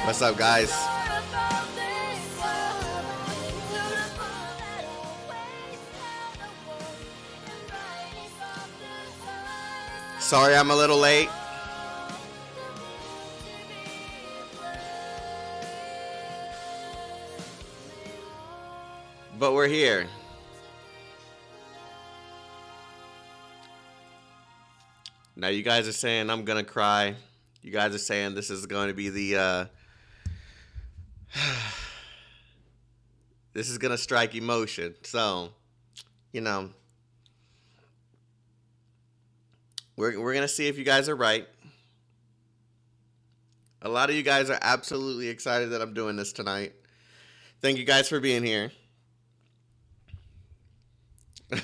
What's up, guys? Sorry I'm a little late. But we're here. Now you guys are saying I'm gonna cry. You guys are saying this is going to be the this is gonna strike emotion. So, you know, we're gonna see if you guys are right. A lot of you guys are absolutely excited that I'm doing this tonight. Thank you guys for being here.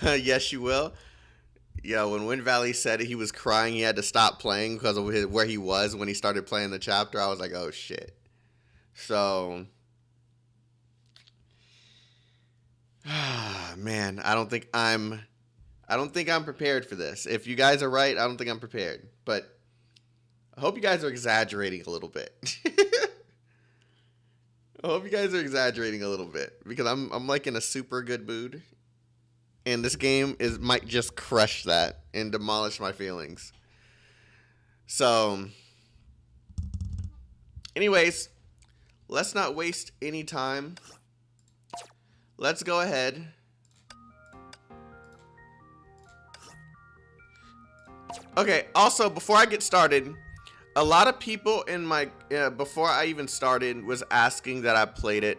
Yes, you will. Yeah, when Wind Valley said he was crying, he had to stop playing because of where he was when he started playing the chapter. I was like, oh shit. So, man, I don't think I'm prepared for this. If you guys are right, I don't think I'm prepared. But I hope you guys are exaggerating a little bit. I hope you guys are exaggerating a little bit because I'm like in a super good mood. And this game might just crush that and demolish my feelings. So, anyways, let's not waste any time. Let's go ahead. Okay, also, before I get started, a lot of people in my, before I even started, was asking that I played it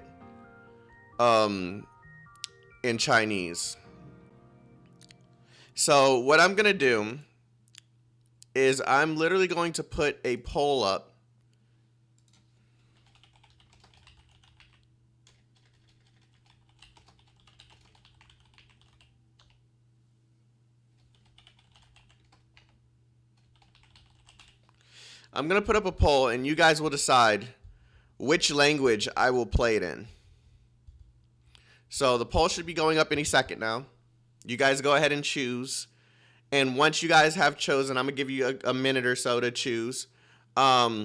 in Chinese. So what I'm going to do is I'm literally going to put a poll up. I'm going to put up a poll and you guys will decide which language I will play it in. So the poll should be going up any second now. You guys go ahead and choose. And once you guys have chosen, I'm going to give you a minute or so to choose. Yeah,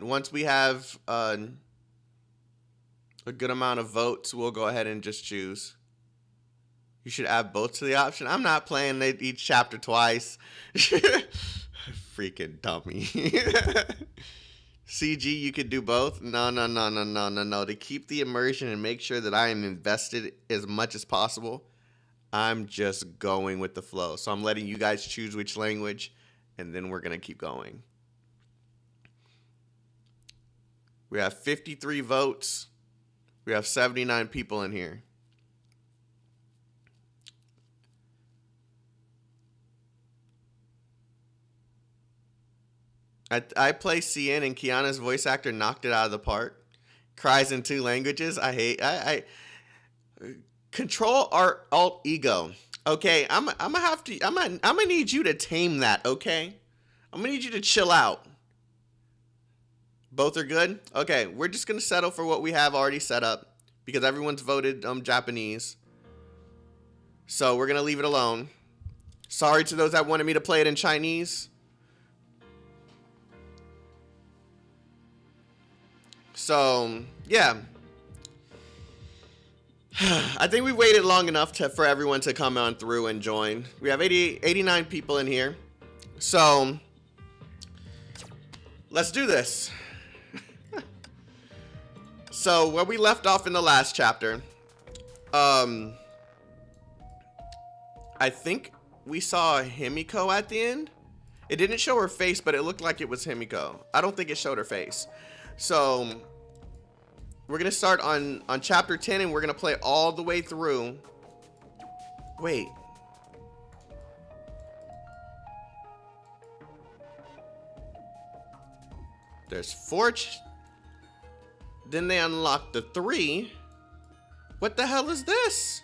once we have a good amount of votes, we'll go ahead and just choose. You should add both to the option. I'm not playing each chapter twice. Freaking dummy. CG, you could do both? No. To keep the immersion and make sure that I am invested as much as possible, I'm just going with the flow. So I'm letting you guys choose which language, and then we're going to keep going. We have 53 votes. We have 79 people in here. I play CN and Kiana's voice actor knocked it out of the park. Cries in 2 languages. I control alt ego. Okay, I'm gonna need you to tame that, okay? I'm gonna need you to chill out. Both are good? Okay, we're just gonna settle for what we have already set up because everyone's voted Japanese. So we're gonna leave it alone. Sorry to those that wanted me to play it in Chinese. So, yeah. I think we waited long enough for everyone to come on through and join. We have 89 people in here. So, let's do this. So, where we left off in the last chapter, I think we saw Himiko at the end. It didn't show her face, but it looked like it was Himiko. I don't think it showed her face. So, we're going to start on chapter 10 and we're going to play all the way through. Wait. There's 4. Then they unlock the 3. What the hell is this?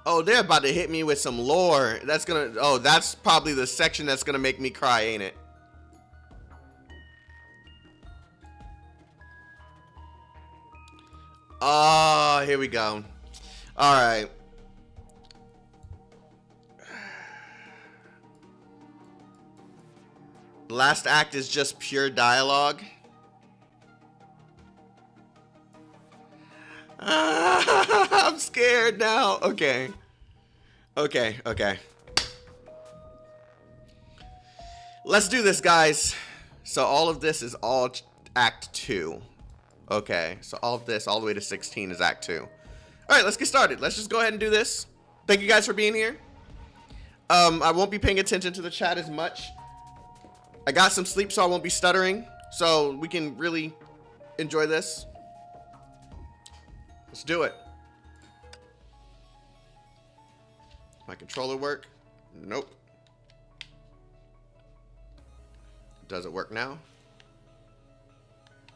Oh, they're about to hit me with some lore. That's gonna, oh, that's probably the section that's gonna make me cry, ain't it? Oh, here we go. All right. The last act is just pure dialogue. I'm scared now. Okay. Okay. Let's do this, guys. So all of this is all Act 2. Okay. So all of this, all the way to 16 is Act 2. All right, let's get started. Let's just go ahead and do this. Thank you guys for being here. I won't be paying attention to the chat as much. I got some sleep, so I won't be stuttering. So we can really enjoy this. Let's do it. My controller work? Nope. Does it work now?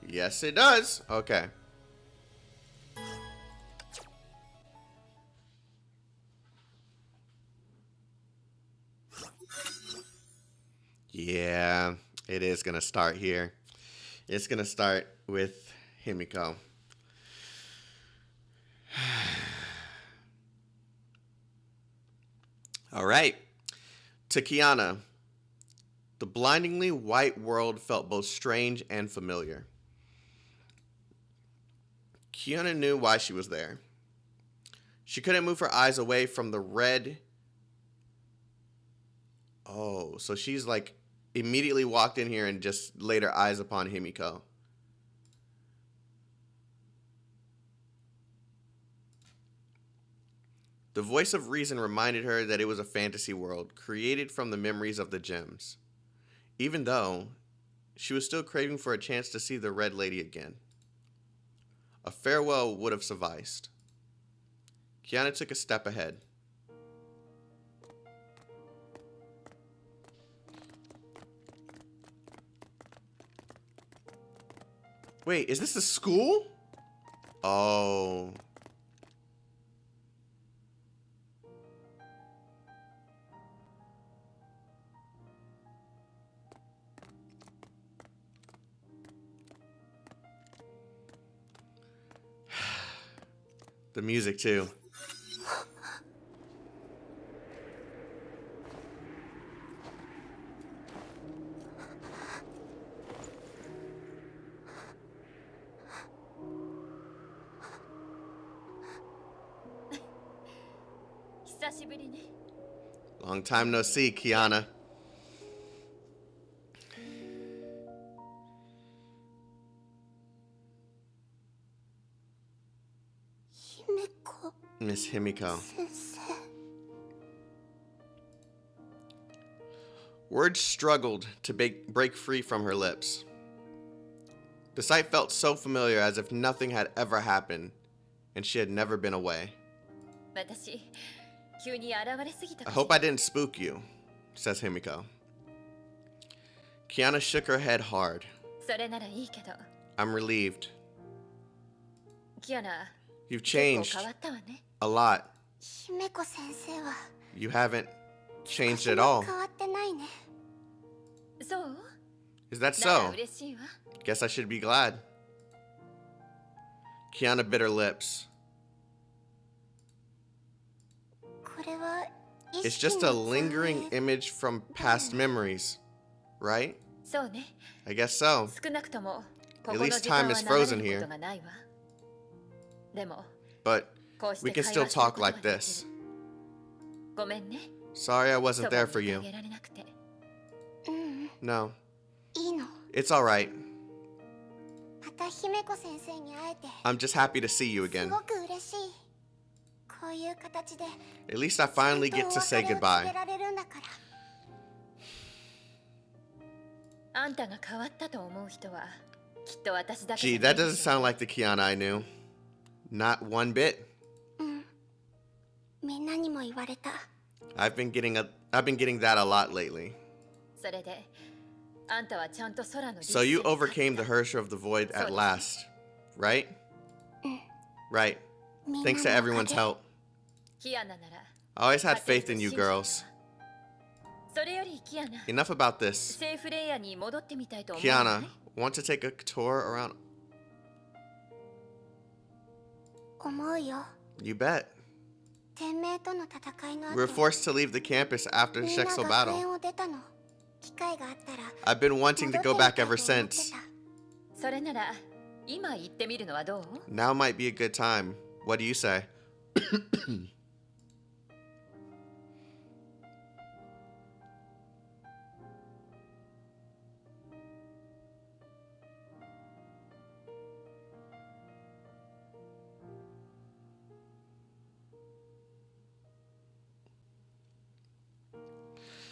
Yes, it does. Okay. Yeah, it is gonna start here. It's gonna start with Himiko. All right. To Kiana. The blindingly white world felt both strange and familiar. Kiana knew why she was there. She couldn't move her eyes away from the red. Oh, so she's like immediately walked in here and just laid her eyes upon Himiko. The voice of reason reminded her that it was a fantasy world created from the memories of the gems, even though she was still craving for a chance to see the Red Lady again. A farewell would have sufficed. Kiana took a step ahead. Wait, is this a school? Oh. The music too. Long time no see, Kiana. Miss Himiko. Words struggled to break free from her lips. The sight felt so familiar, as if nothing had ever happened and she had never been away. I hope I didn't spook you, says Himiko. Kiana shook her head hard. I'm relieved. You've changed a lot. You haven't changed at all. Is that so? Guess I should be glad. Kiana bit her lips. It's just a lingering image from past memories, right? I guess so. At least time is frozen here. But we can still talk like this. Sorry I wasn't there for you. No. It's alright. I'm just happy to see you again. At least I finally get to say goodbye. Gee, that doesn't sound like the Kiana I knew. Not one bit. I've been getting that a lot lately. So you overcame the Herrscher of the Void at last, right? Right. Thanks to everyone's help. I always had faith in you girls. Enough about this. Kiana, want to take a tour around? You bet. We were forced to leave the campus after the Shexel battle. I've been wanting to go back ever since. それなら今行ってみるのはどう? Now might be a good time. What do you say?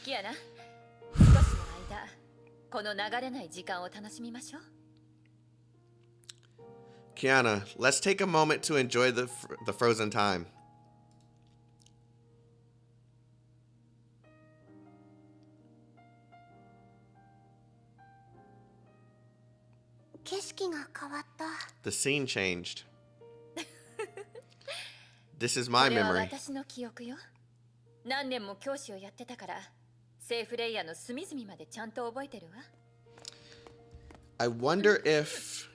Kiana, 少しの間、この流れない時間を楽しみましょう。Kiana, let's take a moment to enjoy the frozen time. The scene changed. This is my memory. 私の記憶よ。何年も教師をやってたから、セーフレイヤーの隅々までちゃんと覚えてるわ。I wonder if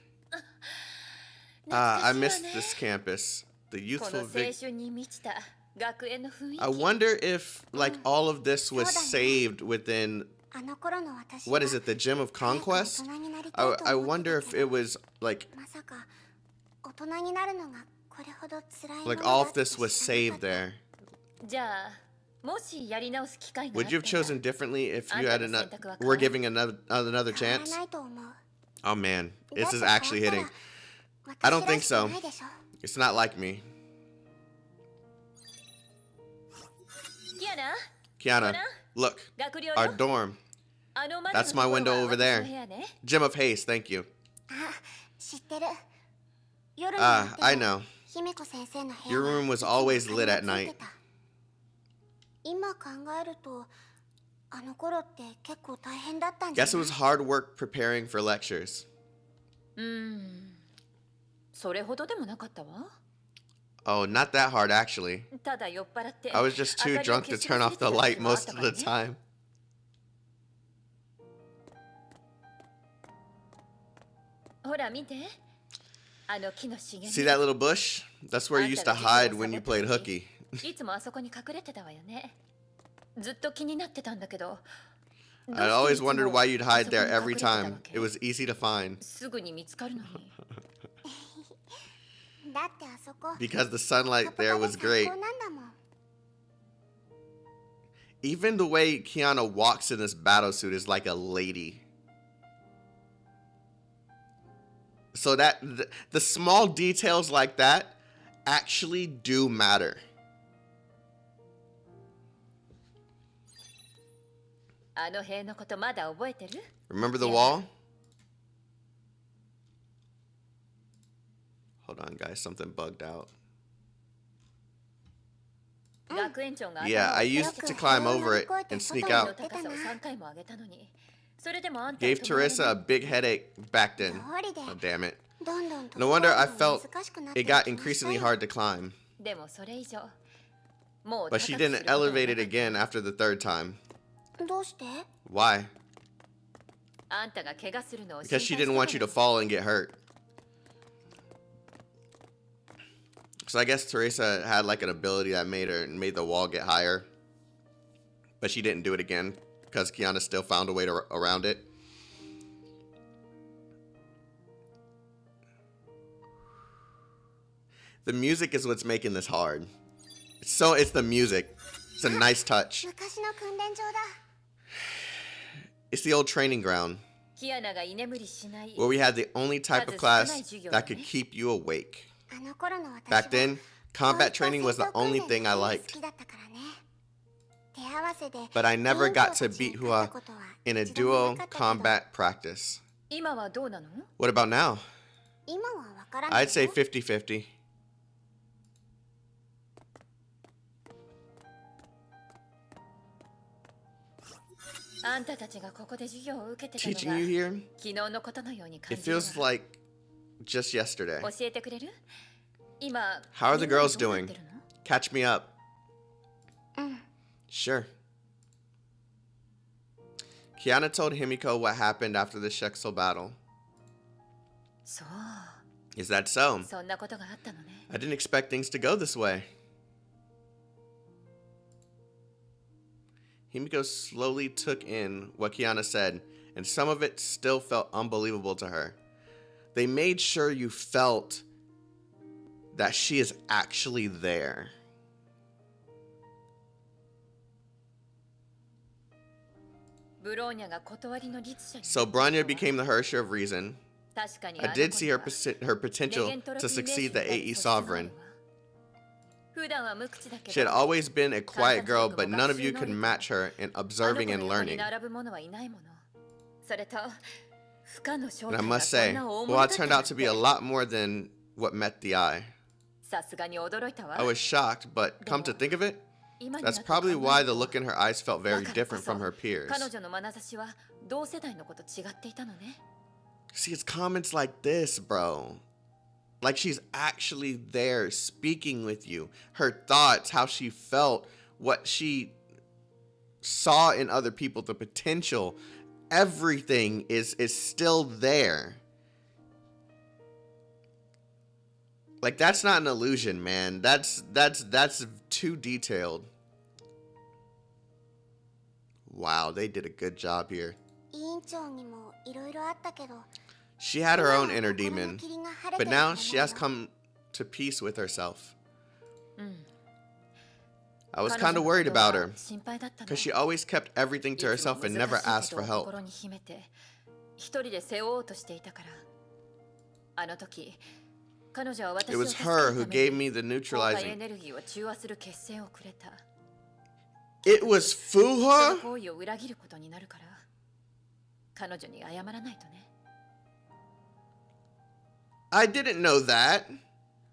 I missed this campus. The youthful I wonder if like all of this was saved within what is it, the Gym of Conquest? I wonder if it was like all of this was saved there. Would you have chosen differently if you had were giving another chance? Oh man, this is actually hitting. I don't think so. It's not like me. Kiana, look, our dorm. That's my window over there. Gym of Haste, thank you. I know. Your room was always lit at night. Guess it was hard work preparing for lectures. Oh, not that hard actually. I was just too drunk to turn off the light most of the time. See that little bush? That's where you used to hide when you played hooky. I always wondered why you'd hide there every time. It was easy to find. Because the sunlight there was great. Even the way Kiana walks in this battlesuit is like a lady. So that the small details like that actually do matter. Remember the wall? Hold on, guys. Something bugged out. Yeah, I used to climb over it and sneak out. Gave Teresa a big headache back then. Oh, damn it. No wonder I felt it got increasingly hard to climb. But she didn't elevate it again after the third time. Why? Because she didn't want you to fall and get hurt. So I guess Teresa had like an ability that made the wall get higher. But she didn't do it again because Kiana still found a way around it. The music is what's making this hard. It's the music. It's a nice touch. It's the old training ground where we had the only type of class that could keep you awake. Back then, combat training was the only thing I liked. But I never got to beat Hua in a duo combat practice. What about now? I'd say 50-50. Teaching you here? It feels like just yesterday. How are the girls doing? Catch me up. Sure. Kiana told Himiko what happened after the Shexel battle. Is that so? I didn't expect things to go this way. Himiko slowly took in what Kiana said, and some of it still felt unbelievable to her. They made sure you felt that she is actually there. So Bronya became the Herrscher of Reason. I did see her potential to succeed the AE Sovereign. She had always been a quiet girl, but none of you could match her in observing and learning. And I must say, Hua turned out to be a lot more than what met the eye. I was shocked, but come to think of it, that's probably why the look in her eyes felt very different from her peers. See, it's comments like this, bro. Like she's actually there speaking with you. Her thoughts, how she felt, what she saw in other people, the potential, everything is still there. Like that's not an illusion, man. That's too detailed. Wow, they did a good job here. She had her own inner demon, but now she has come to peace with herself. I was kind of worried about her, because she always kept everything to herself and never asked for help. It was her who gave me the neutralizing. It was Fuha? I didn't know that.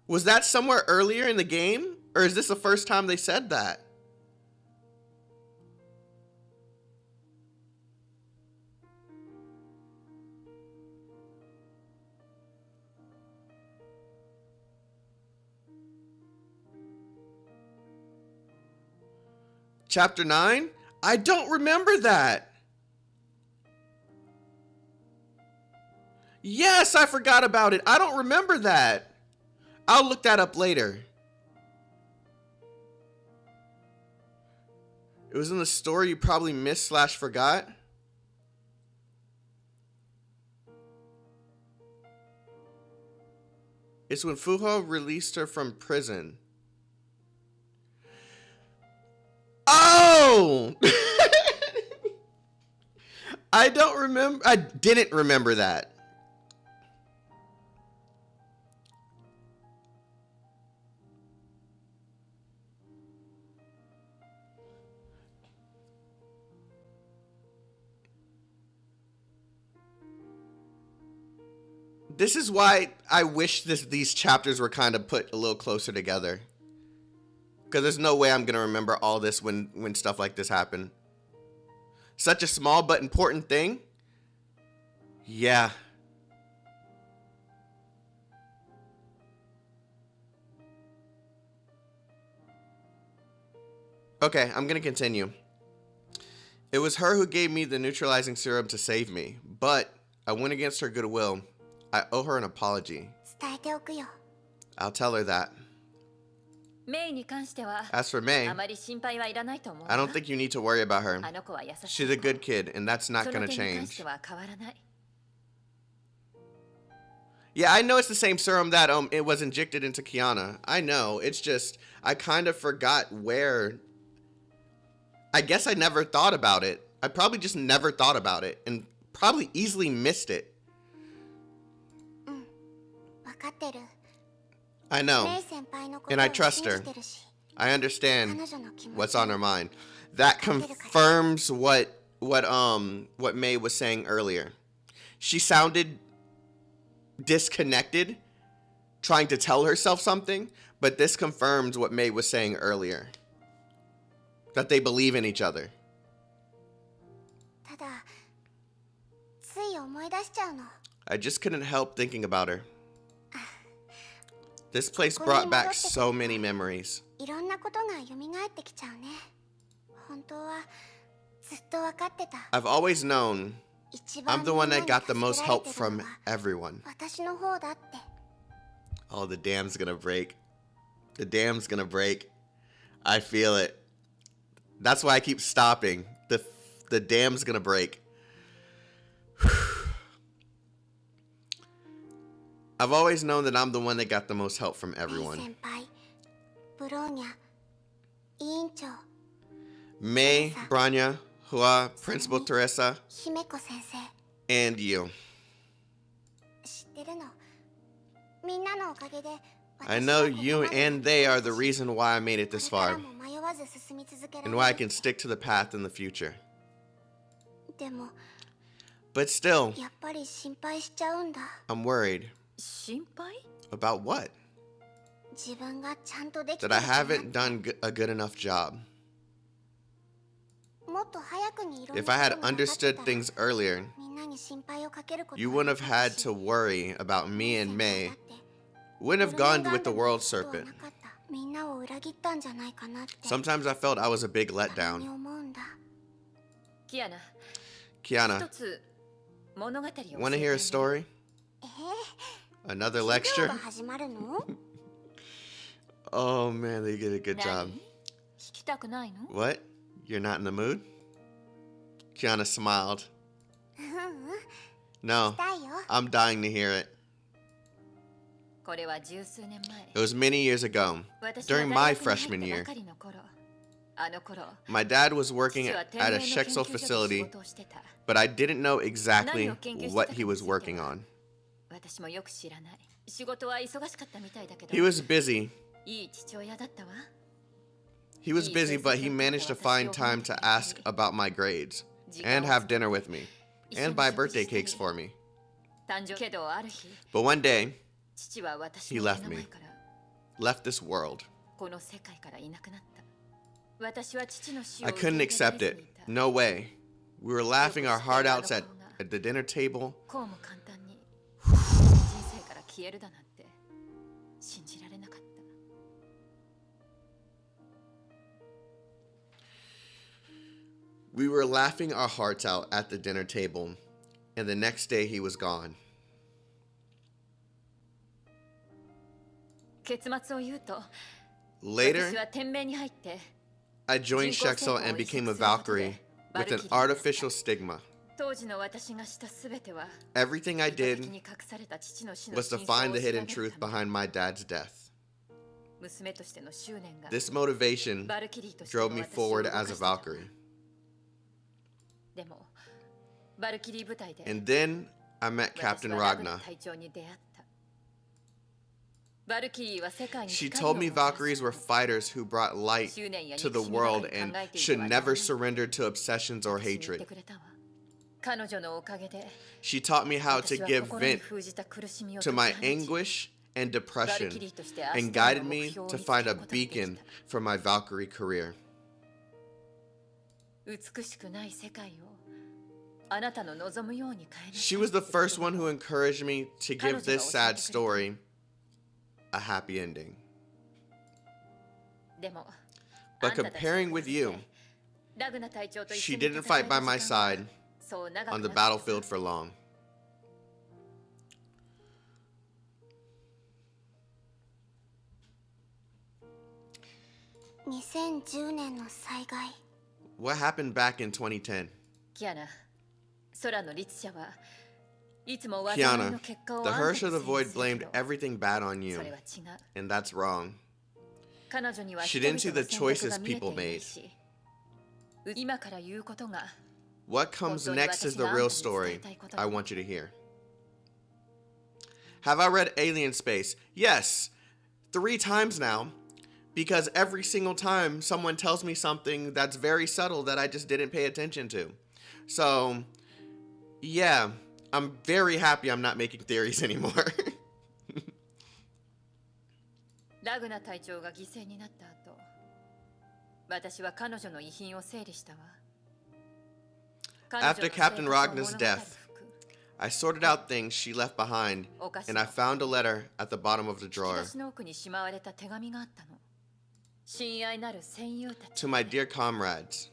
Was that somewhere earlier in the game? Or is this the first time they said that? Chapter 9? I don't remember that. Yes, I forgot about it. I don't remember that. I'll look that up later. It was in the story you probably missed / forgot. It's when Fuho released her from prison. Oh! I didn't remember that. This is why I wish these chapters were kind of put a little closer together. Because there's no way I'm going to remember all this when stuff like this happen. Such a small but important thing. Yeah. Okay, I'm going to continue. It was her who gave me the neutralizing serum to save me. But I went against her goodwill. I owe her an apology. I'll tell her that. As for Mei, I don't think you need to worry about her. She's a good kid, and that's not going to change. Yeah, I know it's the same serum that it was injected into Kiana. I know. It's just, I kind of forgot where. I guess I never thought about it. I probably just never thought about it, and probably easily missed it. I know, and I trust her. I understand what's on her mind. That confirms what Mei was saying earlier. She sounded disconnected, trying to tell herself something, but this confirms what Mei was saying earlier. That they believe in each other. I just couldn't help thinking about her. This place brought back so many memories. I've always known I'm the one that got the most help from everyone. Oh, the dam's gonna break. The dam's gonna break. I feel it. That's why I keep stopping, the dam's gonna break. I've always known that I'm the one that got the most help from everyone. May, Branya, Hua, Principal Teresa, and you. I know you and they are the reason why I made it this far, and why I can stick to the path in the future. But still, I'm worried. About what? That I haven't done a good enough job. If I had understood things earlier, you wouldn't have had to worry about me and May. Wouldn't have gone with the World Serpent. Sometimes I felt I was a big letdown. Kiana, want to hear a story? Another lecture? Oh man, they did a good job. What? You're not in the mood? Kiana smiled. No, I'm dying to hear it. It was many years ago, during my freshman year. My dad was working at a Shexel facility, but I didn't know exactly what he was working on. He was busy. But he managed to find time to ask about my grades, and have dinner with me, and buy birthday cakes for me. But one day, he left me, left this world. I couldn't accept it. No way. We were laughing our heart outs at the dinner table. We were laughing our hearts out at the dinner table, and the next day he was gone. Later, I joined Shexel and became a Valkyrie with an artificial stigma. Everything I did was to find the hidden truth behind my dad's death. This motivation drove me forward as a Valkyrie. And then I met Captain Ragna. She told me Valkyries were fighters who brought light to the world and should never surrender to obsessions or hatred. She taught me how to give vent to my anguish and depression, and guided me to find a beacon for my Valkyrie career. She was the first one who encouraged me to give this sad story a happy ending. But comparing with you, she didn't fight by my side on the battlefield for long. What happened back in 2010? Kiana, the Herrscher of the Void blamed everything bad on you, and that's wrong. She didn't see the choices people made. What comes next is the real story I want you to hear. Have I read Alien Space? Yes, 3 times now, because every single time someone tells me something that's very subtle that I just didn't pay attention to. So, yeah, I'm very happy I'm not making theories anymore. After Captain Ragna's death, I sorted out things she left behind, and I found a letter at the bottom of the drawer. To my dear comrades,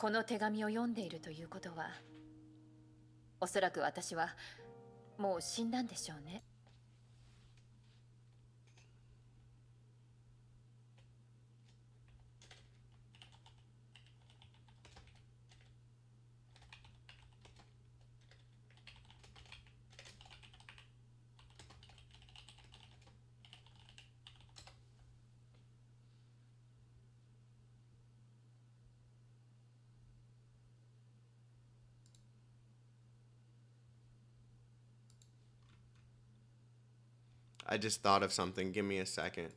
I just thought of something. Give me a second.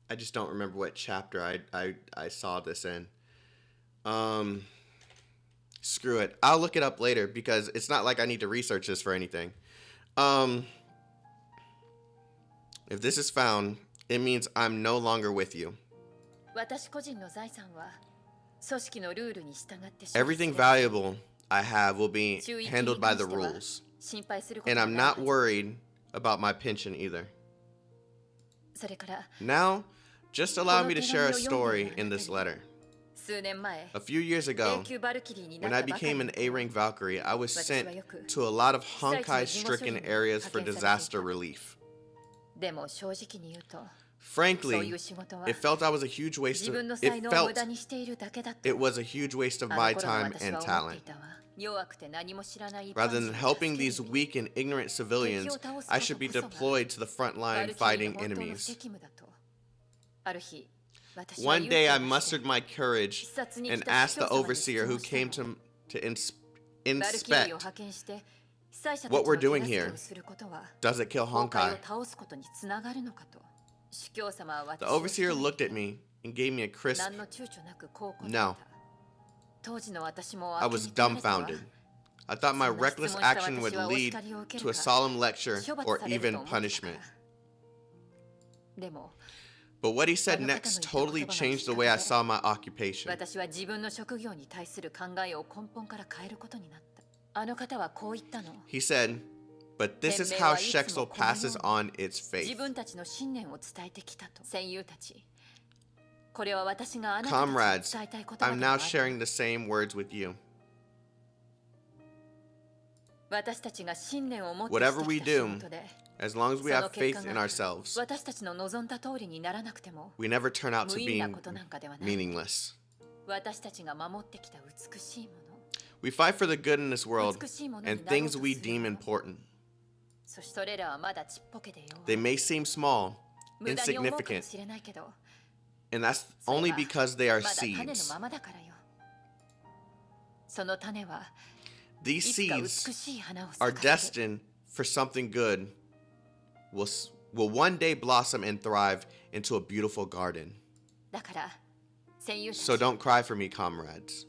I just don't remember what chapter I saw this in. Screw it. I'll look it up later because it's not like I need to research this for anything. If this is found, it means I'm no longer with you. Everything valuable I have will be handled by the rules. And I'm not worried about my pension either. Now, just allow me to share a story in this letter. A few years ago, when I became an A-rank Valkyrie, I was sent to a lot of Honkai-stricken areas for disaster relief. Frankly, it felt I was a huge waste of it was a huge waste of my time and talent. Rather than helping these weak and ignorant civilians, I should be deployed to the front line fighting enemies. One day I mustered my courage and asked the overseer who came to inspect what we're doing here. Does it kill Honkai? The overseer looked at me and gave me a crisp no. I was dumbfounded. I thought my reckless action would lead to a solemn lecture or even punishment. But what he said next totally changed the way I saw my occupation. He said, but this is how Shexel passes on its faith. Comrades, I'm now sharing the same words with you. Whatever we do, as long as we have faith in ourselves, we never turn out to be meaningless. We fight for the good in this world and things we deem important. They may seem small, insignificant, and that's only because they are seeds. These seeds are destined for something good, will one day blossom and thrive into a beautiful garden. So don't cry for me, comrades.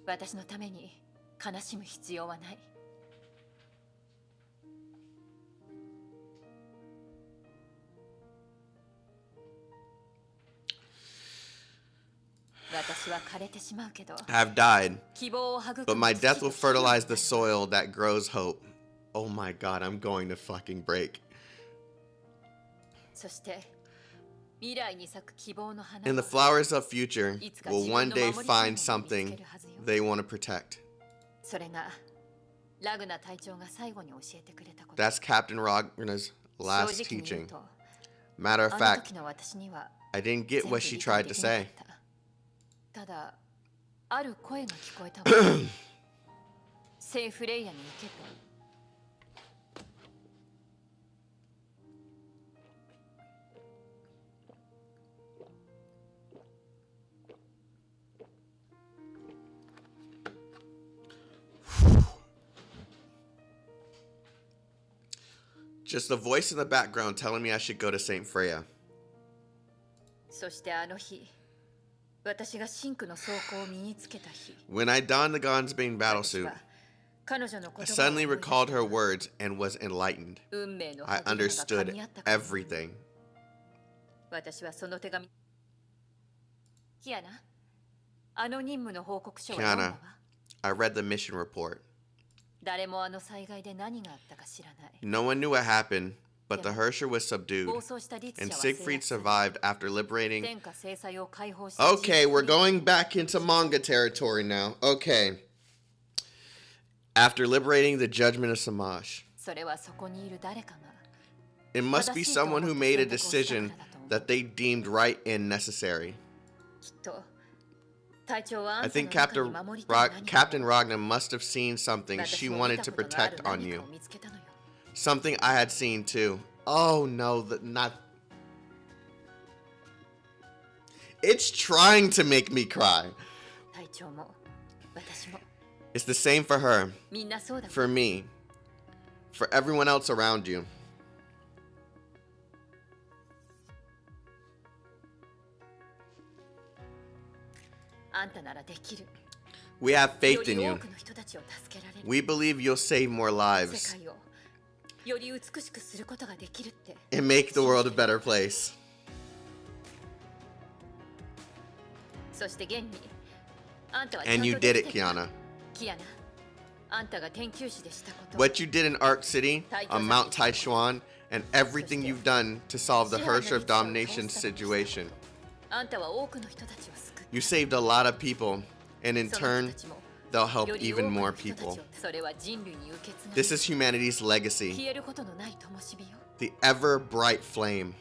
I have died, but my death will fertilize the soil that grows hope. Oh my god, I'm going to fucking break. And the flowers of future will one day find something they want to protect. That's Captain Ragna's last teaching. Matter of fact, I didn't get what she tried to say. Just a voice in the background telling me I should go to Saint Freya. When I donned the Gansbane battlesuit, I suddenly recalled her words and was enlightened. I understood everything. Kiana, I read the mission report. No one knew what happened, but the Herrscher was subdued, and Siegfried survived after liberating... Okay, we're going back into manga territory now. Okay. After liberating the judgment of Samaj. It must be someone who made a decision that they deemed right and necessary. I think Captain Ragna must have seen something she wanted to protect on you. Something I had seen too. Oh no, not... It's trying to make me cry. 隊長も私も It's the same for her, みんなそうだ。 for me, for everyone else around you. あんたならできる。 We have よ faith り in 多 you. くの人たちを助けられる。 We believe you'll save more 世 lives 界をより美しくすることができるって。 and make the world a better place. そして現にあんたはちゃ And ん you と did で it, きてた。 Kiana. キアナ、あんたが天球師でしたこと。 What you did in Arc City, on Mount Taishuan, and everything you've done to solve the Herrscher of Domination situation. あんたは多くの人たちを救った。 You saved a lot of people, and in その人 turn, たちも they'll help より多 even くの more 人たち people. をそれは人類に受け継がれ This is humanity's legacy, 消えることのない灯火よ。 the ever bright flame.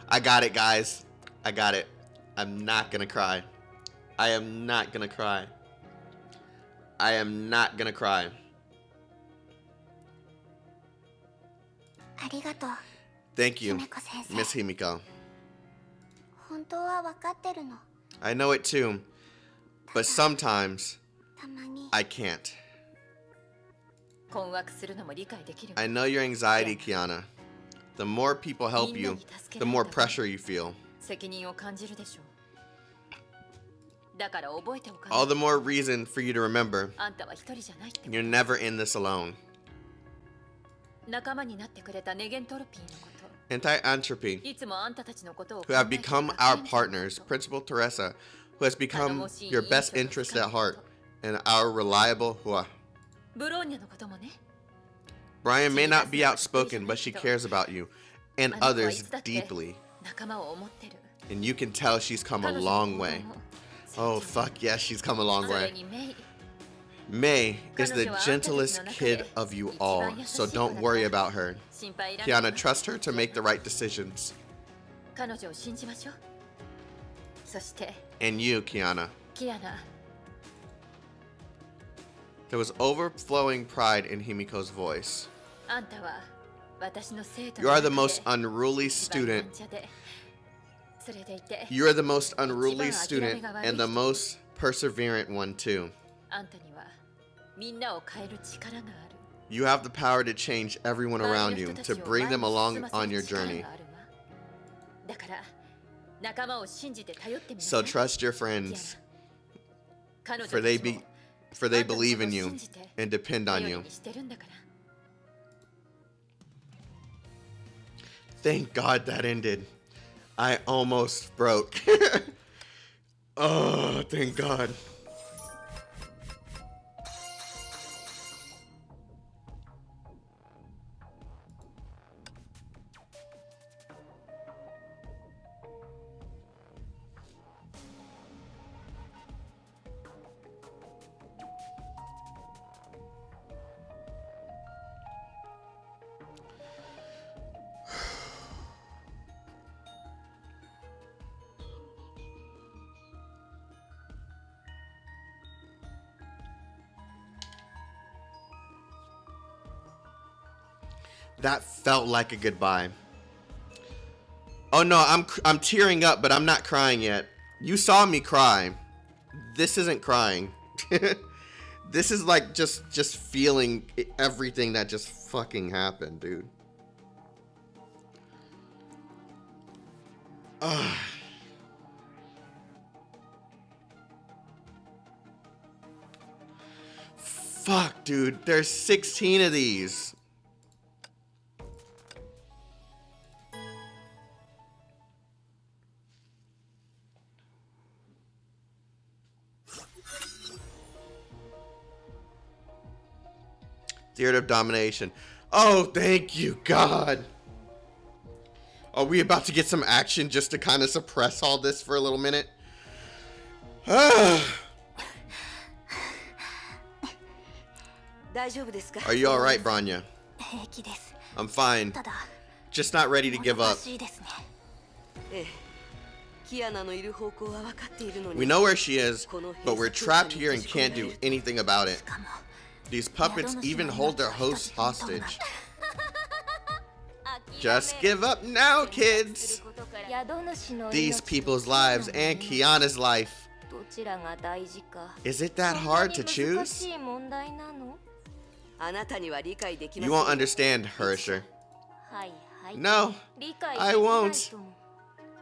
I got it, guys. I got it. I'm not gonna cry. I am not gonna cry. I am not gonna cry. ありがとう。 Thank you, 姫子先生。 Miss Himiko. 本当は分かってるの。 I know it too, but sometimes たまに I can't. 困惑するのも理解できる。 I know your anxiety, Kiana. The more people help you, the more pressure you feel. 責任を感じるでしょう。だから覚えておか All ない。 the more reason for you to remember あんたは一人じゃないってこと。 you're never in this alone. 仲間になってくれたネゲントロピーのこと。 Anti-entropy, いつもあんたたちのことを who have become our partners, Principal Teresa, who has become your best interest at heart, and our reliable Hua. ブローニャのこともね。 Brian may not be outspoken, but she cares about you and あの子はい others つだって deeply. 仲間を思ってる。 And you can tell she's come a 彼女の long 行動 way. も Oh, fuck yes, she's come a long それ way. にメイ、 May is the gentlest kid of you all, so don't worry about her. 心配いらないわ。 Kiana, trust her to make the right decisions. 彼女を信じましょう。そして、 And you, Kiana. キアナ、 There was overflowing pride in Himiko's voice. あんたは私の生徒 You are the most unruly student. それでいて、 You are the most unruly student and the most perseverant one, too. あんたにはみんなを変える力がある。 You have the power to change everyone 周 around り you, の人たち to を bring them 前に along 進ませ on る your 力 journey. があるわ。だから仲間を信じて頼ってみな So さい。 trust your キアナ friends, 彼女 for た they ち be も for あ they んたの believe ことを in you 信じて and depend on 頼り you. にしてるんだから。 Thank God that ended. I almost broke. Oh, thank God. That felt like a goodbye. Oh no, I'm tearing up, but I'm not crying yet. You saw me cry. This isn't crying. This is like just feeling everything that just fucking happened, dude. Ugh. Fuck, dude. There's 16 of these. Theater of Domination. Oh, thank you, God. Are we about to get some action just to kind of suppress all this for a little minute? Are you alright, Branya? 平気です。 I'm fine. ただ、 Just not ready to give お up. かしいですね。ええ、キアナのいる方向は分かっているのに。 We know where she is, but we're trapped here and can't do anything about it. しかも、These puppets even hold their hosts hostage. Just give up now, kids. These people's lives and Kiana's life. Is it that hard to choose? You won't understand, Herrscher. No, I won't.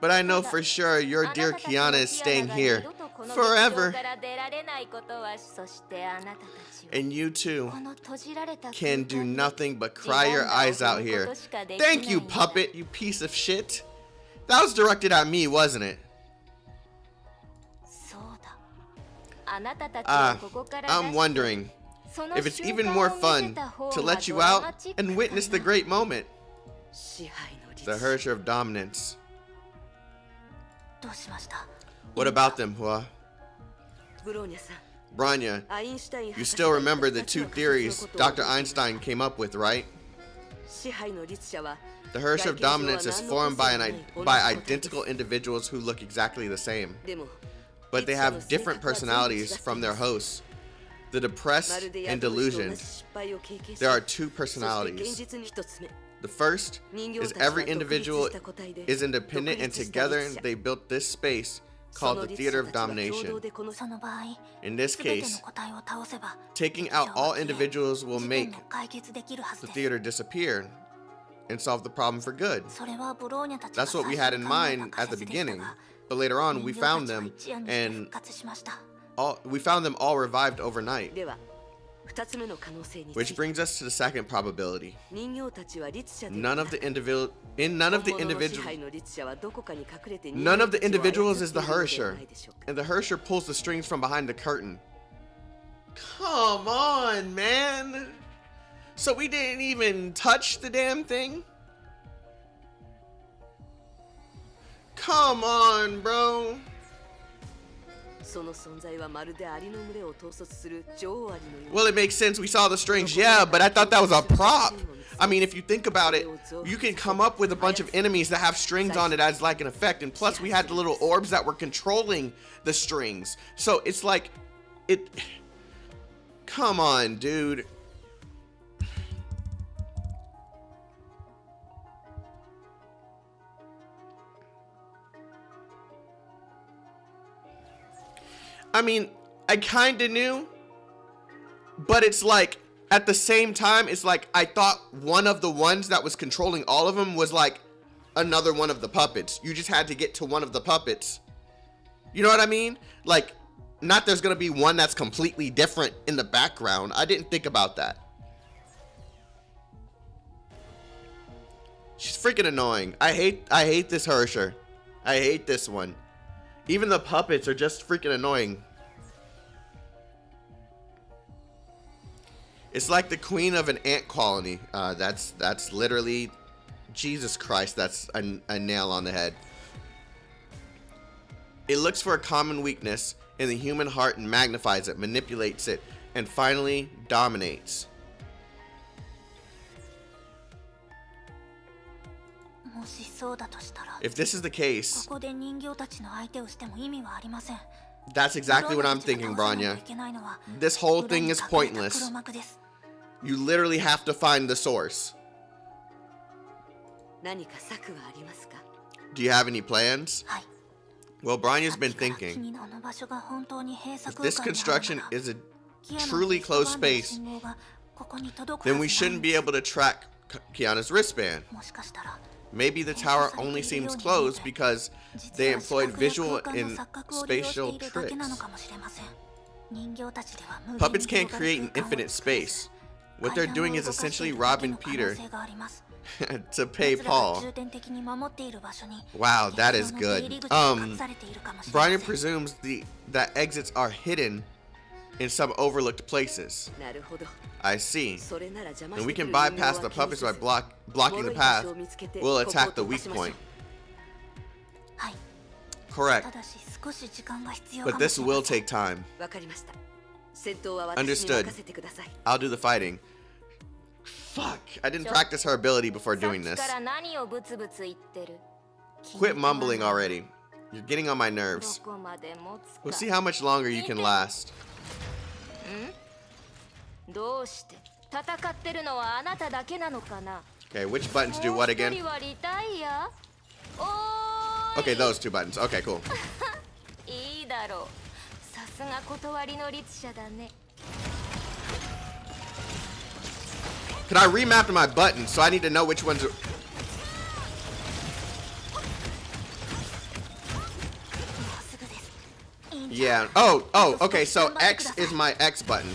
But I know for sure your dear Kiana is staying here forever. And you too can do nothing but cry your eyes out here. Thank you, puppet, you piece of shit. That was directed at me, wasn't it? I'm wondering if it's even more fun to let you out and witness the great moment. The Herrscher of Dominance. What about them, Hua? Branya, you still remember the two theories Dr. Einstein came up with, right? The Herrscher of Dominance is formed by identical individuals who look exactly the same. But they have different personalities from their hosts. The depressed and delusioned. There are two personalities. The first is every individual is independent, and together they built this space called the Theater of Domination. In this case, taking out all individuals will make the theater disappear and solve the problem for good. That's what we had in mind at the beginning, but later on we found them all revived overnight. Which brings us to the second probability. None of the individuals is the Herrscher, and the Herrscher pulls the strings from behind the curtain. Come on, man. So we didn't even touch the damn thing? Come on, bro. Well, it makes sense. We saw the strings, yeah, but I thought that was a prop. I mean, if you think about it, you can come up with a bunch of enemies that have strings on it as like an effect, and plus we had the little orbs that were controlling the strings. So it's like, come on, dude. I mean, I kind of knew, but it's like, at the same time, it's like, I thought one of the ones that was controlling all of them was like another one of the puppets. You just had to get to one of the puppets. You know what I mean? Like, not there's gonna be one that's completely different in the background. I didn't think about that. She's freaking annoying. I hate this Herrscher. I hate this one. Even the puppets are just freaking annoying. It's like the queen of an ant colony. That's literally, Jesus Christ, that's a nail on the head. It looks for a common weakness in the human heart and magnifies it, manipulates it, and finally dominates. If this is the case, that's exactly what I'm thinking, Branya. This whole thing is pointless. You literally have to find the source. Do you have any plans? Well, Branya's been thinking. If this construction is a truly closed space, then we shouldn't be able to track Kiana's wristband. Maybe the tower only seems closed because they employed visual and spatial tricks. Puppets can't create an infinite space. What they're doing is essentially robbing Peter to pay Paul. Wow, that is good. Brian presumes that exits are hidden in some overlooked places. I see. And we can bypass the puppets by blocking the path. We'll attack the weak point. Correct. But this will take time. Understood. I'll do the fighting. Fuck, I didn't practice her ability before doing this. Quit mumbling already. You're getting on my nerves. We'll see how much longer you can last. どうして戦ってるのはあなただけなのかな。 Okay, which buttons do what again? もう一人はリタイア。おーい。 Okay, those two buttons. Okay, cool. いいだろう。さすが断りの律者だね。 Could I remap my buttons? So I need to know which ones are... Yeah. Oh, okay. So X is my X button.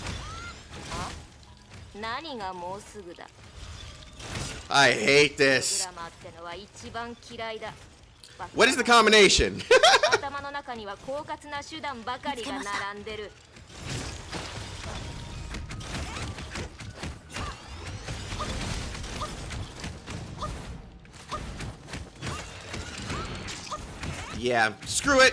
何がもうすぐだ。 I hate プログ this. ラマーってのは一番嫌いだ。 What is the combination? 頭の中には狡猾な手段ばかりが並んでる。 Yeah, screw it.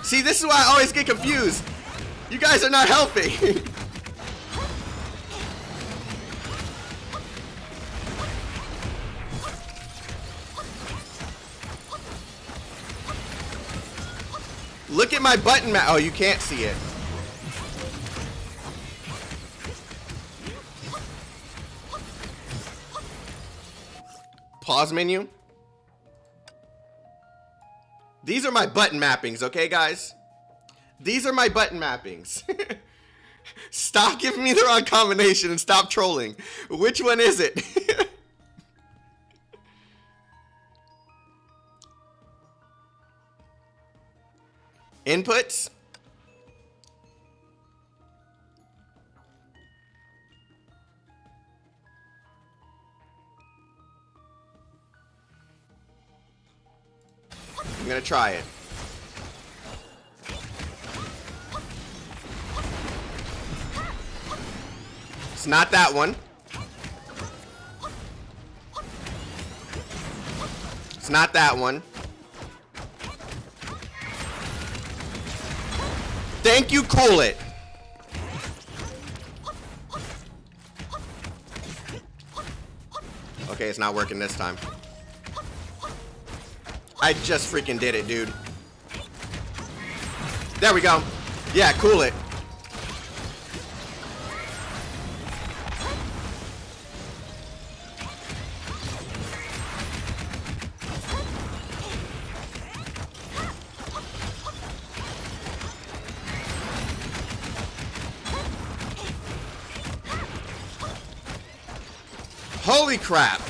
See, this is why I always get confused. You guys are not helping. Look at my button map. Oh, you can't see it. Pause menu. These are my button mappings, okay, guys? These are my button mappings. Stop giving me the wrong combination and stop trolling. Which one is it? Inputs? I'm gonna try it. It's not that one. It's not that one. Thank you, cool it. Okay, it's not working this time. I just freaking did it, dude. There we go. Yeah, cool it. Holy crap.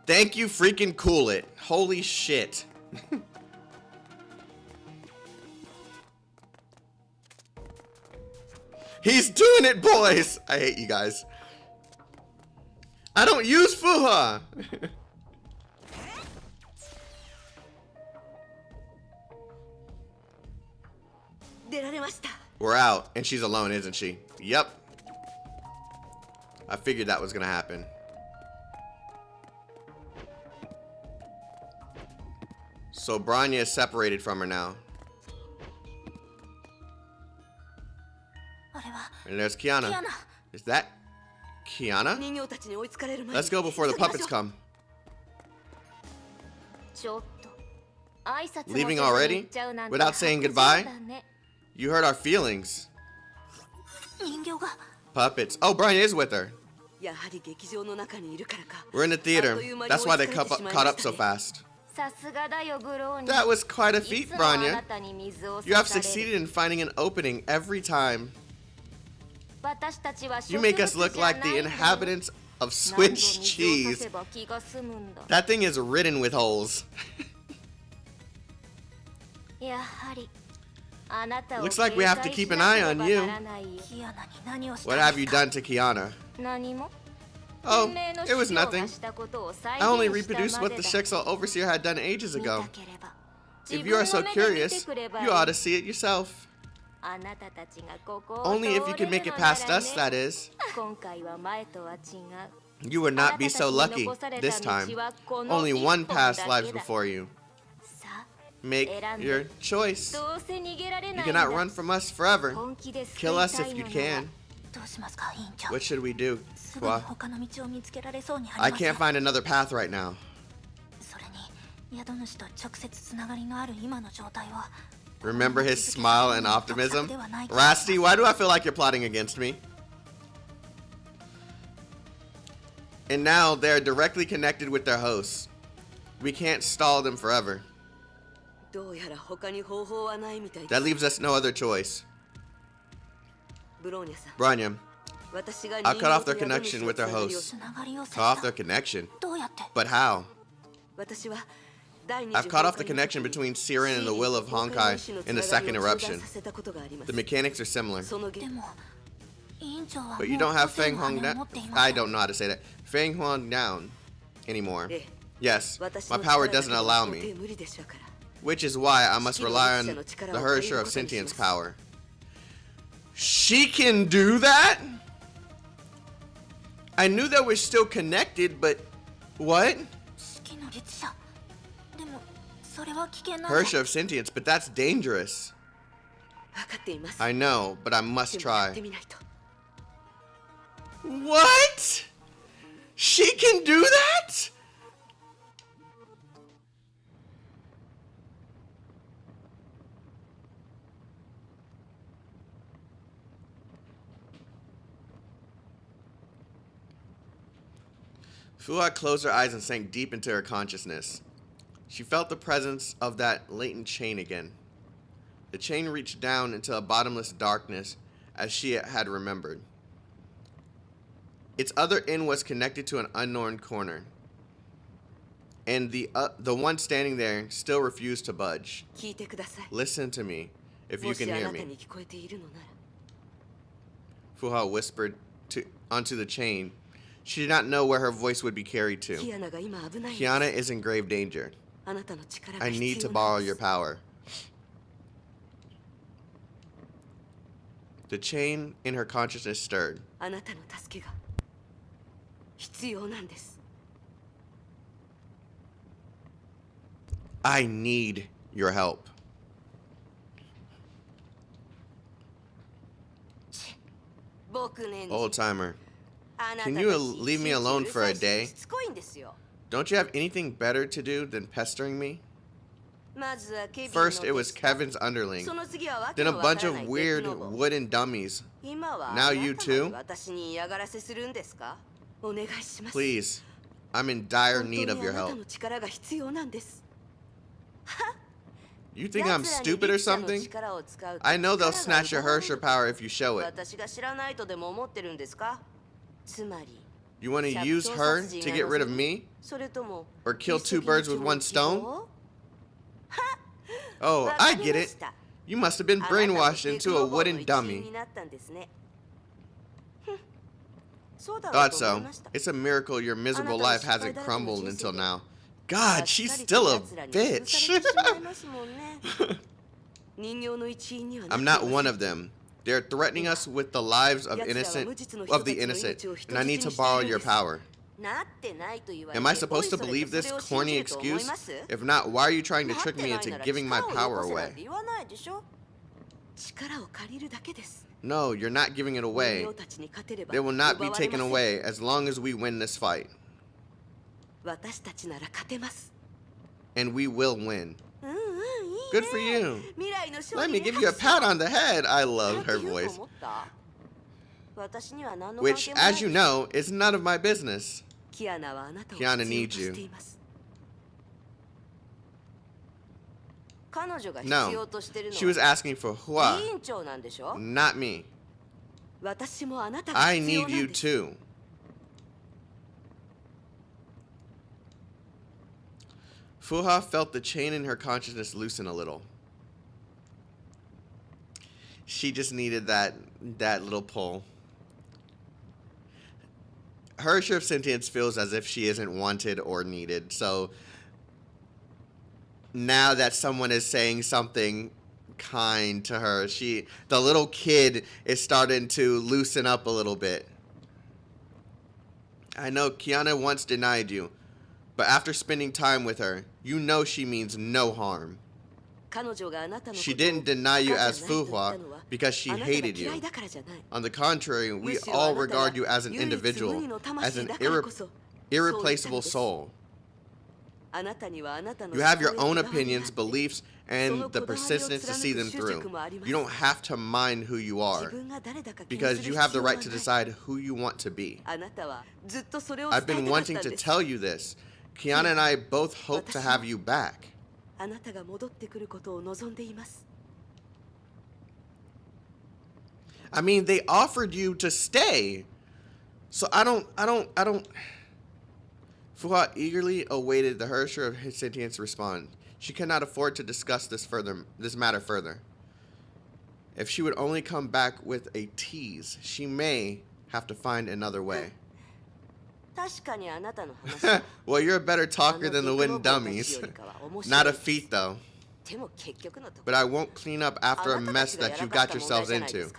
Thank you, freaking cool it. Holy shit. He's doing it, boys. I hate you guys. I don't use Fuha. We're out, and she's alone, isn't she? Yep. I figured that was gonna happen. So Branya is separated from her now. And there's Kiana. Is that Kiana? Let's go before the puppets come. Leaving already? Without saying goodbye? You hurt our feelings. Puppets. Oh, Branya is with her. We're in the theater. That's why they caught up so fast. That was quite a feat, Branya. You have succeeded in finding an opening every time. You make us look like the inhabitants of Swiss cheese. That thing is ridden with holes. Looks like we have to keep an eye on you. What have you done to Kiana? Oh, it was nothing. I only reproduced what the Shexel Overseer had done ages ago. If you are so curious, you ought to see it yourself. Only if you can make it past us, that is. You would not be so lucky this time. Only one past lives before you. さあ Make your choice. どうせ逃げられ You ないんだ cannot run from us forever. 本気で救 Kill い us たい if の you なら can. どうしますか委員長 What should we do? すぐに Hua? 他の道を見つけられそうにあ I りません can't find another path right now. それに宿主と直接つながりのある今の状態は Remember his smile and optimism? Rasty, why do I feel like you're plotting against me? And now they're directly connected with their hosts. We can't stall them forever. どうやら他に方法はないみたいです That leaves us no other choice. ブローニャさん Branya, 私が I'll cut off their 人間と connection 宿主 with their つながりを hosts. つながりを Cut off their connection. どうやって But how? 私は第二 I've 次 cut off 崩 the 壊の connection 時 between Siren and the will of Honkai in the second つ eruption. ながりを中断させたことがあります The mechanics are similar. そのでも委員長は But you もう don't have 個性 Feng の羽 Huang を持 down. っていま I せん don't know how to say that. Feng Huang down anymore. ええ Yes, 私 my の power 力だ doesn't けでは allow 到底 me. 無理でしょうから Which is why I must rely on the Herrscher of Sentience power. She can do that? I knew that we're still connected, but what? 式の律者でもそれは危険なんだ Herrscher of Sentience, but that's dangerous. 分かっています I know, but I must でもやって try. みないと What? She can do that? Fuha closed her eyes and sank deep into her consciousness. She felt the presence of that latent chain again. The chain reached down into a bottomless darkness as she had remembered. Its other end was connected to an unknown corner. And the one standing there still refused to budge. 聞いてください Listen to me, if も you し can あ hear なた me. に聞こえているのなら Fuha whispered onto the chain. She did not know where her voice would be carried キ to. アナが今危ないんです Kiana is in grave danger. あなたの力が I 必 need to 要な borrow んで your す power. The chain in her consciousness stirred. あなたの助けが必要なんです I need your help. 僕ね Old timer. あなた Can た you ち leave me alone for a 一日うるさい day? ししつこいんですよ Don't you have anything better to do than pestering me? まずはケビンの First, it was 手下 Kevin's underling, その次はわけ then a のわか bunch ら of ない weird デクノボ wooden dummies. 今は Now あなた you まで too? 私に嫌がらせするんですかお願いします Please, I'm in dire 本当 need に of あ your なた help. の力が必要なんです You think I'm 奴らに stupid or 力者の something? 力を使うと I know they'll 力が snatch your 奪われ Herrscher る power if you show it. 私が知らないとでも思ってるんですかつまり You want to use her to get rid of me? それとも Or kill two birds with one stone? Oh, I get it. You must have been brainwashed into a wooden dummy. Thought so. It's a miracle your miserable life hasn't crumbled until now. God, she's still a bitch. I'm not one of them. They're threatening us with the lives of the innocent, and I need to borrow your power. Am I supposed to believe this corny excuse? If not, why are you trying to trick me into giving my power away? No, you're not giving it away. They will not be taken away as long as we win this fight. And we will win. Good for you. Let me give you a pat on the head. I love her voice. Which, as you know, is none of my business. Kiana needs you. No, she was asking for Hua, not me. I need you too. Fuha felt the chain in her consciousness loosen a little. She just needed that little pull. Herrscher of Sentience feels as if she isn't wanted or needed. So now that someone is saying something kind to her, the little kid is starting to loosen up a little bit. I know Kiana once denied you, but after spending time with her, you know she means no harm. She didn't deny you as Fuhua because she hated you. On the contrary, we all regard you as an individual, as an irreplaceable soul. You have your own opinions, beliefs, and the persistence to see them through. You don't have to mind who you are, because you have the right to decide who you want to be. I've been wanting to tell you this. Kiana and I both hope to have you back. I mean, they offered you to stay. So I don't. Fuhua eagerly awaited the Herrscher of Sentience response. She could not afford to discuss this matter further. If she would only come back with a tease, she may have to find another way. Well, you're a better talker than the wooden dummies. Not a feat, though. But I won't clean up after a mess that you got yourselves into.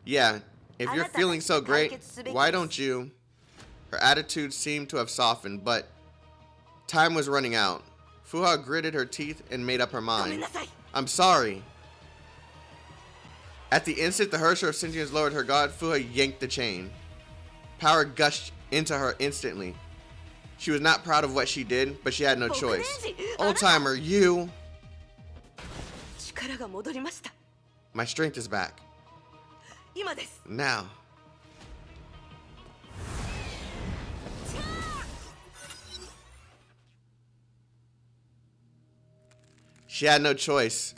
Yeah, if you're feeling so great, why don't you? Her attitude seemed to have softened, but time was running out. Fuhua gritted her teeth and made up her mind. I'm sorry. At the instant the Herrscher of Sentience lowered her god, Fuhua yanked the chain. Power gushed into her instantly. She was not proud of what she did, but she had no choice. Old-timer, you... My strength is back. Now. She had no choice.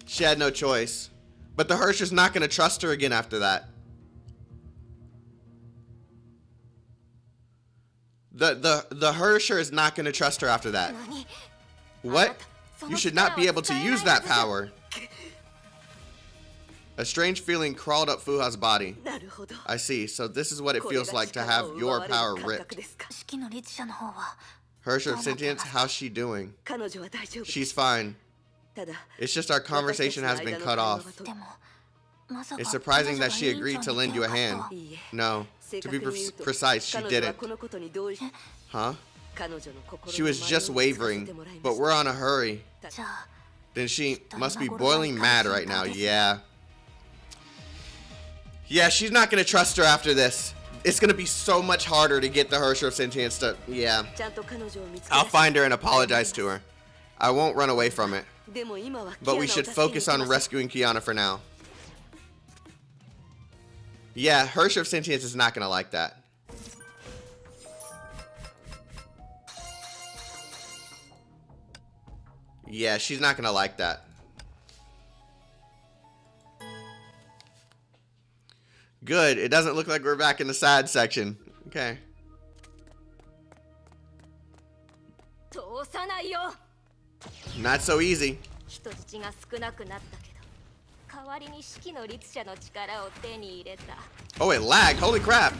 She had no choice. But the Herrscher's not going to trust her again after that. The Herrscher is not going to trust her after that. What? You should not be able to use that power. A strange feeling crawled up Fuha's body. I see. So this is what it feels like to have your power ripped. Herrscher of Sentience, how's she doing? She's fine. It's just our conversation has been cut off. It's surprising that she agreed to lend you a hand. No, to be precise, she didn't. Huh? She was just wavering, but we're on a hurry. Then she must be boiling mad right now, yeah. Yeah, she's not gonna trust her after this. It's gonna be so much harder to get the Herrscher of Sentience to, yeah. I'll find her and apologize to her. I won't run away from it. But we should focus on rescuing Kiana for now. Yeah, Herrscher of Sentience is not gonna like that. Yeah, she's not gonna like that. Good. It doesn't look like we're back in the sad section. Okay. Not so easy. Oh, it lagged. Holy crap.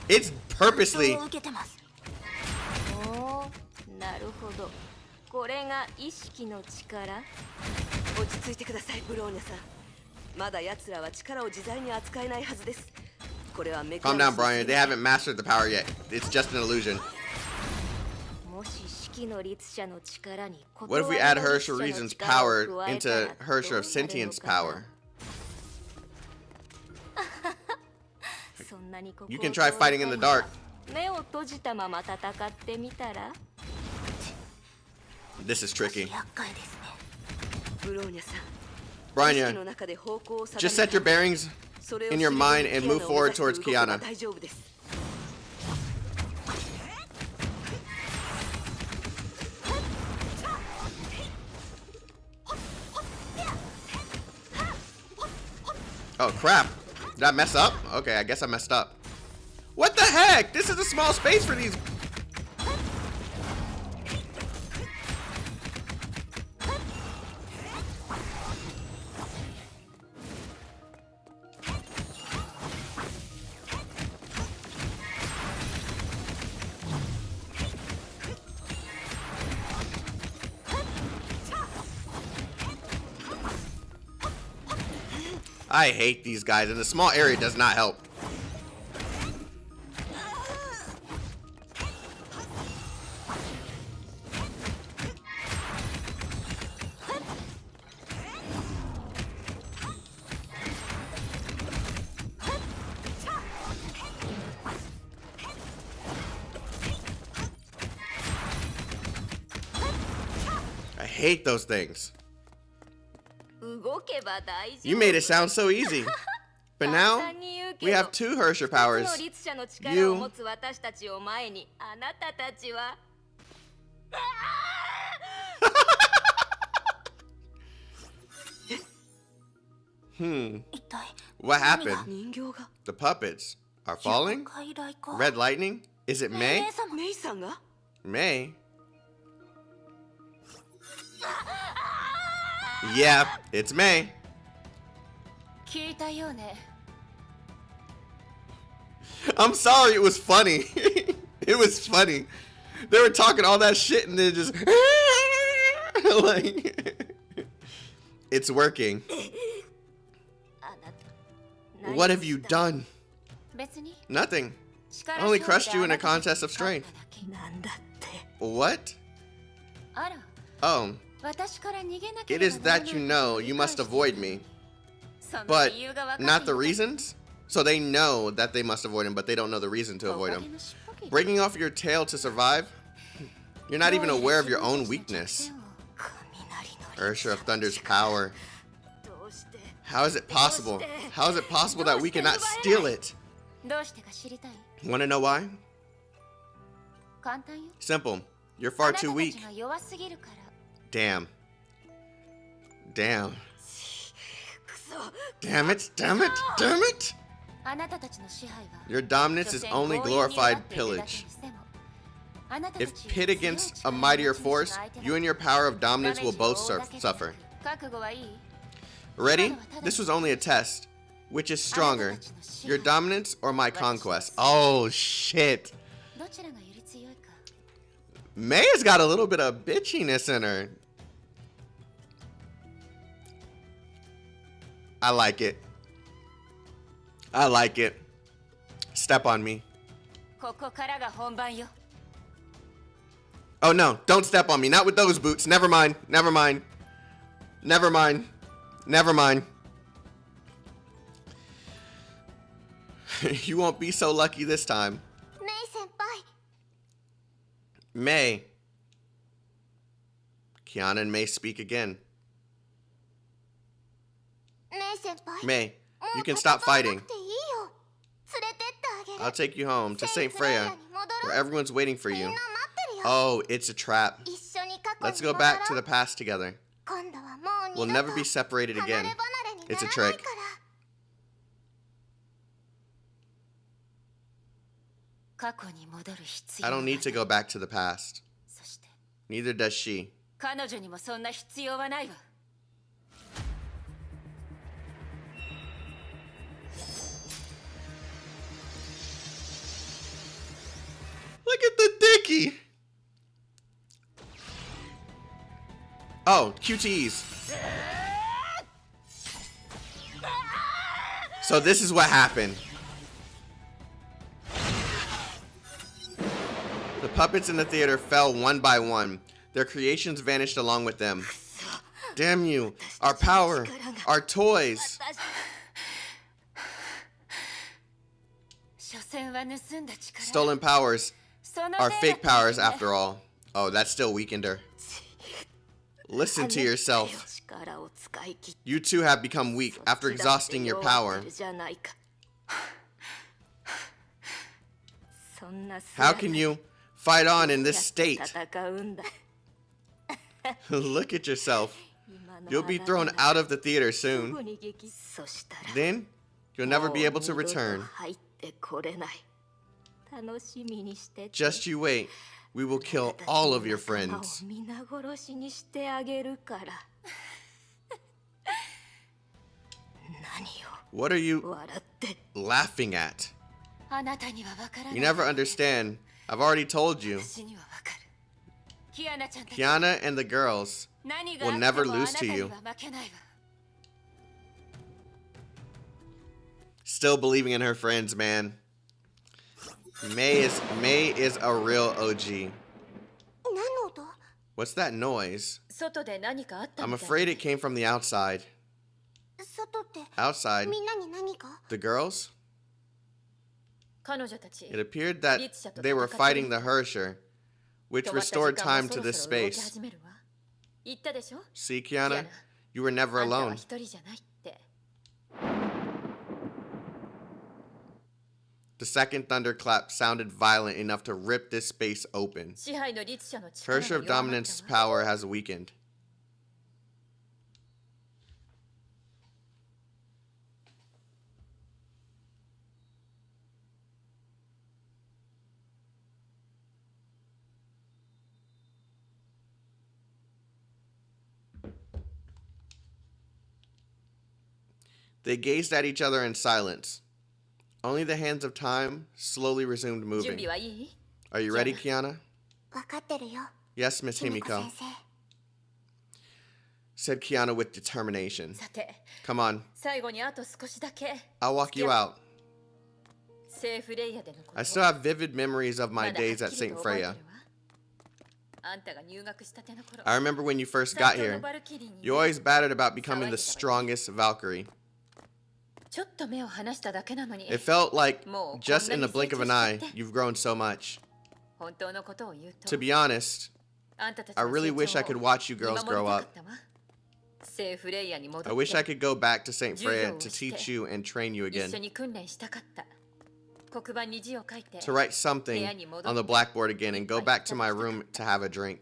It's purposely. Calm down, Brian. They haven't mastered the power yet. It's just an illusion. What if we add Herrscher Reason's power into Herrscher of Sentience power? You can try fighting in the dark. This is tricky. Brian, just set your bearings in your mind and move forward towards Kiana. Oh crap. Did I mess up? Okay, I guess I messed up. What the heck? This is a small space for these. I hate these guys, and the small area does not help. I hate those things. You made it sound so easy. But now, we have 2 Herrscher powers. You... What happened? The puppets are falling? Red lightning? Is it May? May? Yeah, it's May. I'm sorry, it was funny. It was funny. They were talking all that shit and then just like it's working. What have you done? Nothing. I only crushed you in a contest of strength. What? Oh. It is that you know you must avoid me. But not the reasons? So they know that they must avoid him, but they don't know the reason to avoid him. Breaking off your tail to survive? You're not even aware of your own weakness. Herrscher of Thunder's power. How is it possible? How is it possible that we cannot steal it? Want to know why? Simple. You're far too weak. Damn. Damn. Damn it, damn it, damn it! Your dominance is only glorified pillage. If pit against a mightier force, you and your power of dominance will both suffer. Ready? This was only a test. Which is stronger, your dominance or my conquest? Oh, shit. May has got a little bit of bitchiness in her. I like it. I like it. Step on me. Oh no, don't step on me. Not with those boots. Never mind. Never mind. Never mind. Never mind. You won't be so lucky this time. May. Kiana and May speak again. May, you can stop fighting. I'll take you home to St. Freya, where everyone's waiting for you. Oh, it's a trap. Let's go back to the past together. We'll never be separated again. It's a trick. I don't need to go back to the past. Neither does she. Look at the dicky. Oh, QTEs. So this is what happened. The puppets in the theater fell one by one. Their creations vanished along with them. Damn you. Our power. Our toys. Stolen powers are fake powers after all. Oh, that still weakened her. Listen to yourself. You too have become weak after exhausting your power. How can you fight on in this state? Look at yourself. You'll be thrown out of the theater soon. Then, you'll never be able to return. Just you wait. We will kill all of your friends. What are you laughing at? You never understand. I've already told you. Kiana and the girls will never lose to you. still believing in her friends, man. May is a real OG. What's that noise? 外で何かあったみ I'm たい afraid it came from the outside. 外って Outside? みんなに何か The girls? 彼女たち It appeared that they were fighting the Herrscher, which 止まった時 restored 間は time そ to ろ this そろ動き space. 始めるわ言ったでしょ See, Kiana? You were never あんたは alone. 一人じゃないって The second thunderclap sounded violent enough to rip this space open. 支配の律者の力 Herrscher が of 弱まっ Dominance's たわ power has weakened. They gazed at each other in silence. Only the hands of time slowly resumed 準 moving. 備はいい Are you ready, Kiana? 分かってるよ Yes, Miss ひみこ Himiko, 先生 said Kiana with determination. さて Come on, 最後にあと少しだけ I'll walk you out. セーフレイヤでのこと I still have vivid memories of ま my だはっ days き at り St. と覚えてる Freya. わあんたが入学したての頃 I remember when you first 最 got 強 here. のバルキリーに You always batted about becoming the strongest Valkyrie. ちょっと目を離しただけなのに It felt like もう just こん in な the に blink 成 of 長 an しちゃ eye, って you've grown so much. 本当のことを言う To と be honest, あんたたち I の really 成 wish I 長 could を watch you 見守 girls りた grow か up. ったわセーフレイヤに戻 I wish I って could go back to St. Freya to 授業をして teach you and train you 一緒 again. に訓練したかった黒板に字を書いて To write something on the blackboard again and go back to my room to have a drink.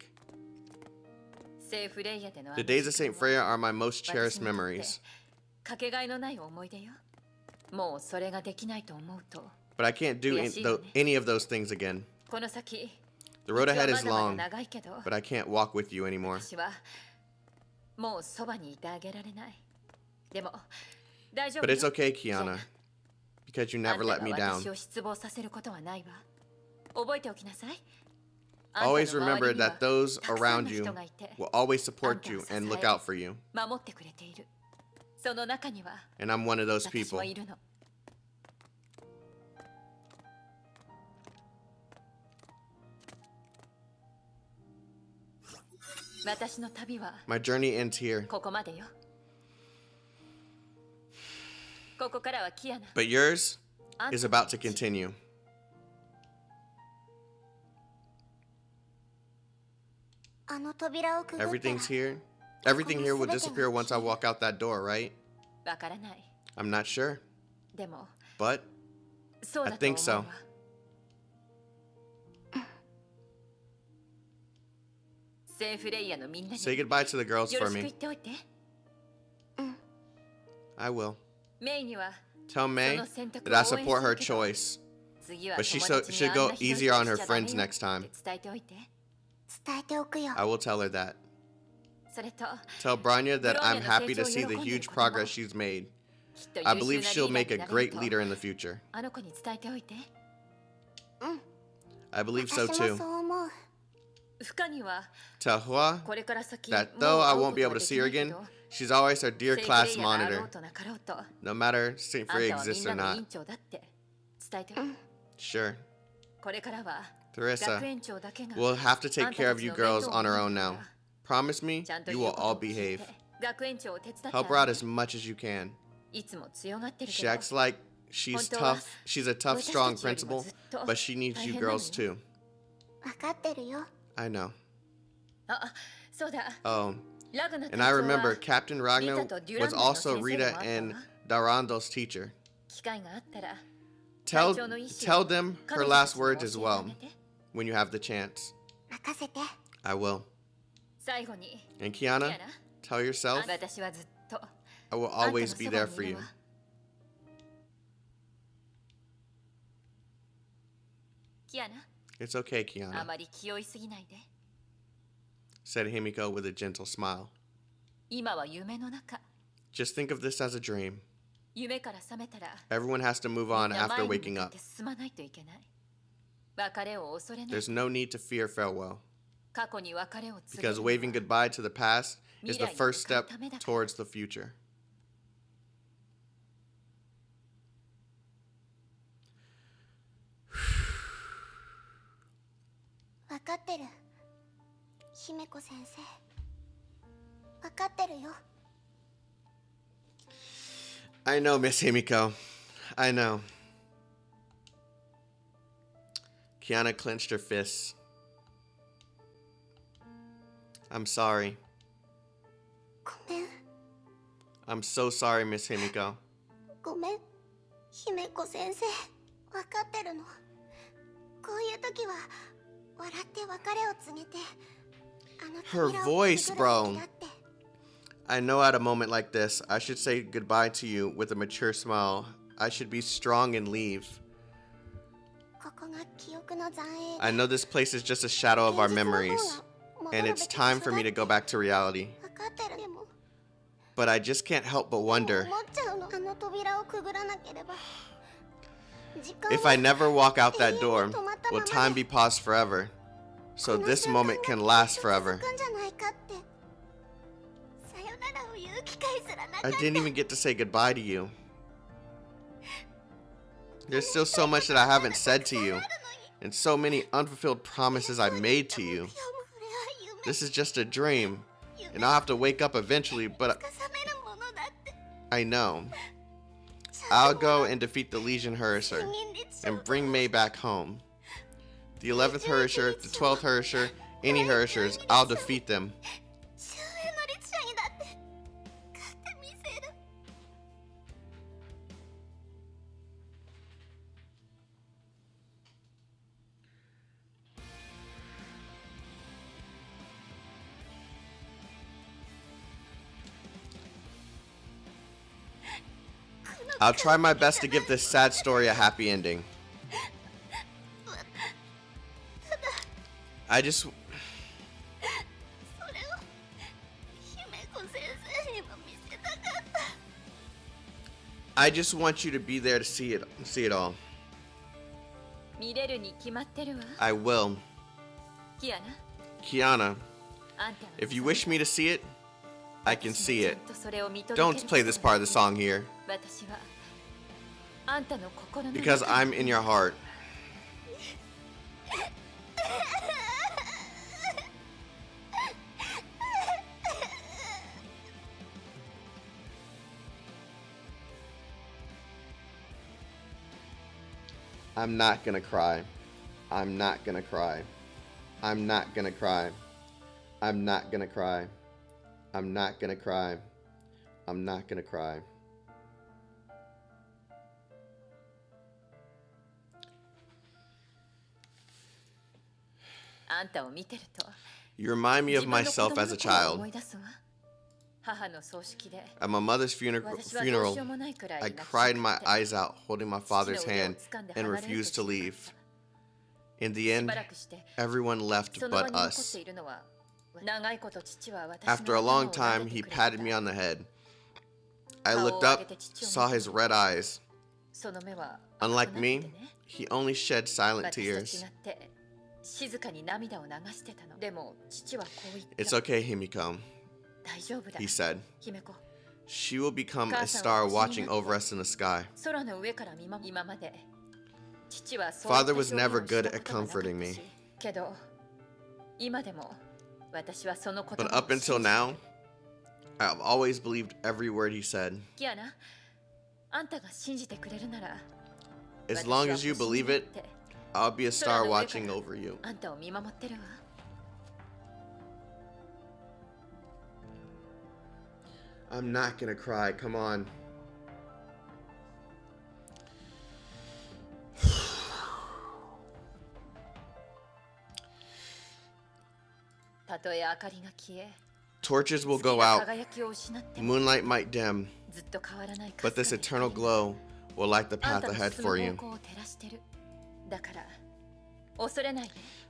セーフレイヤでのあ The の days of 時 St. 間は Freya are my most 私 cherished にとって memories. かけがえのない思い出よもうそれができないと思うと But I can't do any of those things again. この先 The road 道は ahead ま is だまだ long, 長いけど but I can't walk with you anymore. 私はもうそばにいてあげられないでも大丈夫 But よ it's okay, Kiana, because you あん never た let が me 私 down. を失望させることはないわ覚えておきなさい Always remember that those たくさん around の you 人がいて will always support you and look out for you. 守ってくれているその中には And I'm one of those 私 people. もいるの私の旅は My journey ends here. ここまでよここからはキアナ But yours あんた is about to continue. あの扉をくぐったら Everything's here. Everything here will disappear once I walk out that door, right? わからない I'm not sure. でも But そうだ I と think 思う so. わセーフレイヤのみんなに Say goodbye to the girls よろ for しく言 me. っておいて I will. メイには Tell May その選択 that I を応援 support す her るけど choice. 次は But she 友達に should あん go なひどい easier on こと her しちゃダメ friends よ next time. って伝えておいて伝えておくよ I will tell her that. それと Tell Branya that I'm Branya happy to の成 see 長を the 喜んでる huge 子供 progress she's made. きっと I 優 believe she'll 秀なリ make ー a ダーに great なれる leader in と the future. あの子に伝えておいて I believe so 私も too. そう思う深には Tell Hua これから先 that もう though I 会うこ won't と be は able to で see き her ないけ again, ど she's always our セ dear ーフレ class イヤーであろ monitor. うとなかろうと No matter St. あん Freya たはみ exists ん or なの委 not. 員長だって伝えておいて Sure. これからは Teresa, 学園長だけが we'll have to あ take んた care た of ち you の面 girls 倒を on 見 our る own んだ now. Promise me ちゃんと you 言う will こと all を聞い behave. て学園長を手伝ってあ Help げ her out る as much as you can. いつも強がってる She けど acts like she's tough. She's a tough, strong principal, but she needs you girls too. 分かってるよ I know. あそうだ Oh, ラグナ隊 and I 長 remember は Captain Ragnar was also Rita and Darando's teacher. 機会があったら Tell 隊長の意思を tell them 彼 her 女た last ちに words as 教えてあ well げて when you have the chance. 任せて I will. 最後に And キア Kiana, ナ tell yourself 私はずっと I will あんたの always そ be ば there に for い you. るわキアナ It's okay, あ Kiana, まり気負いすぎないで said Himiko with a gentle smile. 今は夢の中 Just think of this as a dream. 夢から覚めたら Everyone has to move み on んな after 前に waking 向かっ up. て進まないといけない別れを恐れない There's no need to fear farewell 過去に別れを告げ because る waving のは goodbye to the past is the 未来に first 向かう step ためだから towards the future. かってる。姫子先生。わかってるよ。I know, Miss Himiko. I know. Kiana clenched her fists. I'm sorry. ごめん。I'm so sorry, Miss Himiko. ごめん。姫子先生。わかってるの。こういう時は笑って別れを告げて。Her voice, bro. I know at a moment like this, I should say goodbye to you with a mature smile. I should be strong and leave. I know this place is just a shadow of our memories, and it's time for me to go back to reality. But I just can't help but wonder, if I never walk out that door, will time be paused forever? So this moment can last forever. I didn't even get to say goodbye to you. There's still so much that I haven't said to you, and so many unfulfilled promises I made to you. This is just a dream, and I'll have to wake up eventually, but I know. I'll go and defeat the Legion Herrscher, and bring May back home. The 11th Herrscher, the 12th Herrscher, any Herrschers, I'll defeat them. I'll try my best to give this sad story a happy ending. I just want you to be there to see it all. I will. Kiana, if you wish me to see it, I can see it. Don't play this part of the song here. Because I'm in your heart. I'm not gonna cry. I'm not gonna cry. I'm not gonna cry. I'm not gonna cry. I'm not gonna cry. I'm not gonna cry. You remind me of myself as a child. At my mother's funeral, I cried my eyes out holding my father's hand and refused to leave. In the end, everyone left but us. After a long time, he patted me on the head. I looked up, saw his red eyes. Unlike me, he only shed silent tears. It's okay, Himiko, he said. She will become a star watching over us in the sky. Father was never good at comforting me. But up until now, I've always believed every word he said. As long as you believe it, I'll be a star watching over you. I'm not gonna cry, come on. Torches will go out, moonlight might dim, but this eternal glow will light the path ahead for you.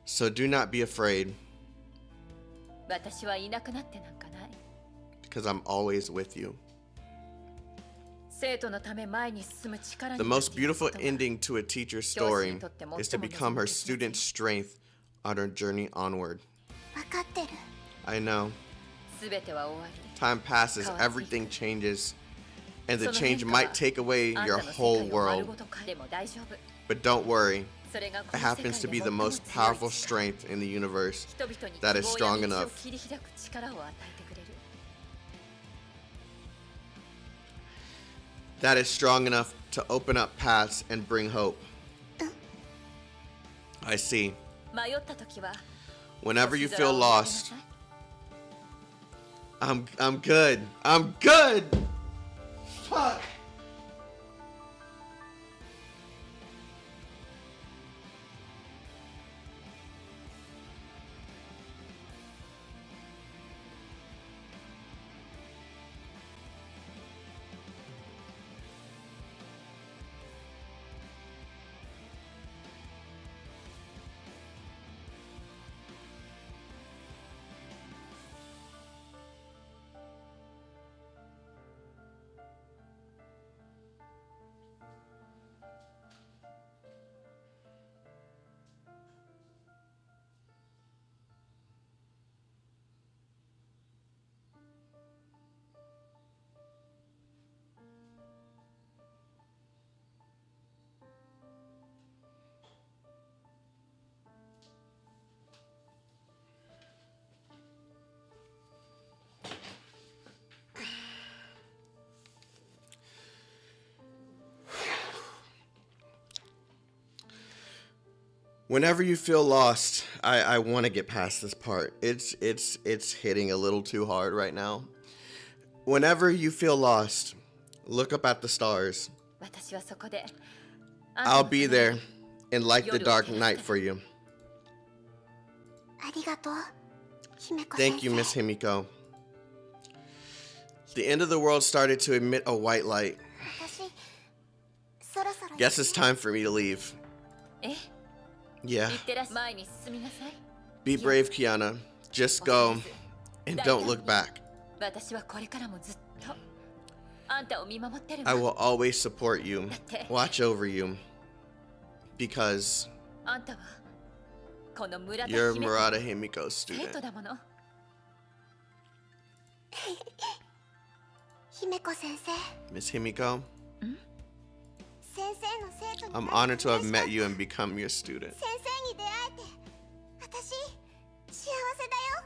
So do not be afraid, because I'm always with you. The most beautiful ending to a teacher's story is to become her student's strength on her journey onward. I know. Time passes, everything changes, and the change might take away your whole world. But don't worry, それがこ It の世 happens to 界 be で the 最も most 強い powerful 力 strength in the universe 人々に that is 希望 strong や道を enough 切り開く力を与えてくれる that is strong enough to open up paths and bring hope. I see. 迷った時は Whenever you 星空 feel を見上げな lost, さい I'm good. I'm good. Fuck. Whenever you feel lost, I want to get past this part. It's hitting a little too hard right now. Whenever you feel lost, look up at the stars. 私はそこで I'll be there and light the dark night for you. ありがとう姫子先 Thank you, 生 Miss Himiko. The end of the world started to emit a white light. 私そろそろ Guess it's time for me to leave. え Yeah. 行ってらっしゃい前に進みなさい Be brave, Kiana. Just go and don't look back. 私はこれからもずっとあんたを見守ってる I わ will always support you, watch over you, because あんたはこの村田 you're 姫子 Murata Himiko's 生 student. 徒だもの姫子先生 Miss Himiko, 先生の生徒に I'm なれ honored て to have 嬉しかった met you and become your student. 先生に出会えて私幸せだよ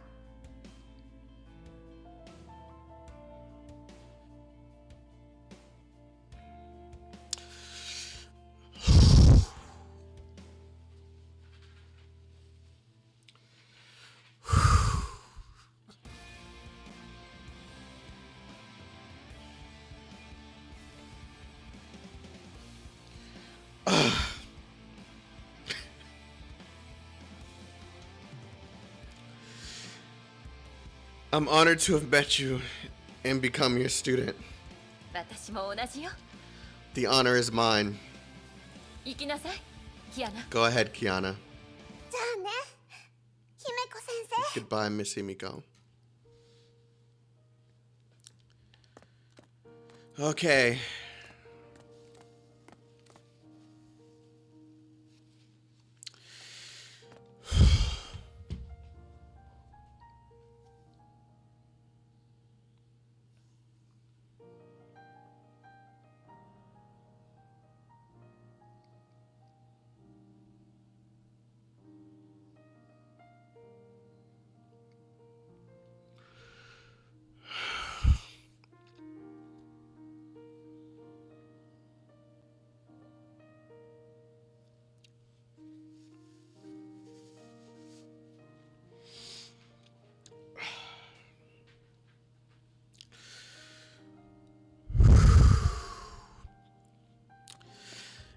I'm honored to have met you and become your student. 私も同じよ The honor is mine. 行きなさいキアナ Go ahead, Kiana. じゃあね姫子先生 Goodbye, Miss Himiko. Okay.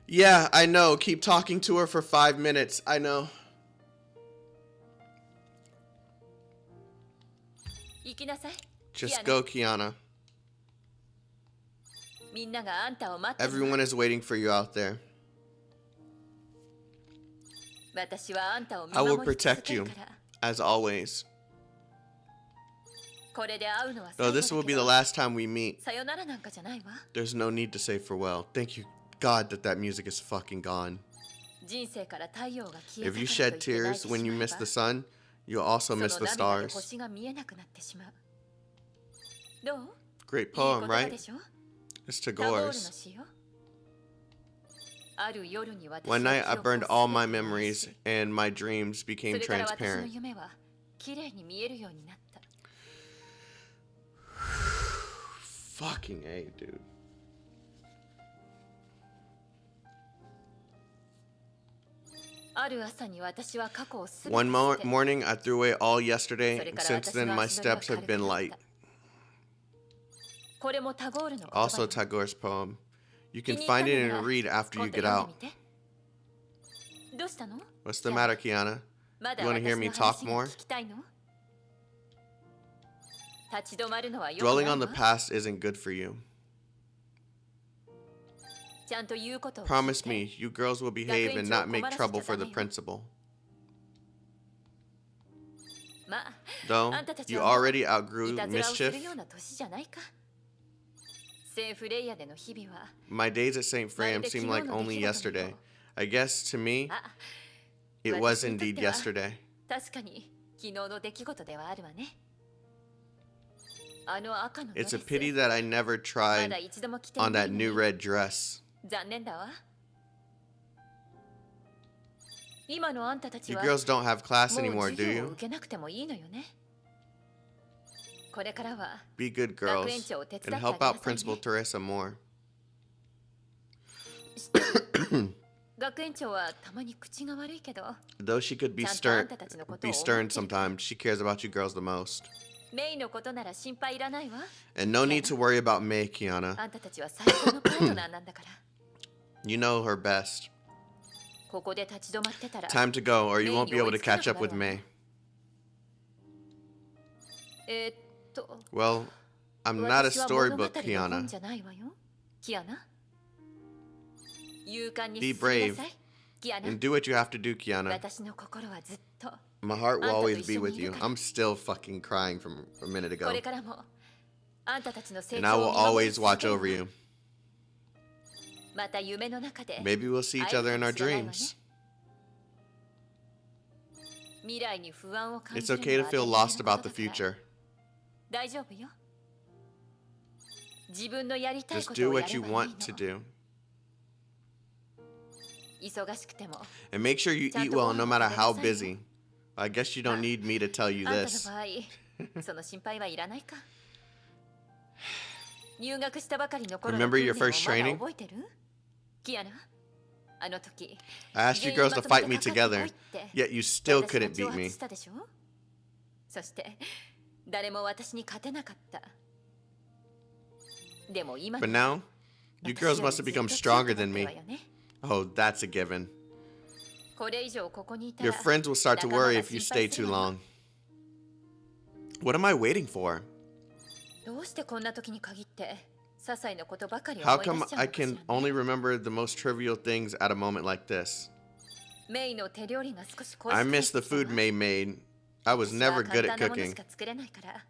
Yeah, I know. Keep talking to her for 5 minutes. I know. 行きなさい Just キアナ go, Kiana. みんながあんたを待ってる Everyone is waiting for you out there. 私はあんたを見 I will 守り続 protect け you, るから as always. これで会うのは Though 最後 this will だ be け the ど last time we meet, さよならなんかじゃないわ there's no need to say farewell. Thank you, God, that music is fucking gone. 人生から太陽が消え If た you から shed といって泣い tears て when し you まえ miss ば the sun, you'll also その miss the 涙で stars. 星が見えなくなってしまうどう Great いい poem, 言葉 right? でしょ It's タゴールの Tagore's. 詩よある夜に私 One は night I 記憶を burned all my 全て燃や memories し and my dreams そ became れから私の transparent. 夢は綺麗に見えるようになった。 Fucking A, dude. ある朝に私は過去を全て One 捨て morning I threw away all yesterday. それから Since 私 then の my 足取りは steps have 軽く been なっ light. た。これもタゴールの言葉 Also よ。 Tagore's poem. You 気 can に入った find it のな and ら read after 今 you 度 get 読ん out. でみて。どうしたの？ What's the matter, Kiana? まだ You wanna 私 hear の me 話 talk が more? 聞きたいの？立ち止まるのは良く Dwelling ない on the わ。 past isn't good for you. ちゃんと言うことを聞い Promise て。 me, you girls will behave and not make trouble for the principal. まあ、 Though あんたたち you はもう already い outgrew たずらをする mischief, ような年じゃないか。セーフレイヤでの日々は、 my days at St. Fram seem like only yesterday. I guess to me, あ、 it 私 was にとっ indeed ては yesterday. 確かに昨日の出来事ではあるわね。あの赤のドレ It's a ス、 pity that I never ま tried だ一度も着てい on な that いの new に red dress. 残念だわ。今のあんたたち You は girls don't have class もう anymore, 授 do 業を you? 受けなくてもいいのよね。これからは Be good 学 girls 園長を手 and 伝ってあ help げな out さい Principal ね。 Teresa more. 学園長はたまに口が悪いけど、 Though she could be ちゃんとあん stern, たたちのことを be 思っ stern てるから。 sometimes, she cares about you girls the most. メイのことなら心配いらないわ。 And no need to worry about May, Kiana. あんたたちは最高のパートナーなんだから。 You know her best. ここで立ち止まってたら、 Time to go, or you won't be able to catch up with May. Well, I'm not a 私は物語 storybook, の本 Kiana. じゃないわよ。キアナ。勇敢に Be 進みな brave さい。キアナ。 and do what you have to do, Kiana. 私の心はずっと、 My heart will always be あんたと一緒に with いる you. から。 I'm still fucking crying from a minute こ ago. れからもあんたたちの成 And I 長 will を見守り always 続 watch ける over わ。 you. また夢の中で Maybe we'll see each other in our 会えるかもしれないわね。 dreams. 未来に不安を感 It's じる okay の to は feel 当たり前 lost の about こと the だから future. 大丈夫よ。自分のやりたい Just こ do とをや what れ you ばいい want to の。 do. 忙しくても And make sure you eat well no matter how busy. I guess you don't need me to tell you あんたの this. 場合、その心配はいらないか。入学したばかりの頃の Remember 訓 your 練をま first だ training? 覚えてる？キアナ、あの時 I asked you 全員 girls ま to とめ fight て me かかってこ together, いって yet you still 私が couldn't 挑 beat me. 発したでしょ。そして誰も私に勝てなかった。でも今 But の now, you 私 girls より must ず have っと become 強く stronger な than ってる me. わよね。 Oh, that's a given. これ以上ここにいた Your ら friends will start to 仲間が worry if you 心配 stay す too るわよ。 long. What am I waiting for? どうしてこんな時に限って些細なことばかり How 思い出 come しちゃう I のかしら can ね。 only remember the most trivial things at a moment like this? メイの手料理が少し恋し I くなっ miss て the きたわ。 food May made. I was 私は never good 簡 at 単なもの cooking. しか作れないから。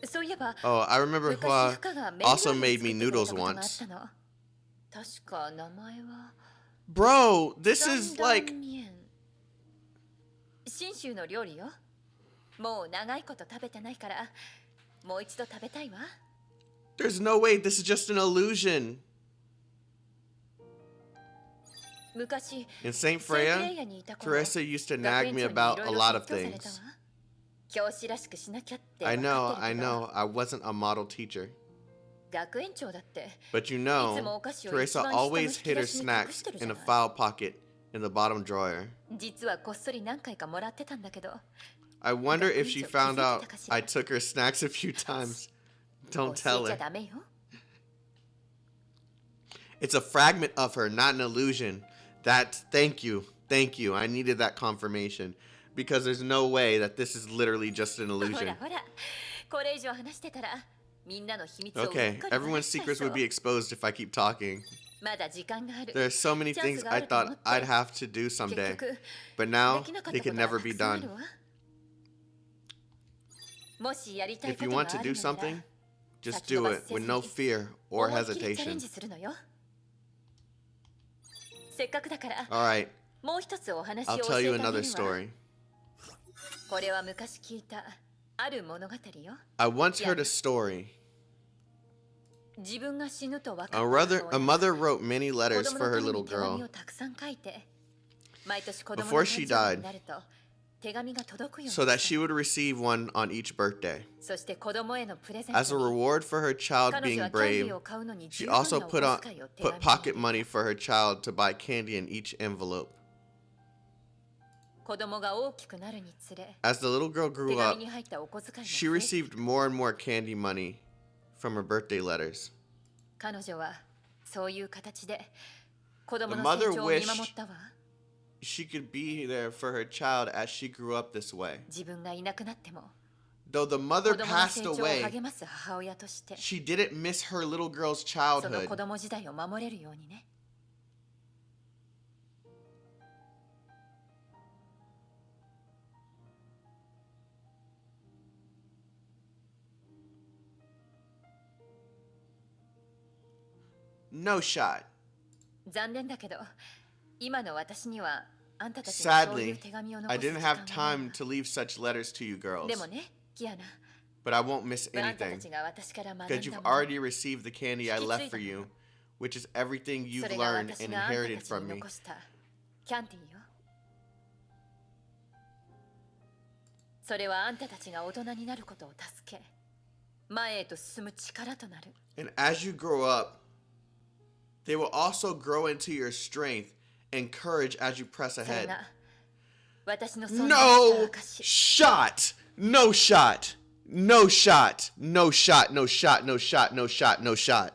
そういえば、 Oh, I remember 昔 Hua フカがメイン also 料理 made を me 作ってくれた noodles ことがあっ once. たの。確か名前は Bro, this is ダンダ like ンミエン。信州の料理よ。もう長いこと食べてないから、もう一度食べたいわ。 there's no way this is just an illusion. 昔、 In St. セーフレイ Freya, ヤにいた頃、 Teresa used to 学 nag 園 me 長に about いろ a いろ lot of 説教された things. わ。教師らしくしなきゃって I 分か know, って I るけど、 know, I wasn't a model teacher. 学園長だって But you いつ know, もお菓子を Teresa 一番下の always 引き hid 出 her しに隠 snacks してるじ in ゃ a ない。 file pocket in the bottom drawer. 実はこっそり何回かもらってたんだけど、 I wonder if she found out 気づいてたかしら。 I took her snacks a few times. 教 Don't え tell ちゃ her. ダメよ。 It's a fragment of her, not an illusion. Thank you. Thank you. I needed that confirmation. Because there's no way that this is literally just an ほ illusion. らほら、これ以上話してたらみんなの秘密をうっ Okay, かり漏ら everyone's しちゃい secrets そう would be exposed if I keep talking. まだ時間がある。 There are so many チャン things スがあ I ると思 thought って I'd have to do 結 someday. 局 But now, できなかっ they たこ can とは never た be くさんある done. わ。もしやりたい If こ you とが want to あ do るのな something, ら just 先延 do ばし it せ with ず no に fear or 思いっきりチャレン hesitation. ジするのよ。せっかくだから Alright, もう一つお話を I'll 教 tell え you てあげる another わ。 story. これは昔聞いたある物語よ。 I once heard a story. 自分が死ぬと分かった A mother wrote many 子 letters 供 for の her ため little に手紙 girl. をたくさん書いて毎年子供の Before 誕 she 生日 died, になると手紙が届くように so that し she would receive one on each birthday. たそして子供へのプレゼン As a トに reward for her child 彼女 being はキャンディ brave, ーを買うのに she 十分なお also 小 put 遣いを手紙 put に pocket 入 money れた for her child to buy candy in each envelope. 子供が大きくなるにつれ As the little girl 手 grew 紙 up, に入ったお小遣いが she 増えて received more and more candy money from her birthday letters. 彼女はそういう形で子供 The の成 mother 長を見守ったわ She could be there for her child as she grew up this way. 自分がいなくなっても Though the 子 mother 供の passed 成長を away, 励ます母親として she didn't miss her little girl's その子 childhood. 供時代を守れるようにね No shot. 残念だけど今の私にはあんたたちにそういう Sadly, 手紙を I 残す didn't 時 have 間がない time to leave such letters to you わ girls. でもねキアナ But I won't miss あんたた anything ちが私から学ん because you've だもの already received the candy I left for you, which is everything そ you've れが learned 私 and があんた inherited たち from に me. 残したキャンディーよそれはあんたたちが大人になることを助け前へと進む力となる And as you grow up, they will also grow into your strength and courage as you press それ ahead. が私の存在 No した証 shot. No shot. No shot. No shot. No shot. No shot. No shot. No shot.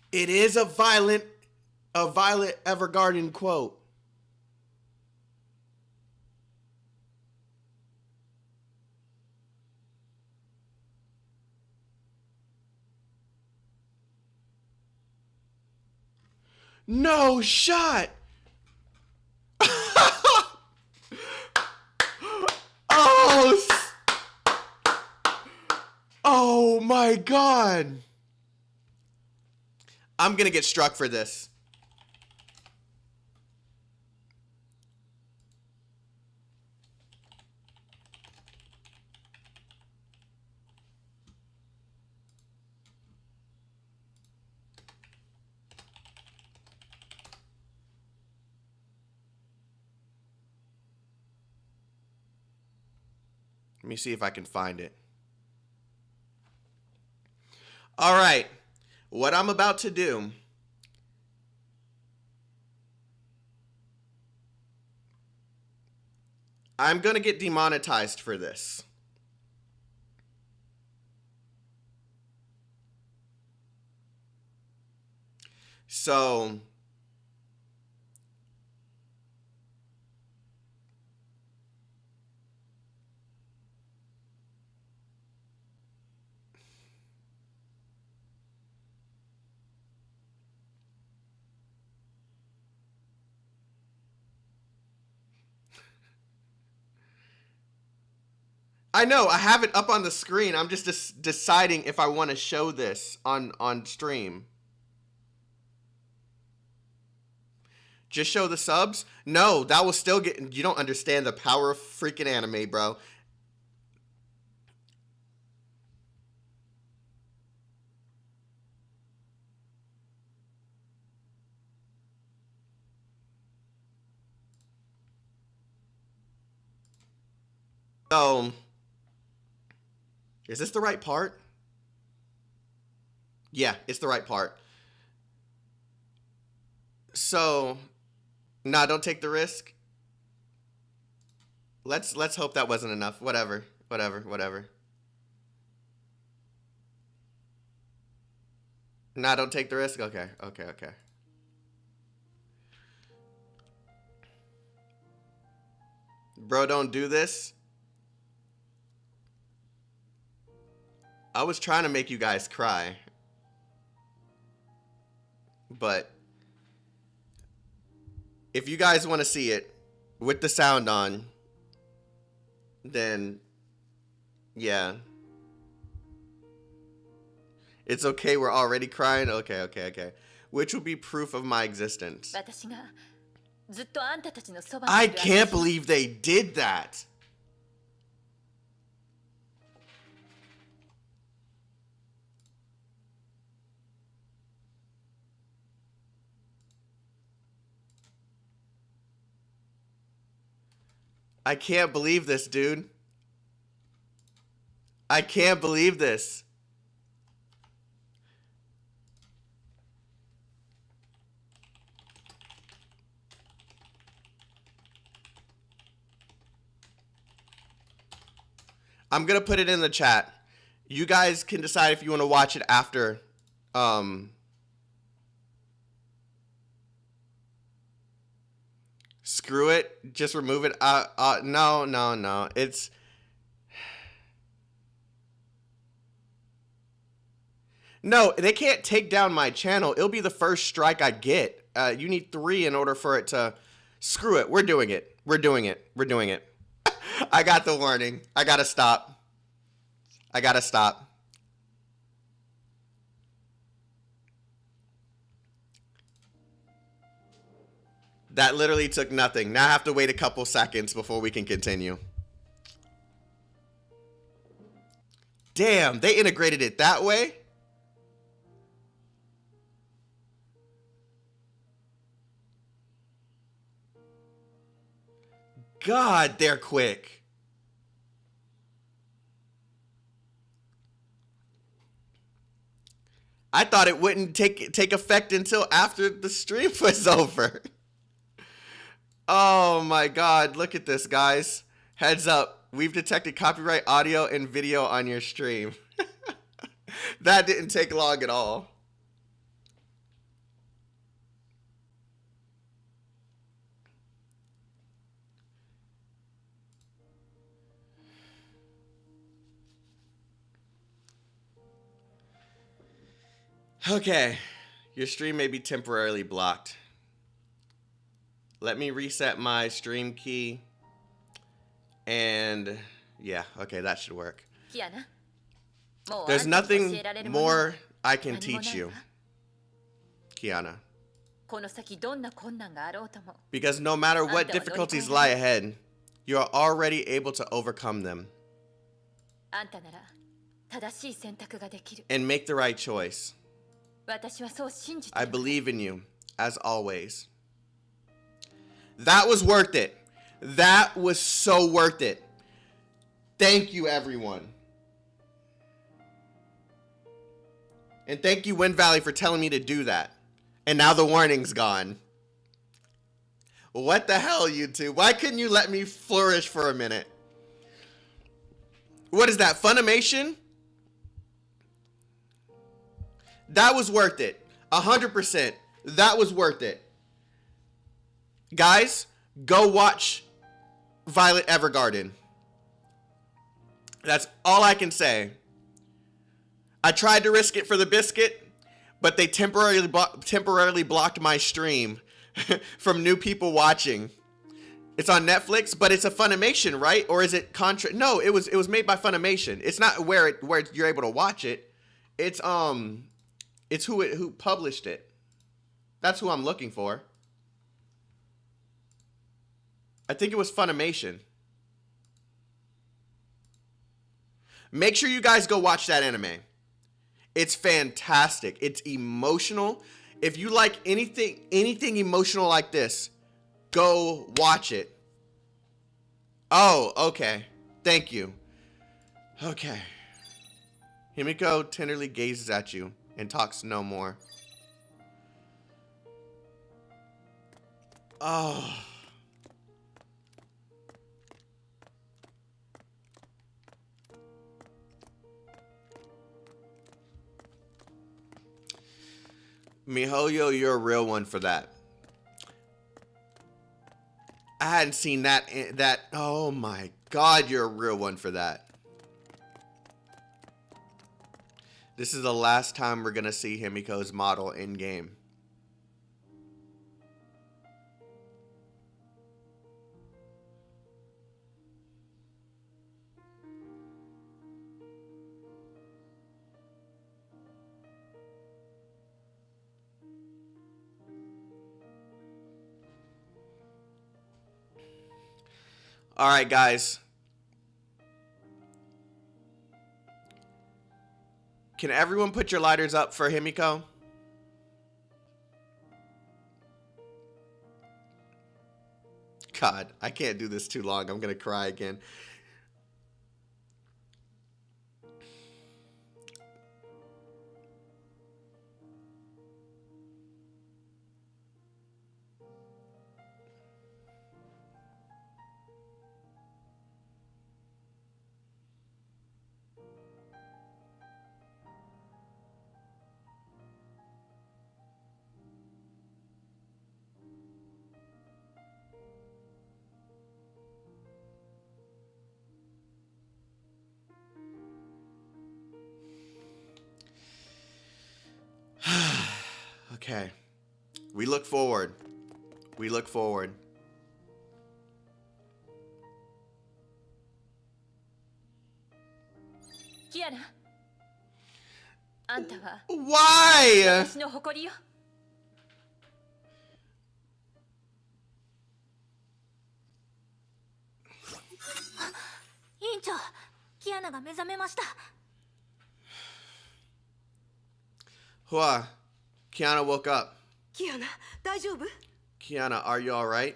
It is a Violet Evergarden quote. No shot. Oh my god. I'm gonna get struck for this. Let me see if I can find it. All right. What I'm about to do I'm going to get demonetized for this. So I know, I have it up on the screen. I'm just deciding if I want to show this on stream. Just show the subs? No, that will still get... You don't understand the power of freaking anime, bro. So... Is this the right part? Yeah, it's the right part. So, nah, don't take the risk. Let's hope that wasn't enough. Whatever. Nah, don't take the risk. Okay. Bro, don't do this. I was trying to make you guys cry. but if you guys want to see it with the sound on, then yeah. It's okay, we're already crying. Okay. Which will be proof of my existence. 私がずっとあんたたちのそばに I いる can't believe they did that. I can't believe this, dude. I can't believe this. I'm gonna put it in the chat. You guys can decide if you want to watch it after. Screw it. Just remove it. No. It's... No, they can't take down my channel. It'll be the first strike I get. You need 3 in order for it to... Screw it. We're doing it. I got the warning. I gotta stop. That literally took nothing. Now I have to wait a couple seconds before we can continue. Damn, they integrated it that way? God, they're quick. I thought it wouldn't take effect until after the stream was over. Oh my God, look at this, guys. Heads up, we've detected copyright audio and video on your stream. That didn't take long at all. Okay, your stream may be temporarily blocked. Let me reset my stream key. And yeah, okay, that should work. キアナ、もう There's あんたに教 nothing えられるもの more I can 何も teach ない you, わ。 Kiana. この先どんな困難があろうとも Because no matter what あんたは乗り越え difficulties ら lie れる。 ahead, you are already able to overcome them あんたなら正しい選択ができる。 and make the right choice. 私はそう信じて I いる。 believe in you, as always. That was worth it. That was so worth it. Thank you, everyone. And thank you, Wind Valley, for telling me to do that. And now the warning's gone. What the hell, YouTube? Why couldn't you let me flourish for a minute? What is that, Funimation? That was worth it. 100%. That was worth it. Guys, go watch Violet Evergarden. That's all I can say. I tried to risk it for the biscuit, but they temporarily blocked my stream from new people watching. It's on Netflix, but it's a Funimation, right? Or is it contra? No, it was made by Funimation. It's not where you're able to watch it. It's who published it. That's who I'm looking for. I think it was Funimation. Make sure you guys go watch that anime. It's fantastic. It's emotional. If you like anything emotional like this, go watch it. Oh, okay. Thank you. Okay. Himiko tenderly gazes at you and talks no more. Oh. Mihoyo, you're a real one for that. I hadn't seen that. Oh my God, you're a real one for that. This is the last time we're gonna see Himiko's model in game. All right, guys. Can everyone put your lighters up for Himiko? God, I can't do this too long. I'm going to cry again. Okay. We look forward. We look forward. Kiana, あんたは Why? 私の誇りよ。委員長、キアナが目覚めました。Hua, Kiana woke up. キアナ、大丈夫？ Kiana, are you alright?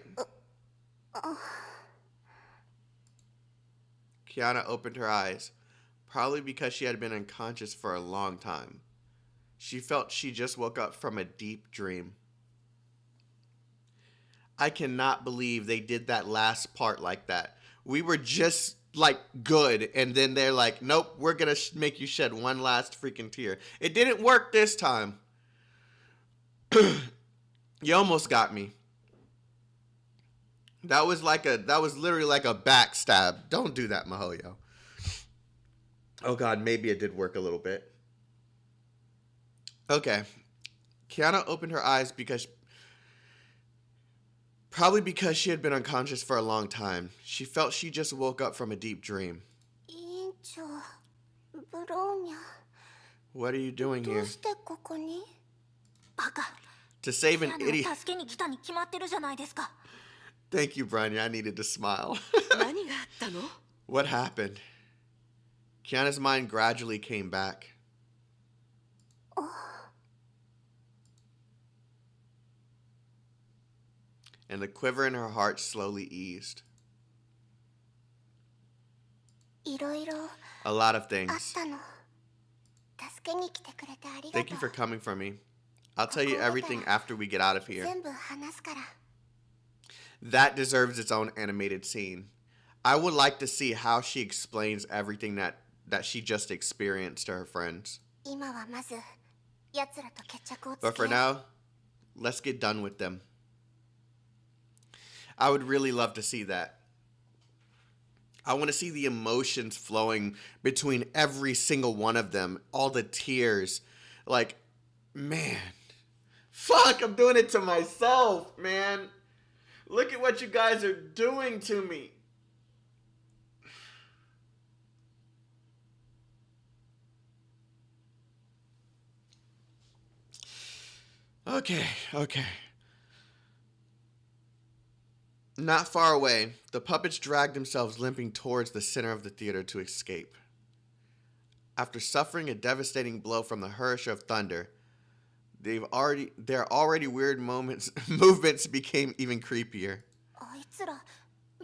Kiana opened her eyes, probably because she had been unconscious for a long time. She felt she just woke up from a deep dream. I cannot believe they did that last part like that. We were just like good, and then they're like, nope, we're gonna make you shed one last freaking tear. It didn't work this time. You almost got me. That was literally like a backstab. Don't do that, Mihoyo. Oh god, maybe it did work a little bit. Okay. Kiana opened her eyes probably because she had been unconscious for a long time. She felt she just woke up from a deep dream. 委員長、ブローニャ。 What are you doing ど here? うしてここに？バカ。 To save キ an アナ idiot. を助けに来たに決まってるじゃないですか。 Thank you, Branya. I needed to smile. 何があったの？ What happened? Kiana's mind gradually came back. And the quiver in her heart slowly eased. いろいろ A lot of あっ things. たの。助けに来てくれてありが Thank と you う。 for coming for me. I'll tell you everything after we get out of here. 全部話すから。 That deserves its own animated scene. I would like to see how she explains everything that she just experienced to her friends. 今はまず奴らと決着をつ But け for now, let's get done with them. I would really love to see that. I want to see the emotions flowing between every single one of them. All the tears. Like, man. Fuck, I'm doing it to myself, man. Look at what you guys are doing to me. Okay. Not far away, the puppets dragged themselves limping towards the center of the theater to escape. After suffering a devastating blow from the Herrscher of Thunder, their already weird movements became even creepier. あいつら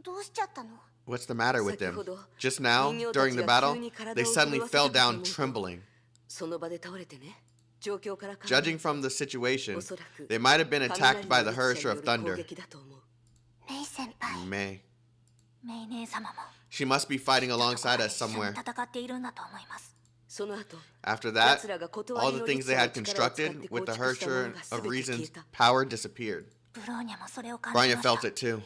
どうしちゃったの？ What's the matter with them? Just now, during the battle, they suddenly fell down trembling. その場で倒れてね。状況から考え Judging from the situation, they might have been attacked by the Herrscher of Thunder. メイ先輩、 May. メイ姉様も She must be fighting alongside us somewhere. 戦っているんだと思います。 その後 After that, all the things they had constructed with the Herrscher of Reason's power disappeared. ブローニャもそれを感じ Branya ました。 felt it too.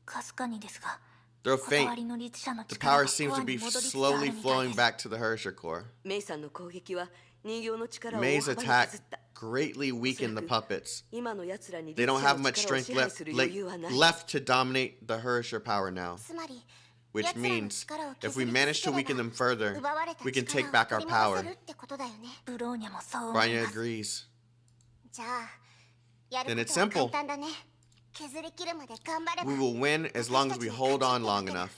かすかにですが、 Though 断 faint, りの律者の the 力 power が seems コア to に be 戻りつつあ slowly るみたい flowing です。 back to the Herrscher core. メイさんの攻撃は人形の力を大 May's 幅に attack 削った。 greatly weakened the puppets. 今の奴らに They 律 don't 者 have の much 力を strength 支配する余裕はない。 left to dominate the Herrscher power now. つまり、 Which 奴らの means, 力を if 削 we り manage 続 to けれ weaken ば them further, 奪われた we can 力 take を back 取 our り戻 power. せるってことだよね。ブローニャもそう思い Branya ます。 agrees. じゃあ、やる Then こ it's とは simple. 簡単だね。削り切るまで頑張れば We will win as long as we hold on long enough.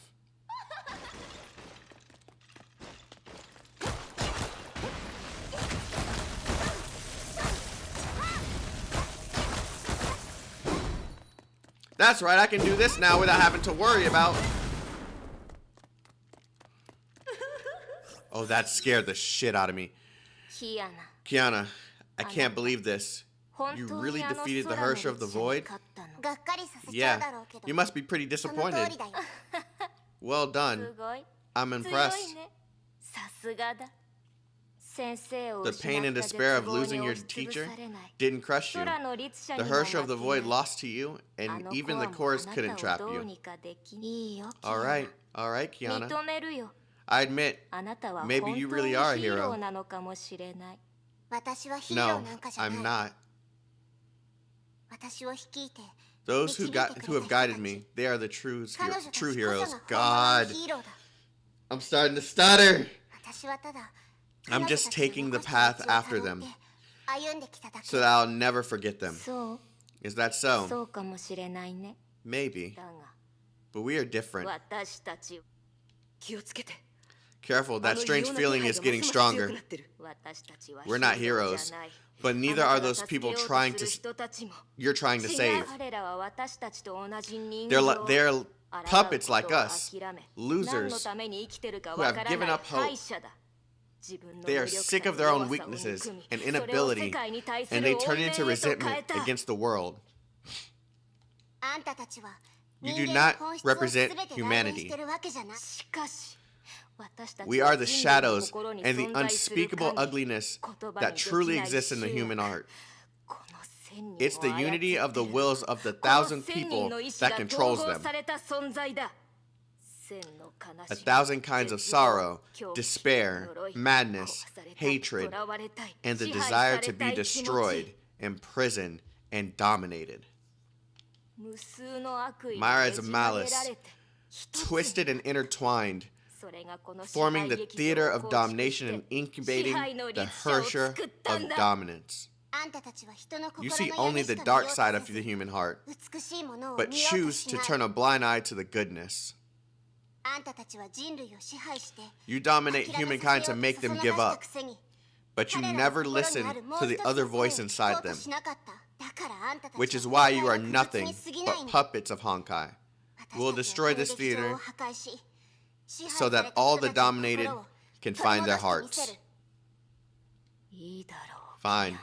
That's right, I can do this now without having to worry about... Oh, that scared the shit out of me. Kiana, I can't believe this. You really defeated the Herrscher of the Void? Yeah, you must be pretty disappointed. Well done. I'm impressed. The pain and despair of losing your teacher didn't crush you. The Herrscher of the Void lost to you, and even the chorus couldn't trap you. Alright, Kiana. I admit, maybe you really are a hero. No, I'm not. Those who have guided me, they are the true heroes. God, I'm starting to stutter. I'm just taking the path after them, so that I'll never forget them. Is that so? Maybe. But we are different. Careful, that strange feeling is getting stronger. We're not heroes, but neither are those people you're trying to save. They're puppets like us, losers who have given up hope. They are sick of their own weaknesses and inability, and they turn into resentment against the world. You do not represent humanity. We are the shadows and the unspeakable ugliness that truly exists in the human heart. It's the unity of the wills of the 1,000 people that controls them. 1,000 kinds of sorrow, despair, madness, hatred, and the desire to be destroyed, imprisoned, and dominated. Myriads of malice, twisted and intertwined, forming the theater of domination and incubating the Herrscher of Dominance. You see only the dark side of the human heart, but choose to turn a blind eye to the goodness. You dominate humankind to make them give up, but you never listen to the other voice inside them, which is why you are nothing but puppets of Honkai. We'll destroy this theater so that all the dominated can find their hearts. Fine.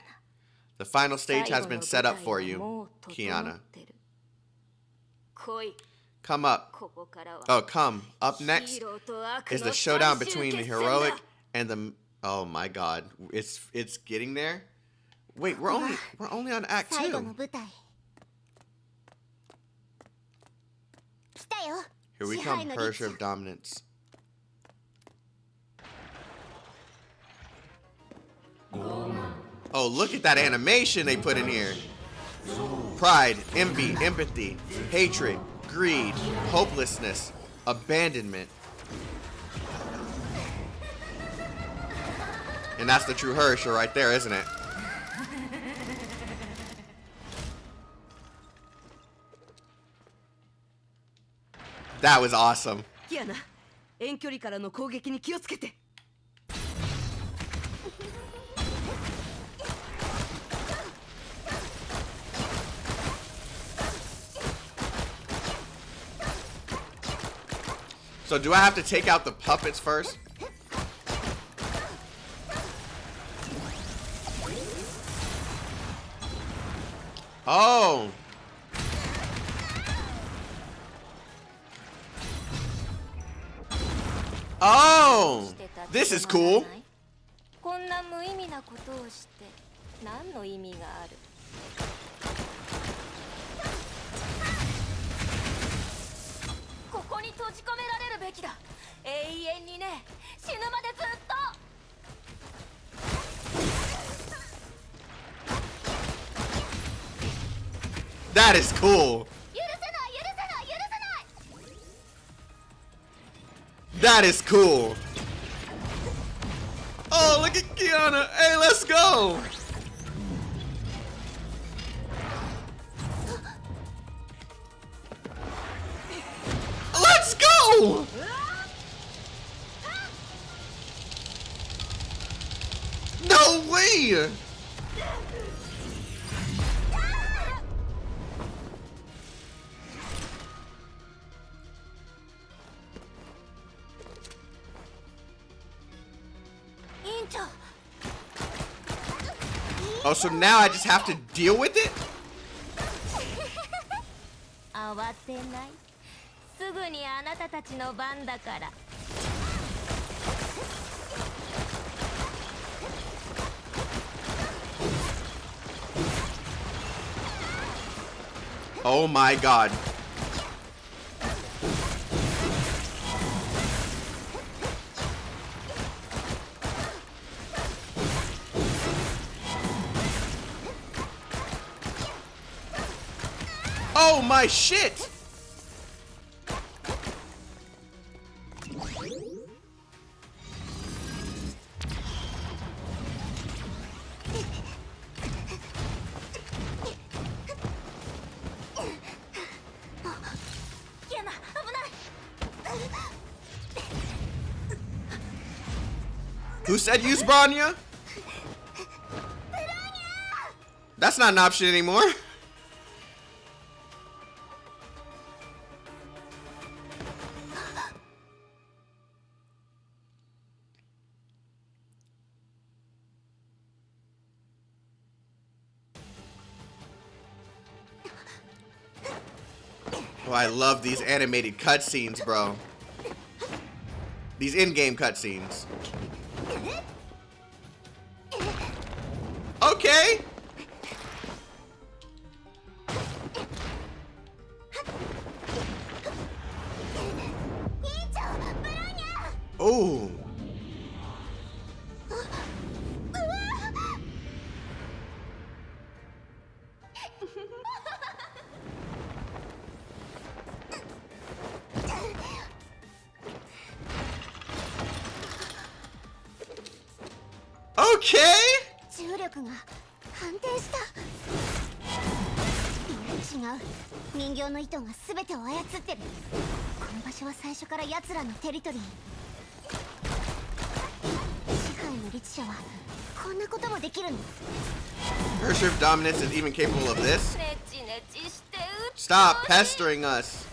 The final stage has been set up for you, Kiana. Come up. Oh, come. Up next is the showdown between the heroic and the... Oh my god. It's getting there? Wait, we're only on Act 2. Here we come, Herrscher of Dominance. Oh, look at that animation they put in here. Pride, envy, empathy, hatred, greed, hopelessness, abandonment. And that's the true Herrscher right there, isn't it? That was awesome. Kiana, 遠距離からの攻撃に気をつけて。So do I have to take out the puppets first? Oh. Oh. This is cool. こんな無意味なことをして何の意味がある? That is cool. That is cool. Oh, look at Kiana. Hey, let's go. Oh, so now I just have to deal with it? 慌てないすぐにあなたたちの番だから Oh my god. Oh my shit! Who said use Branya? That's not an option anymore. Oh, I love these animated cutscenes, bro. These in-game cutscenes. Okay. Oh. Okay. 重力が反転した違う人形の糸が全てを操ってるこの場所は最初から奴らのテリトリー支配の律者はこんなこともできるの Herrscher of Dominance is even capable of this? ネチネチしてうっ Stop pestering us.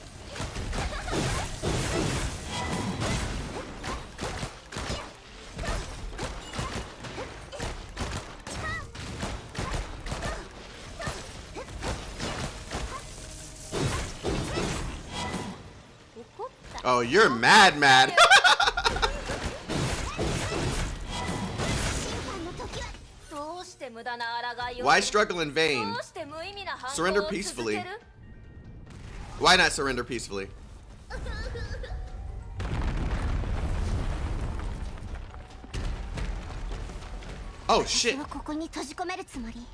Oh, you're mad. Why struggle in vain? Surrender peacefully. Why not surrender peacefully? Oh shit. ここに閉じ込めるつもり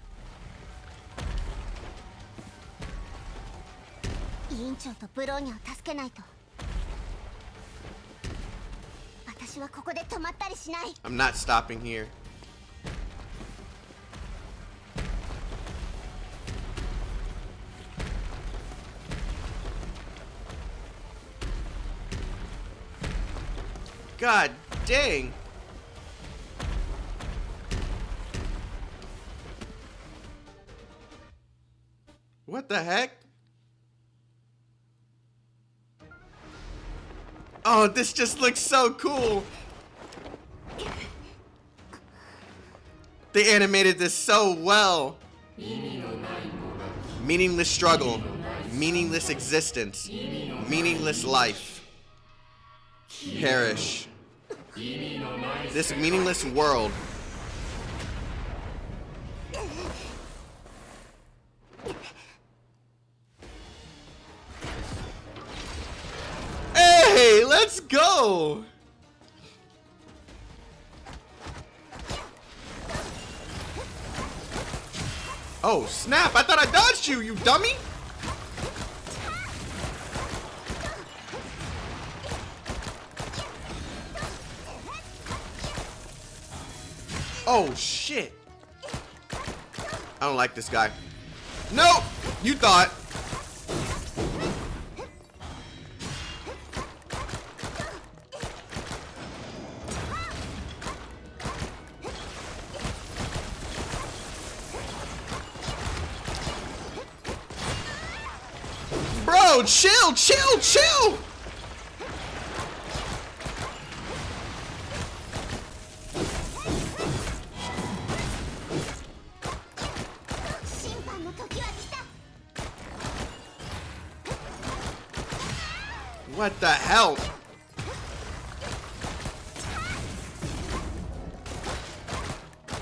委員長とブローニャを助けないと私はここで止まったりしない I'm not stopping here. God dang. What the heck? Oh, this just looks so cool. They animated this so well. Meaningless struggle, meaningless existence, meaningless life. Perish. This meaningless world. Hey, let's go! Oh, snap! I thought I dodged you, you dummy! Oh, shit! I don't like this guy. Nope! You thought. Bro, chill, chill, chill! What the hell?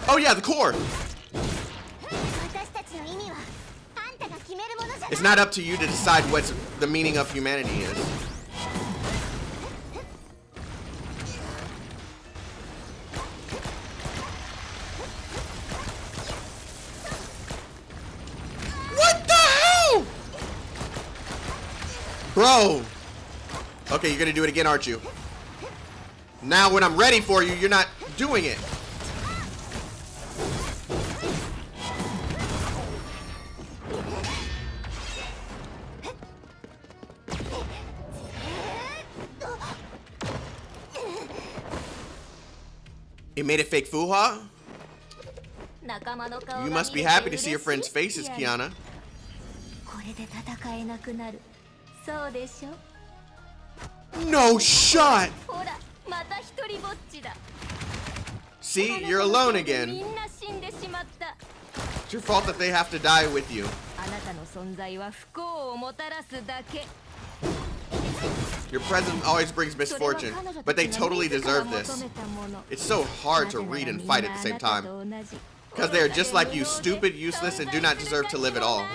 Oh yeah, the core. It's not up to you to decide what the meaning of humanity is. What the hell? Bro. Okay, you're gonna do it again, aren't you? Now when I'm ready for you, you're not doing it. It made a fake fuha? You must be happy to see your friends' faces, Kiana. No shot! See, you're alone again. It's your fault that they have to die with you. Your presence always brings misfortune, but they totally deserve this. It's so hard to read and fight at the same time. Because they are just like you, stupid, useless, and do not deserve to live at all.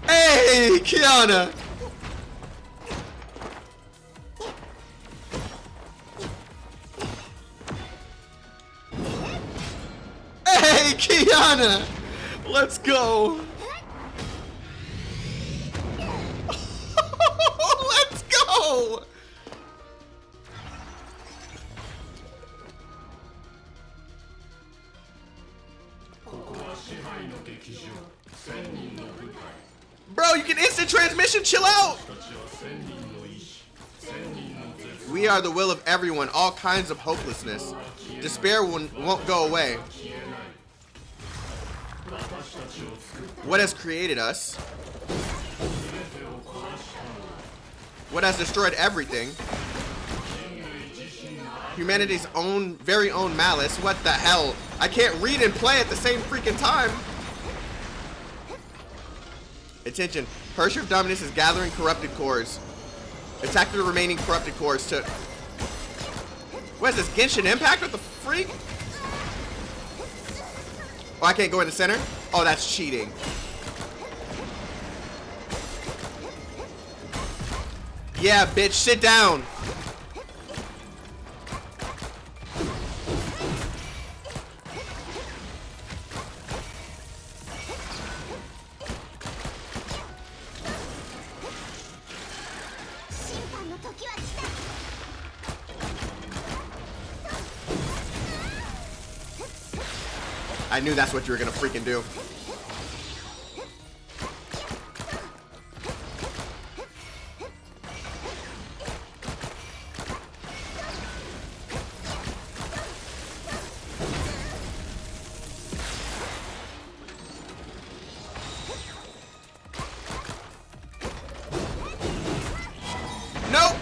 Hey, Kiana! Hey, Kiana! Let's go! Let's go! Bro, you can instant transmission, chill out! We are the will of everyone, all kinds of hopelessness. Despair won't go away. What has created us? What has destroyed everything? Humanity's very own malice. What the hell? I can't read and play at the same freaking time. Attention. Herrscher of Dominance is gathering corrupted cores. Attack the remaining corrupted cores to... What is this, Genshin Impact? What the freak? Oh, I can't go in the center? Oh, that's cheating. Yeah, bitch, sit down. I knew that's what you were gonna freaking do. Nope.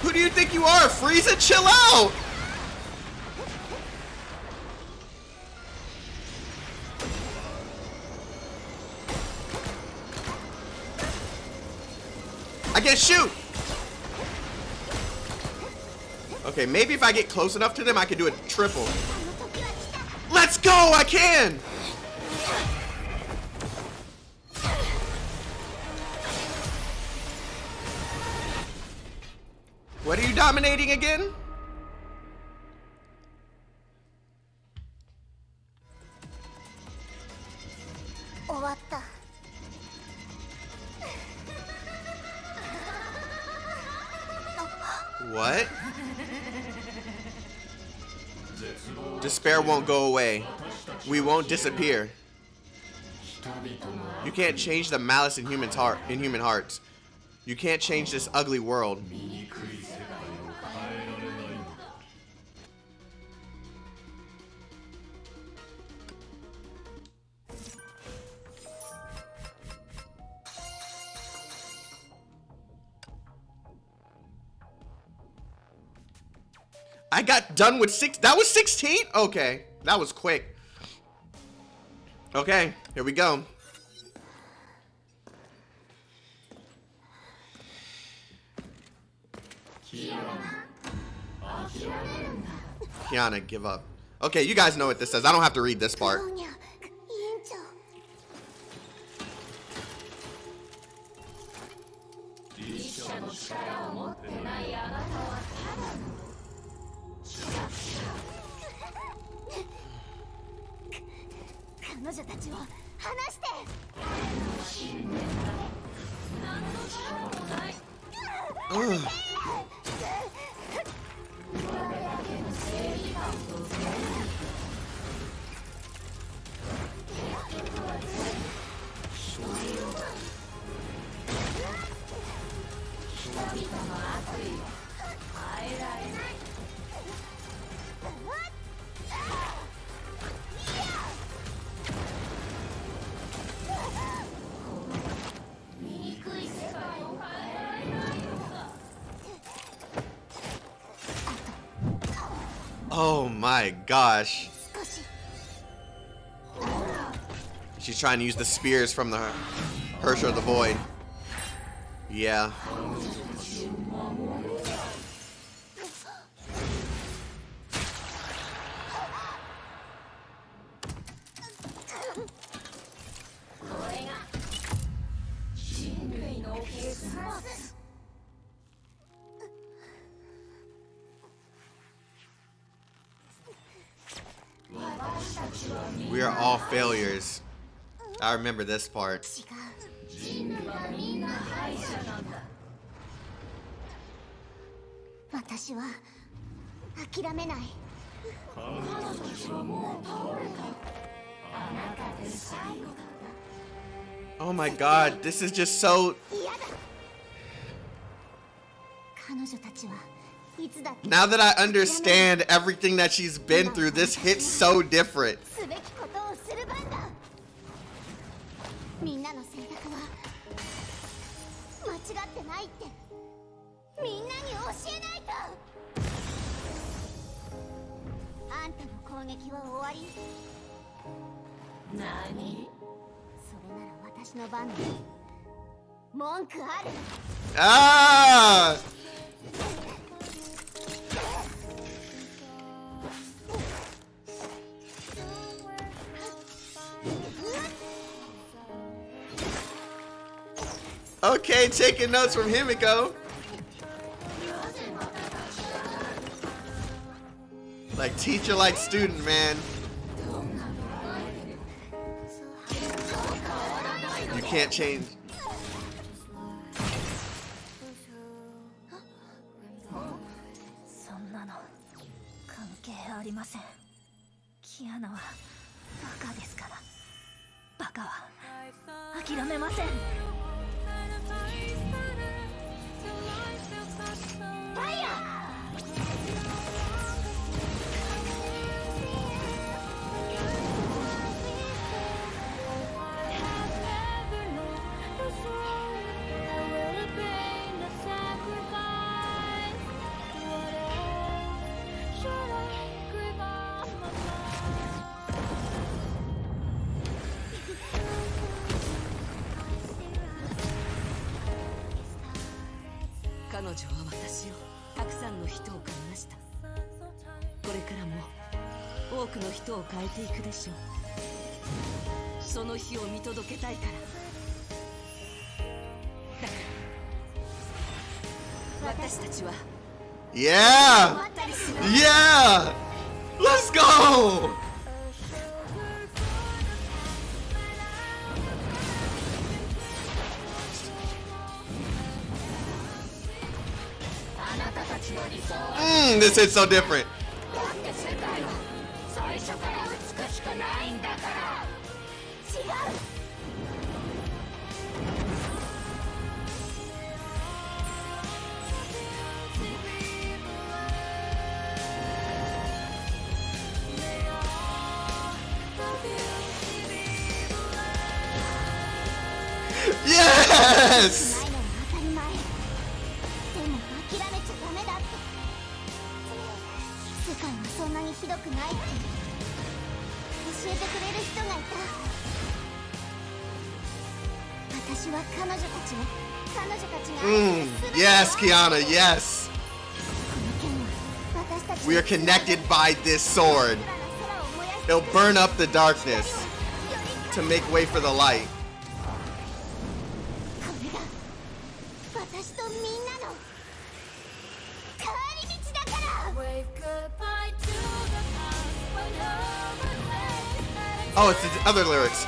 Who do you think you are, Frieza? Chill out! I can't shoot! Okay, maybe if I get close enough to them, I can do a triple. Let's go! I can! What are you dominating again? What? Despair won't go away. We won't disappear. You can't change the malice in human hearts. You can't change this ugly world. I got done with 6. That was 16? Okay. That was quick. Okay. Here we go. Kiana, give up. Okay, you guys know what this says. I don't have to read this part. Ugh. Oh my gosh. She's trying to use the spears from the Herrscher of the Void. Yeah. We are all failures. I remember this part. Oh my god, this is just so... Now that I understand everything that she's been through, this hits so different. Ah! Okay, taking notes from Himiko. Like teacher, like student, man. You can't change.彼女は私をたくさんの人を変えました。これからも多くの人を変えていくでしょう。その日を見届けたいから。だから私たちは Yeah! Yeah! Let's go! This is so different. Yes! にひどくないって教えてくれる人がいた。私は彼女たちが愛する全てを Yes, Kiana, yes. この剣は私たち We are connected by this sword. It'll burn up the darkness to make way for the light. これが私とみんなの帰り道だから。 Oh, it's the other lyrics.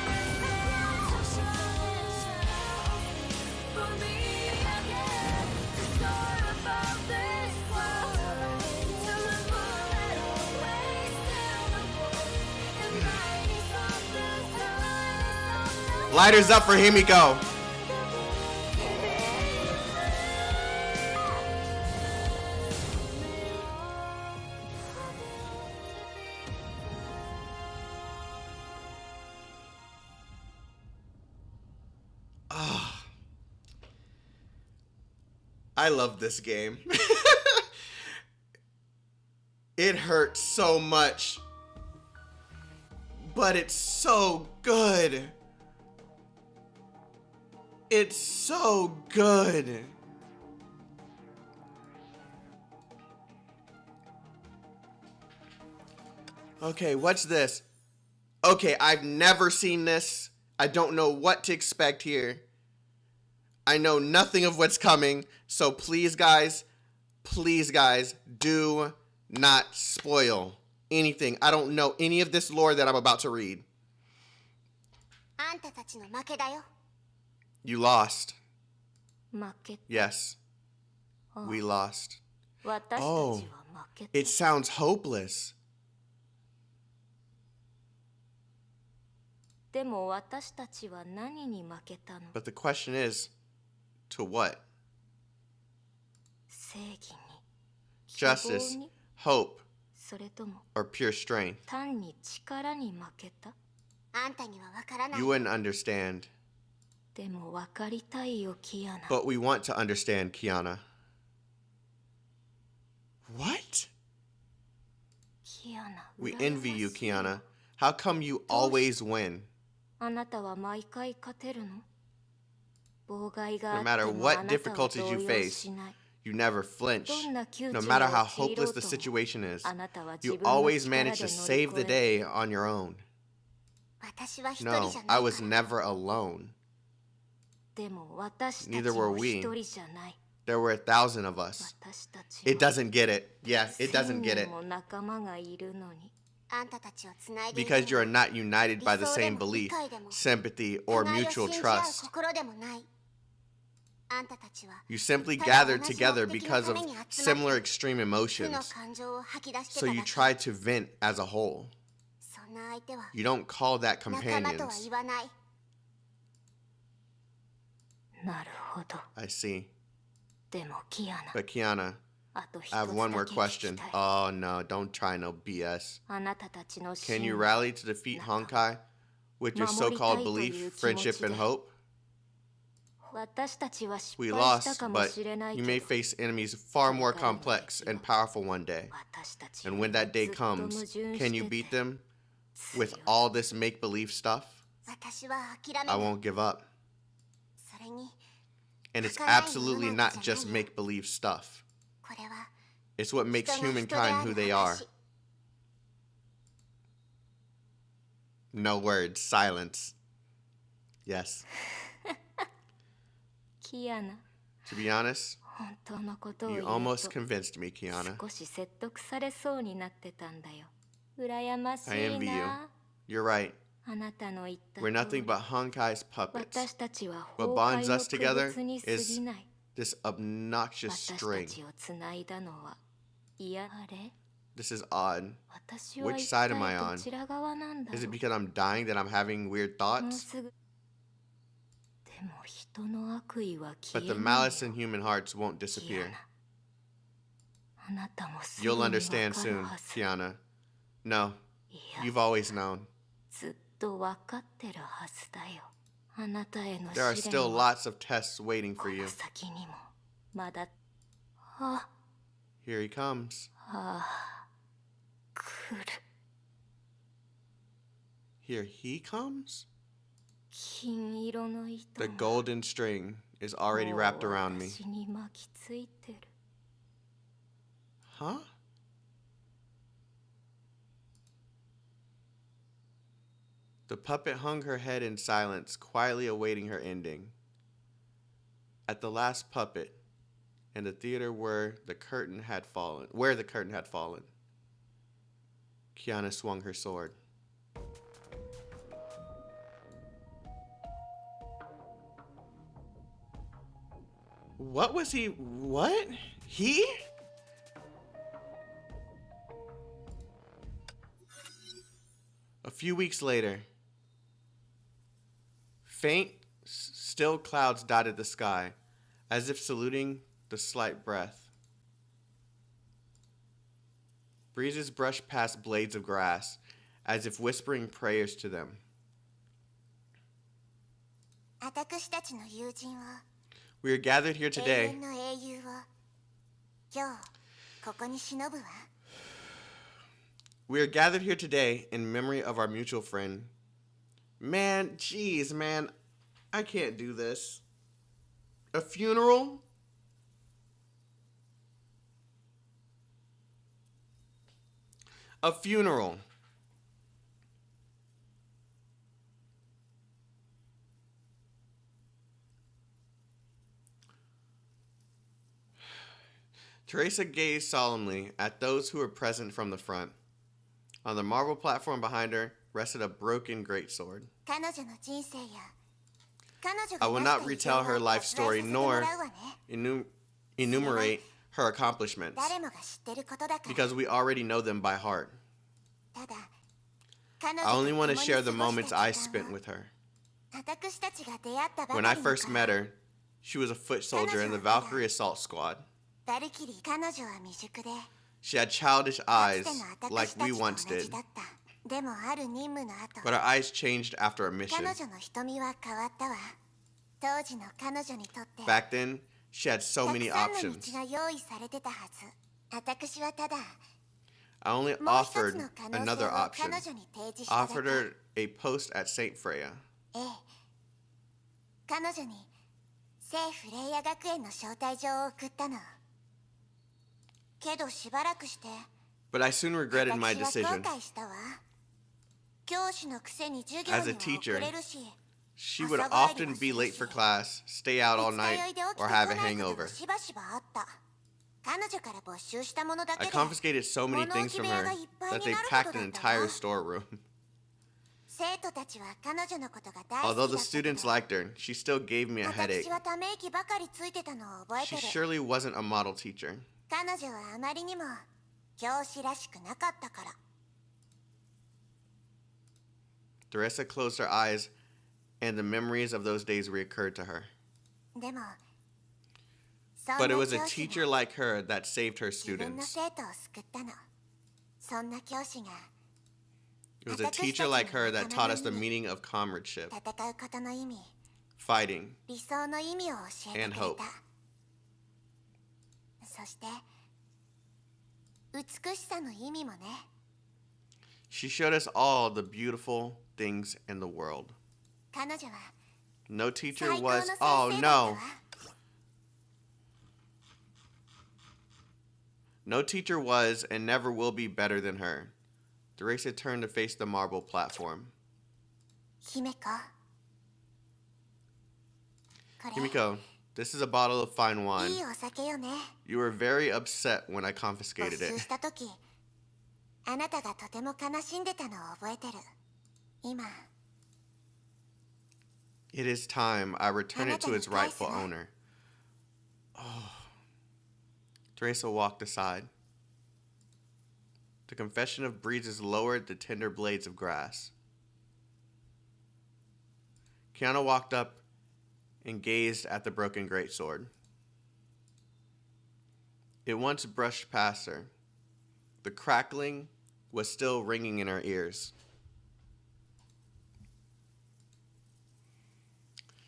Lighters up for Himiko. I love this game. It hurts so much, but it's so good. It's so good. Okay, what's this? Okay, I've never seen this. I don't know what to expect here. I know nothing of what's coming, so please guys, do not spoil anything. I don't know any of this lore that I'm about to read. あんたたちの負けだよ。 You lost. 負け Yes. We lost. 私たち Oh, は負けた it sounds hopeless. でも私たちは何に負けたの But the question is, to what? 正義に Justice, 希望に hope, それとも or pure strength? 単に力に負けたあんたにはわからない。 You wouldn't understand. でも分かりたいよキアナ But we want to understand, Kiana. What? キアナ We 羨ま envy you, しい Kiana. How come you always win? あなたは毎回勝てるの妨害があ No って matter も what あなたは difficulties 動 you 揺 face, しない you never flinch. どんな窮地 No に matter how 陥ろ hopeless うと the も situation is, あなたは自 you 分の always 力で manage to 乗り save 越 the える day on your own. 私は一人 No, じゃな I い was から。 never alone. でも私たち Neither were も we. 一人じゃない There were 1,000 of us. 私たち It は doesn't get it. Yeah, it 1000 doesn't get 人 it. も仲間がいるのにあんたたちをつないでいる Because の you は are not united by the same belief, sympathy, or 互いを mutual 信じ合う trust. 心でもない。あんたたちは You simply ただ gathered 同じ together 目的の because た of めに集ま similar って extreme 負の emotions. 感情を吐き出して So た you だけ。 try to vent as a whole. そんな相手は You don't call that 仲間とは companions. 言わない。なるほど I see. でもキアナ But Kiana, あと一つ I have one だ more け聞き question. たい Oh no, don't try no BS. あなたたちの Can 信 you 念 rally to defeat Honkai with your so-called belief, friendship, and hope? 私たちは失 We 敗した lost, かも but しれない you け may ど face enemies far more complex and powerful one day. 私たち And は when that day ずっと comes, 矛盾 can し you て beat て them with all this make-believe stuff? 私は諦め I ない。 won't give up. それに And it's absolutely not just make-believe stuff. これは It's what 人 makes が人であ humankind る who they are. 証。 No words, silence. Yes. キアナ To be honest, 本当のことを you 言う almost と convinced me, Kiana. 少し説得されそうになってたんだよ羨まし I い envy you. な You're right. あなたの言った通 We're り nothing but Honkai's puppets. 私たちは What 崩 bonds 壊の us 区 together 別に過 is ぎない this obnoxious 私た string. ちをつないだのは嫌あれ This is odd. 私は Which 一 side 体 am I ど on? ちら側なんだろ Is う it because I'm dying that I'm having weird もう thoughts? すぐでも人の悪意は消 But え the ない malice in human hearts won't disappear. あなたもすぐ You'll にわ understand かる soon, はず Kiana. No, いや you've always known. ずっとわかってるはずだよあなたへの There are 試 still 練は lots of tests waiting こ for の you. 先にもまだあ Here he comes. あく来る。 Here he comes? 金色の糸 The golden string is already wrapped around me. 私に巻きついてる。 Huh? The puppet hung her head in silence, quietly awaiting her ending. At the last puppet, in the theater where the curtain had fallen, Kiana swung her sword. What was he? What? He? A few weeks later, faint, still clouds dotted the sky, as if saluting the slight breath. Breezes brushed past blades of grass, as if whispering prayers to them. 私たちの友人を We are gathered here 永 today. 遠の英雄を今日ここに忍ぶわ。 We are gathered here today in memory of our mutual friend. Man, jeez, man, I can't do this. A funeral? A funeral. Teresa gazed solemnly at those who were present from the front. On the marble platform behind her rested a broken greatsword. 彼女の人生や彼女 I が will 成 not した偉 retell 業 her を life 割愛させても story ら nor うわね。 enumerate her accomplishments 誰もが知ってることだから。 because we already know them by heart. ただ彼女 I と only 共 want に to 過 share ご the し moments た I 時 spent 間を with her. 私たちが出会ったば When か I りの first met her, she was a foot soldier in the Valkyrie Assault Squad. バルキリー彼女は未熟で She had childish か eyes つての like 私た we ちと once 同じ did, だった。でもある任務の後 but her eyes changed after a 彼 mission. 女の瞳は変わったわ。当時の彼女にとって Back then, she had so たく many さんの options. 道が用意されてたはず。私はただ I only もう一つ offered の可能性 another を option. 彼女に提示しただけ。 Offered her a post at Saint Freya. ええ。彼女に聖フレイヤ学園の招待状を送ったの。けどしばらくして But I soon regretted my 私は後 decision. 悔したわ。教師のくせに授業 As に a は teacher, 遅れるし、 She would often be late for class, stay out all 二日 night, 酔いで起きて or こ have な a いことも hangover. しばしばあった。彼女から没収したものだ I けで confiscated so many things from her that they packed an entire storeroom. 生徒たちは彼女のことが大好 Although きだ the ったけど students liked her, she still gave me a headache. 私はため息ばかりついてたのを覚え She てる。 surely wasn't a model teacher. 彼女はあまりにも教師らしくなかったから。 Teresa closed her eyes, and the memories of those days reoccurred to her. でも、そん But it な was a 教師 teacher が like her that saved her 自分の students. 生徒を救ったの。そんな教師が It was a teacher like her that taught us the meaning of comradeship, 戦うことの意味、 fighting, 理想の意味を教えて and くれ hope. た。そして、美しさの意味もね。 She showed us all the beautiful things in the world. 彼女は No teacher 最高の was. 先 Oh 生だったわ。 no. No teacher was and never will be better than her. Teresa turned to face the marble platform. 姫子。これ、 Himiko, this is a bottle of fine い wine. いお酒よね。 You were very upset when I 没 confiscated 収 it. した時、あなたがとても悲しんでたのを覚えてる。今、 It is time I return it to its rightful owner. Oh. Teresa walked aside. The confession of breezes lowered the tender blades of grass. Kiana walked up and gazed at the broken greatsword. It once brushed past her. The crackling was still ringing in her ears.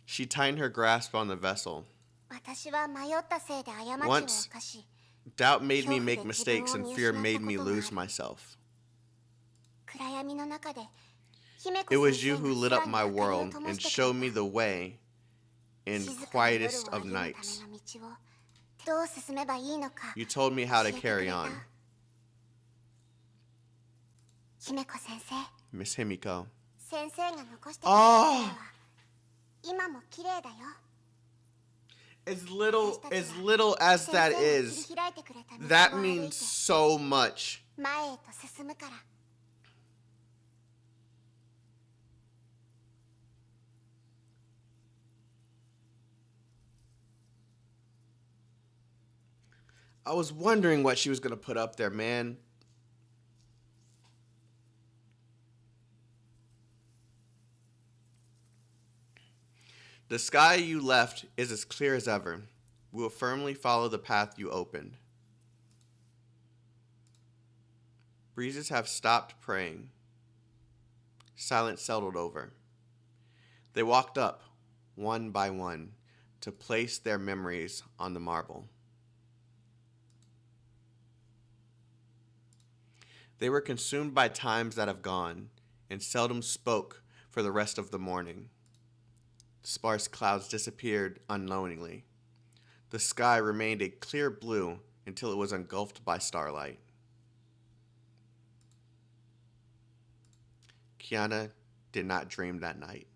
She tightened her grasp on the vessel. 私は迷ったせいで過ちを Once 犯し、 doubt made me make mistakes and fear made me lose myself. 暗闇の中で姫子 It was 先 you 生 who が lit up 空に my 明かりを world 灯 and してく showed れ me た the way in 静かな夜 quietest を of 歩むため nights. の道をどう進めばいいのか You told me how to 教えてくれ carry た on. 姫子先生 Miss Himiko. 先生が残してくれた空は今も綺麗だよ As little as that 先生が is, 切り開いてくれた道を that 歩い means て so much. 前へと進むから I was wondering what she was going to put up there, man. The sky you left is as clear as ever. We will firmly follow the path you opened. Breezes have stopped praying. Silence settled over. They walked up, one by one, to place their memories on the marble. They were consumed by times that have gone, and seldom spoke for the rest of the morning. The sparse clouds disappeared unknowingly. The sky remained a clear blue until it was engulfed by starlight. Kiana did not dream that night.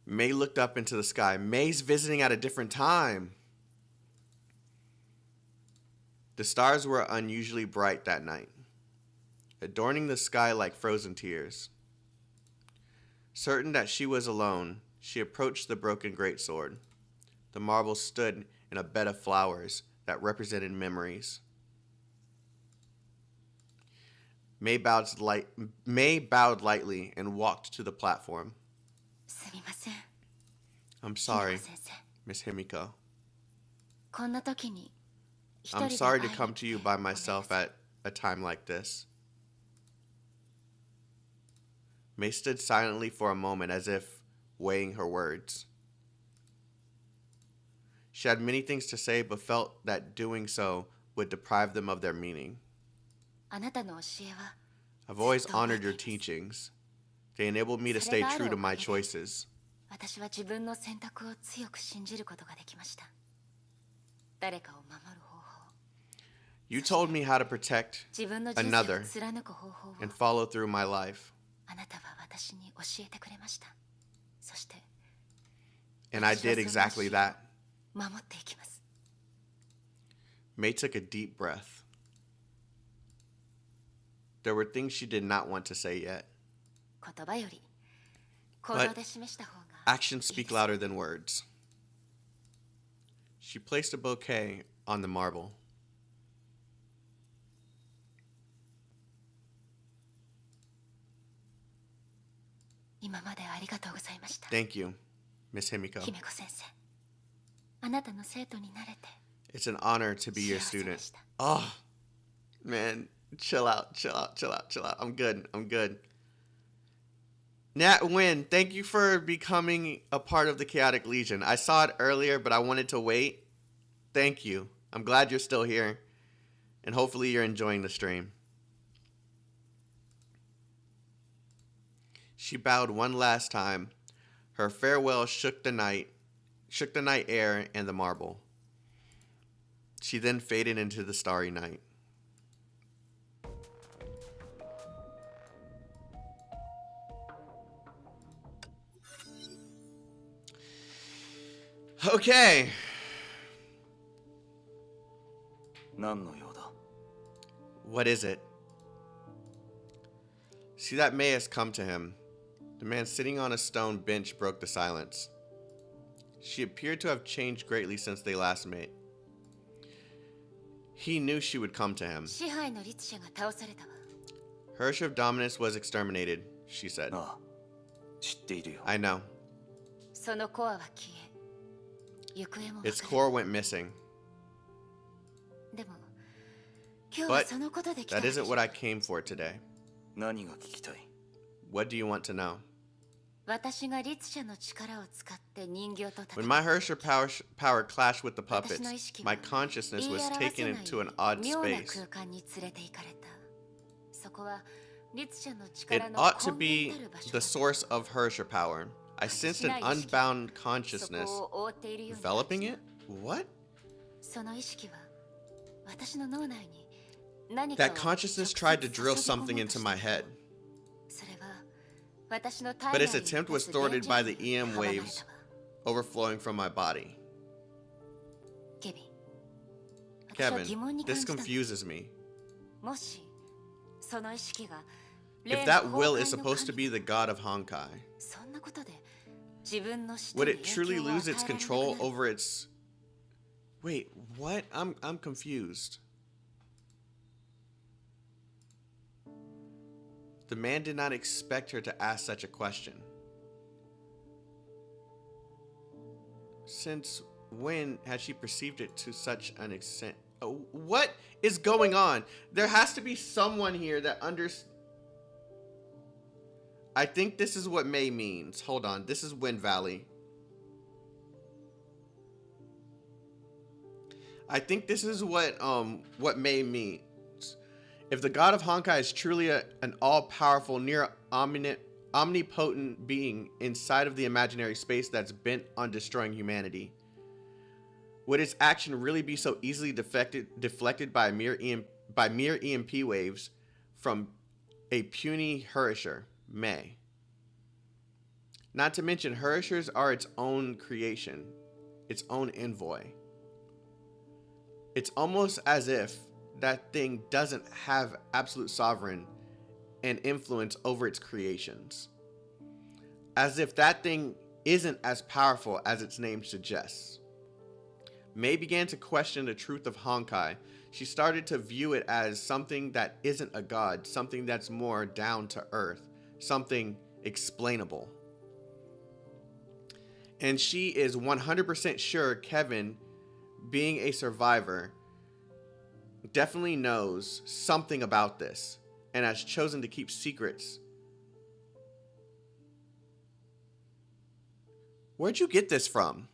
May looked up into the sky. May's visiting at a different time. The stars were unusually bright that night, adorning the sky like frozen tears. Certain that she was alone, she approached the broken greatsword. The marble stood in a bed of flowers that represented memories. May bowed lightly and walked to the platform. すみません I'm sorry, 先生 Miss Himiko. こんな時に一人 I'm で sorry 会 to いに come 来 to you て by ごめんな myself さい at a time like this. May stood silently for a moment as if weighing her words. She had many things to say, but felt that doing so would deprive them of their meaning. あなたの教えは I've always ずっと覚え honored て your います teachings. They enabled me to それ stay がある true to おか my げで choices. 私は自分の選択を強く信じることができました誰かを守る方法 You told me how to protect 自分の人生 another を貫く方法を and follow through my life. あなたは私に教えてくれましたそして And I did exactly that. 守っていきます May took a deep breath. There were things she did not want to say yet. 言葉より行動で示した方が Actions speak louder than words. She placed a bouquet on the marble. 今までありがとうございました Thank you, Miss Himiko. 姫子先生あなたの生徒になれて It's an honor to be your 幸せで student. した Oh, man, chill out. I'm good. Nat Win, thank you for becoming a part of the Chaotic Legion. I saw it earlier, but I wanted to wait. Thank you. I'm glad you're still here. And hopefully you're enjoying the stream. She bowed one last time. Her farewell shook the night air and the marble. She then faded into the starry night. Okay. 何の用だ What is it? See that May has come to him. The man sitting on a stone bench broke the silence. She appeared to have changed greatly since they last met. He knew she would come to him. 支配の律者が倒されたわ Herrscher of Dominance was exterminated, she said. ああ知っているよ I know. そのコアは消え行方も Its 分から core went missing. でも今日は But そのことで来た that わけじ isn't ゃ what I came for today. 何が聞きたい What do you want to know? 私が律者の力を使って人形と戦 When う my Herrscher power clashed with the puppets, my consciousness 言い was 表せ taken ない into an odd 妙な space. 空間に連れて行かれた。そこは律者の It 力の ought to 根 be 源たる場所 the だ。 source of Herrscher power. I sensed an unbound そ consciousness こを覆っているように enveloping it? What? その意識は私の脳内に何かを That consciousness tried to drill something into my head, それは私の体 but 内 its に attempt 出 was す thwarted 電 by 磁 the 波に EM 阻まれた waves わ。 overflowing from my body. ケビン、私は Kevin, 疑問に感 this じたの。 confuses me. もしその意識が If 例 that の will 崩 is 壊の supposed to 神 be the god of Honkai, そんなことで自分の使徒 would に it 影 truly 響を与え lose ら its れなく control なる over its... Wait, what? I'm confused. The man did not expect her to ask such a question. Since when had she perceived it to such an extent? Oh, what is going on? There has to be someone here that understands. I think this is what May means. Hold on. This is Wind Valley. I think this is what May means. If the god of Honkai is truly an all-powerful, near omnipotent being inside of the imaginary space that's bent on destroying humanity, would its action really be so easily deflected by mere EMP waves from a puny Herrscher, May? Not to mention, Herrschers are its own creation, its own envoy. It's almost as if that thing doesn't have absolute sovereign and influence over its creations. As if that thing isn't as powerful as its name suggests. May began to question the truth of Honkai. She started to view it as something that isn't a god, something that's more down to earth, something explainable. And she is 100% sure Kevin, being a survivor, definitely knows something about this and has chosen to keep secrets. Where'd you get this from?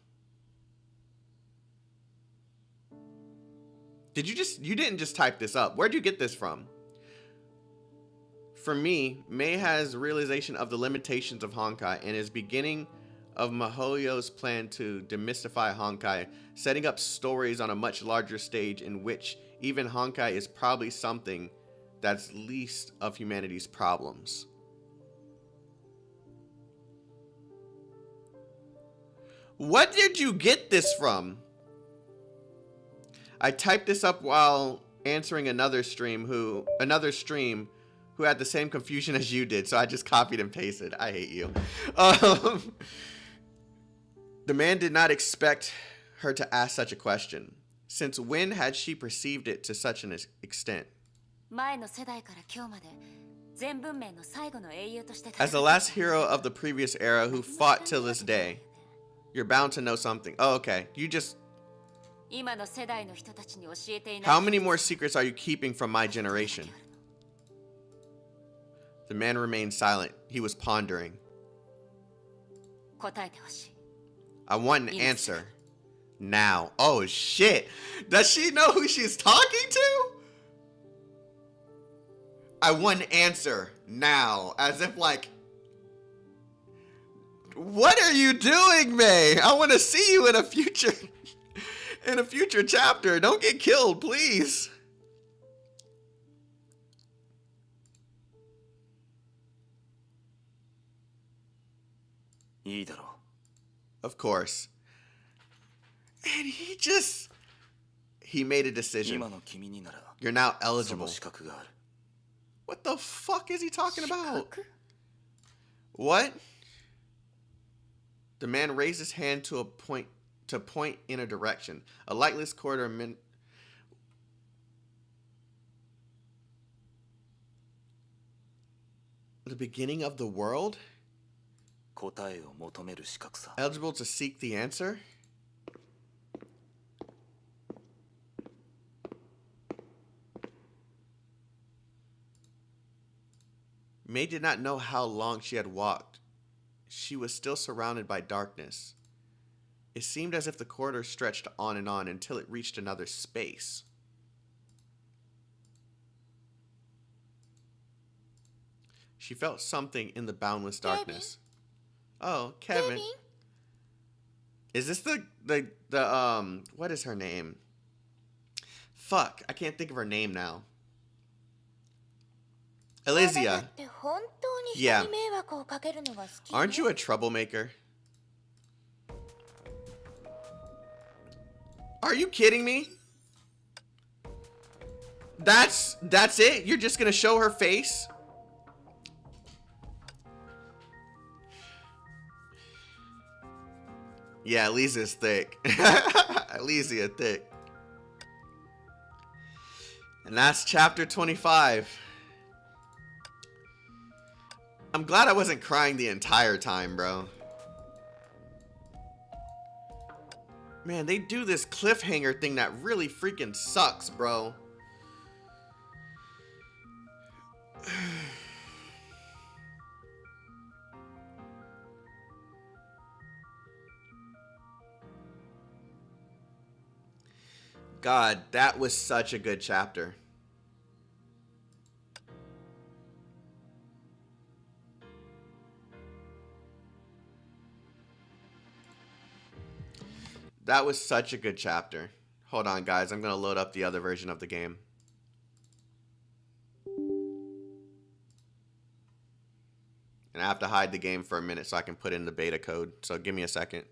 You didn't just type this up. Where'd you get this from? For me, May has realization of the limitations of Honkai and is beginning of Mihoyo's plan to demystify Honkai, setting up stories on a much larger stage in which even Honkai is probably something that's least of humanity's problems. What did you get this from? I typed this up while answering another stream who had the same confusion as you did, so I just copied and pasted. I hate you. The man did not expect her to ask such a question. Since when had she perceived it to such an extent? As the last hero of the previous era who fought till this day, you're bound to know something. Oh, okay. How many more secrets are you keeping from my generation? The man remained silent. He was pondering. I want an answer. Now. Oh, shit. Does she know who she's talking to? I want an answer. Now. As if like... What are you doing, May? I want to see you in a future... in a future chapter. Don't get killed, please. Of course. And he made a decision. You're now eligible. What the fuck is he talking about? What? The man raised his hand to point in a direction. A lightless corridor the beginning of the world? Eligible to seek the answer? May did not know how long she had walked. She was still surrounded by darkness. It seemed as if the corridor stretched on and on until it reached another space. She felt something in the boundless darkness. Oh, Kevin. Is this the what is her name? Fuck, I can't think of her name now. Elysium. Yeah. Aren't you a troublemaker? Are you kidding me? That's it? You're just gonna show her face? Yeah, Elysia's thick. Elysia thick. And that's chapter 25. I'm glad I wasn't crying the entire time, bro. Man, they do this cliffhanger thing that really freaking sucks, bro. God, that was such a good chapter. That was such a good chapter. Hold on, guys. I'm going to load up the other version of the game. And I have to hide the game for a minute so I can put in the beta code. So give me a second.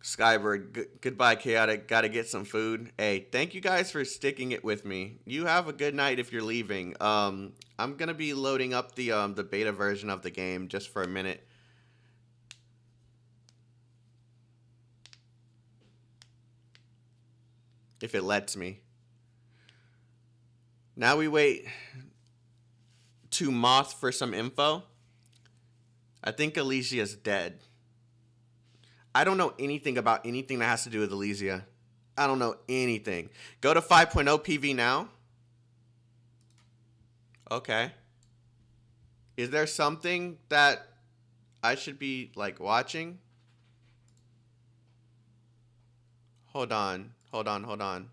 Skybird, goodbye, Chaotic. Gotta get some food. Hey, thank you guys for sticking it with me. You have a good night if you're leaving. I'm gonna be loading up the beta version of the game just for a minute. If it lets me. Now we wait to Moth for some info. I think Elysia's dead. I don't know anything about anything that has to do with Elysia. I don't know anything. Go to 5.0 PV now. Okay. Is there something that I should be, like, watching? Hold on. Hold on. Hold on.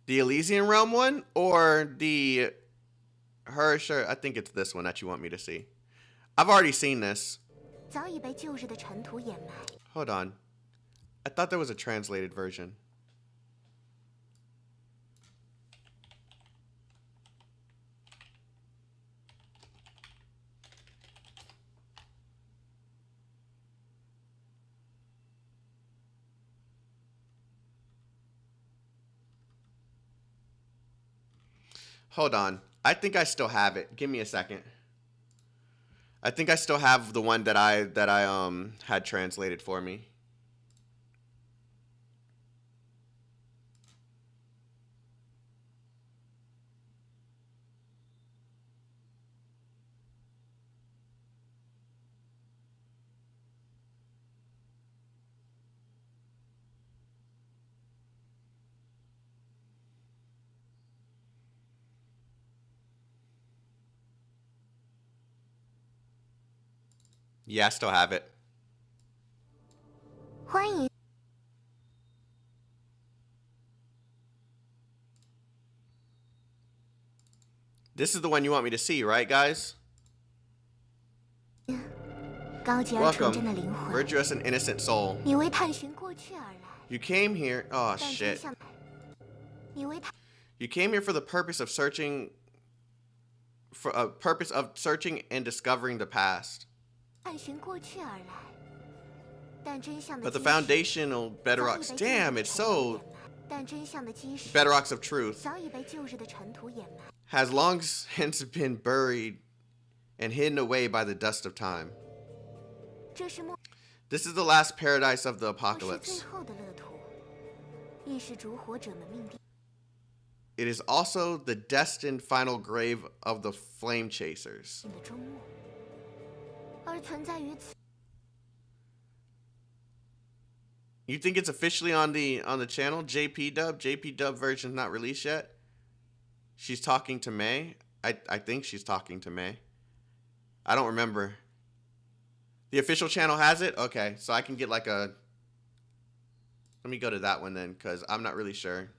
The Elysian Realm one or the Herrscher? I think it's this one that you want me to see. I've already seen this. Hold on. I thought there was a translated version. Hold on. I think I still have it. Give me a second. I think I still have the one that I had translated for me. Yeah, I still have it. This is the one you want me to see, right, guys? Welcome, virtuous and innocent soul. You came here... Oh, shit. You came here for the purpose of searching... For a purpose of searching and discovering the past. But the foundational bedrocks... Damn, it's so... Bedrocks of truth has long since been buried and hidden away by the dust of time. This is the last paradise of the 而是最 apocalypse. 后的乐土，亦是烛火者们命定 It is also the destined final grave of the flame chasers. 的终末，而存在于此。 You think it's officially on the channel? JP dub version's not released yet. She's talking to May. I think she's talking to May. I don't remember. The official channel has it? Okay, so I can get like a... Let me go to that one then, because I'm not really sure.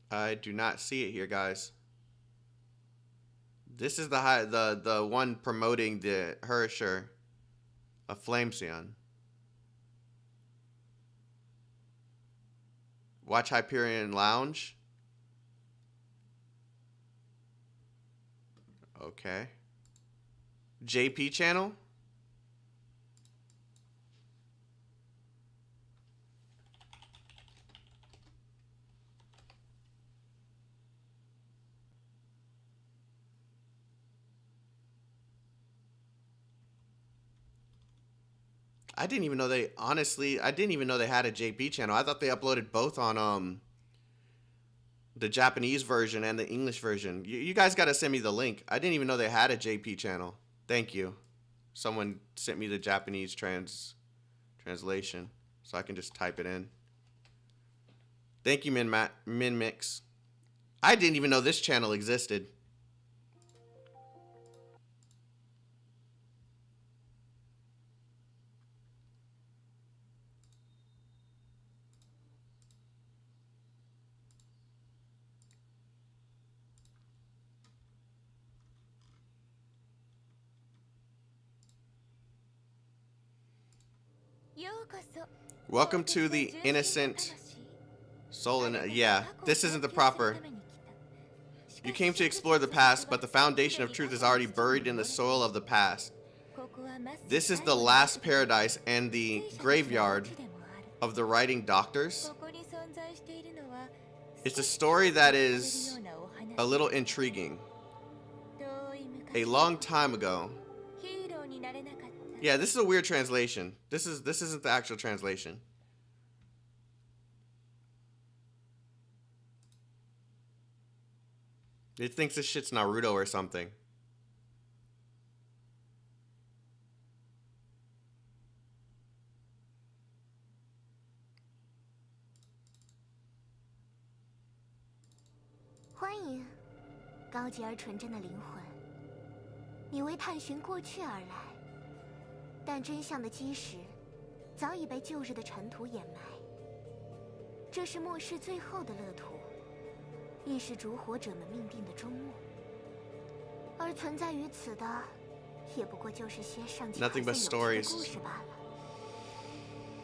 I do not see it here, guys. This is the one promoting the Herrscher of Flamesion. Watch Hyperion Lounge. Okay. JP channel. I didn't even know they had a JP channel. I thought they uploaded both on the Japanese version and the English version. You guys got to send me the link. I didn't even know they had a JP channel. Thank you. Someone sent me the Japanese translation so I can just type it in. Thank you, Min Mix. I didn't even know this channel existed. Welcome to the innocent soul. Yeah, this isn't the proper. You came to explore the past, but the foundation of truth is already buried in the soil of the past. This is the last paradise and the graveyard of the writing doctors. It's a story that is a little intriguing. A long time ago. Yeah, this is a weird translation. This isn't the actual translation. It thinks this shit's Naruto or something.欢迎，高洁而纯真的灵魂，你为探寻过去而来。 但真相的基石早已被旧日的尘土掩埋。这是末世最后的乐土，亦是烛火者们命定的终末。而存在于此的，也不过就是些尚且还算有趣的故事罢了。